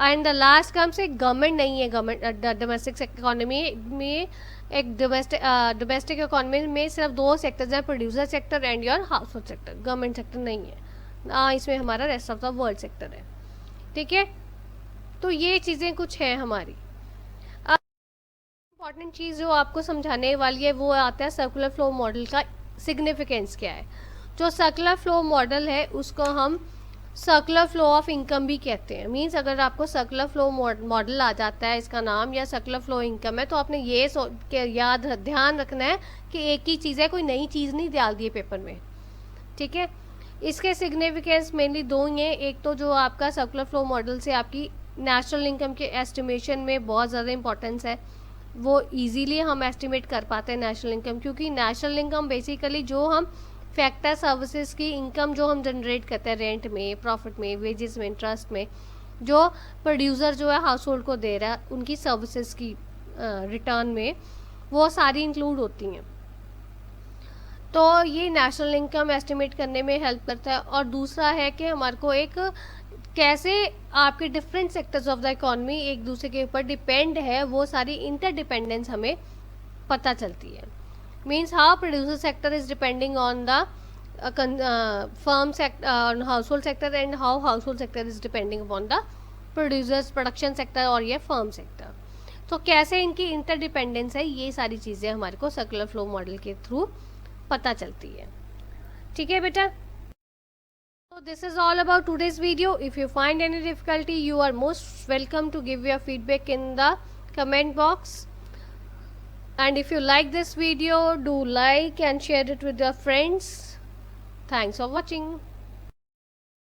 एंड द लास्ट कम से गवर्नमेंट नहीं है, गवर्नमेंट डोमेस्टिक इकोनॉमी में एक डोमेस्टिक इकोनॉमी में सिर्फ दो सेक्टर्स हैं, producer sector and your house hold sector, government sector नहीं है, इसमें हमारा rest of the world sector है। ठीक है, तो ये चीज़ें कुछ हैं हमारी। इम्पॉर्टेंट चीज़ जो आपको समझाने वाली है वो आता है सर्कुलर फ्लो मॉडल का सिग्निफिकेंस क्या है। जो सर्कुलर फ्लो मॉडल है उसको हम सर्कुलर फ्लो ऑफ इनकम भी कहते हैं। मींस अगर आपको सर्कुलर फ्लो मॉडल आ जाता है इसका नाम, या सर्कुलर फ्लो इनकम है, तो आपने ये ध्यान रखना है कि एक ही चीज़ है, कोई नई चीज़ नहीं डाल दी है पेपर में। ठीक है, इसके सिग्निफिकेंस मेनली दो ही हैं। एक तो जो आपका सर्कुलर फ्लो मॉडल से आपकी नेशनल इनकम के एस्टिमेशन में बहुत ज़्यादा इंपॉर्टेंस है, वो इजीली हम एस्टिमेट कर पाते हैं नेशनल इनकम, क्योंकि नेशनल इनकम बेसिकली जो हम फैक्टर सर्विसेज की इनकम जो हम जनरेट करते हैं रेंट में, प्रॉफिट में, वेजेस में, इंटरेस्ट में, जो प्रोड्यूसर जो है हाउस होल्ड को दे रहा है उनकी सर्विसेज की रिटर्न में, वो सारी इंक्लूड होती हैं। तो ये नेशनल इनकम एस्टिमेट करने में हेल्प करता है। और दूसरा है कि हमारे को एक कैसे आपके different sectors of the economy एक दूसरे के ऊपर डिपेंड है, वो सारी इंटरडिपेंडेंस हमें पता चलती है। Means how producer sector is depending on the firm sector, household sector, and how household sector is depending upon the producers production sector और ये firm sector। तो कैसे इनकी इंटरडिपेंडेंस है, ये सारी चीज़ें हमारे को सर्कुलर फ्लो मॉडल के थ्रू पता चलती है। ठीक है बेटा, so this is all about today's video. If you find any difficulty, you are most welcome to give your feedback in the comment box. And if you like this video, do like and share it with your friends. Thanks for watching.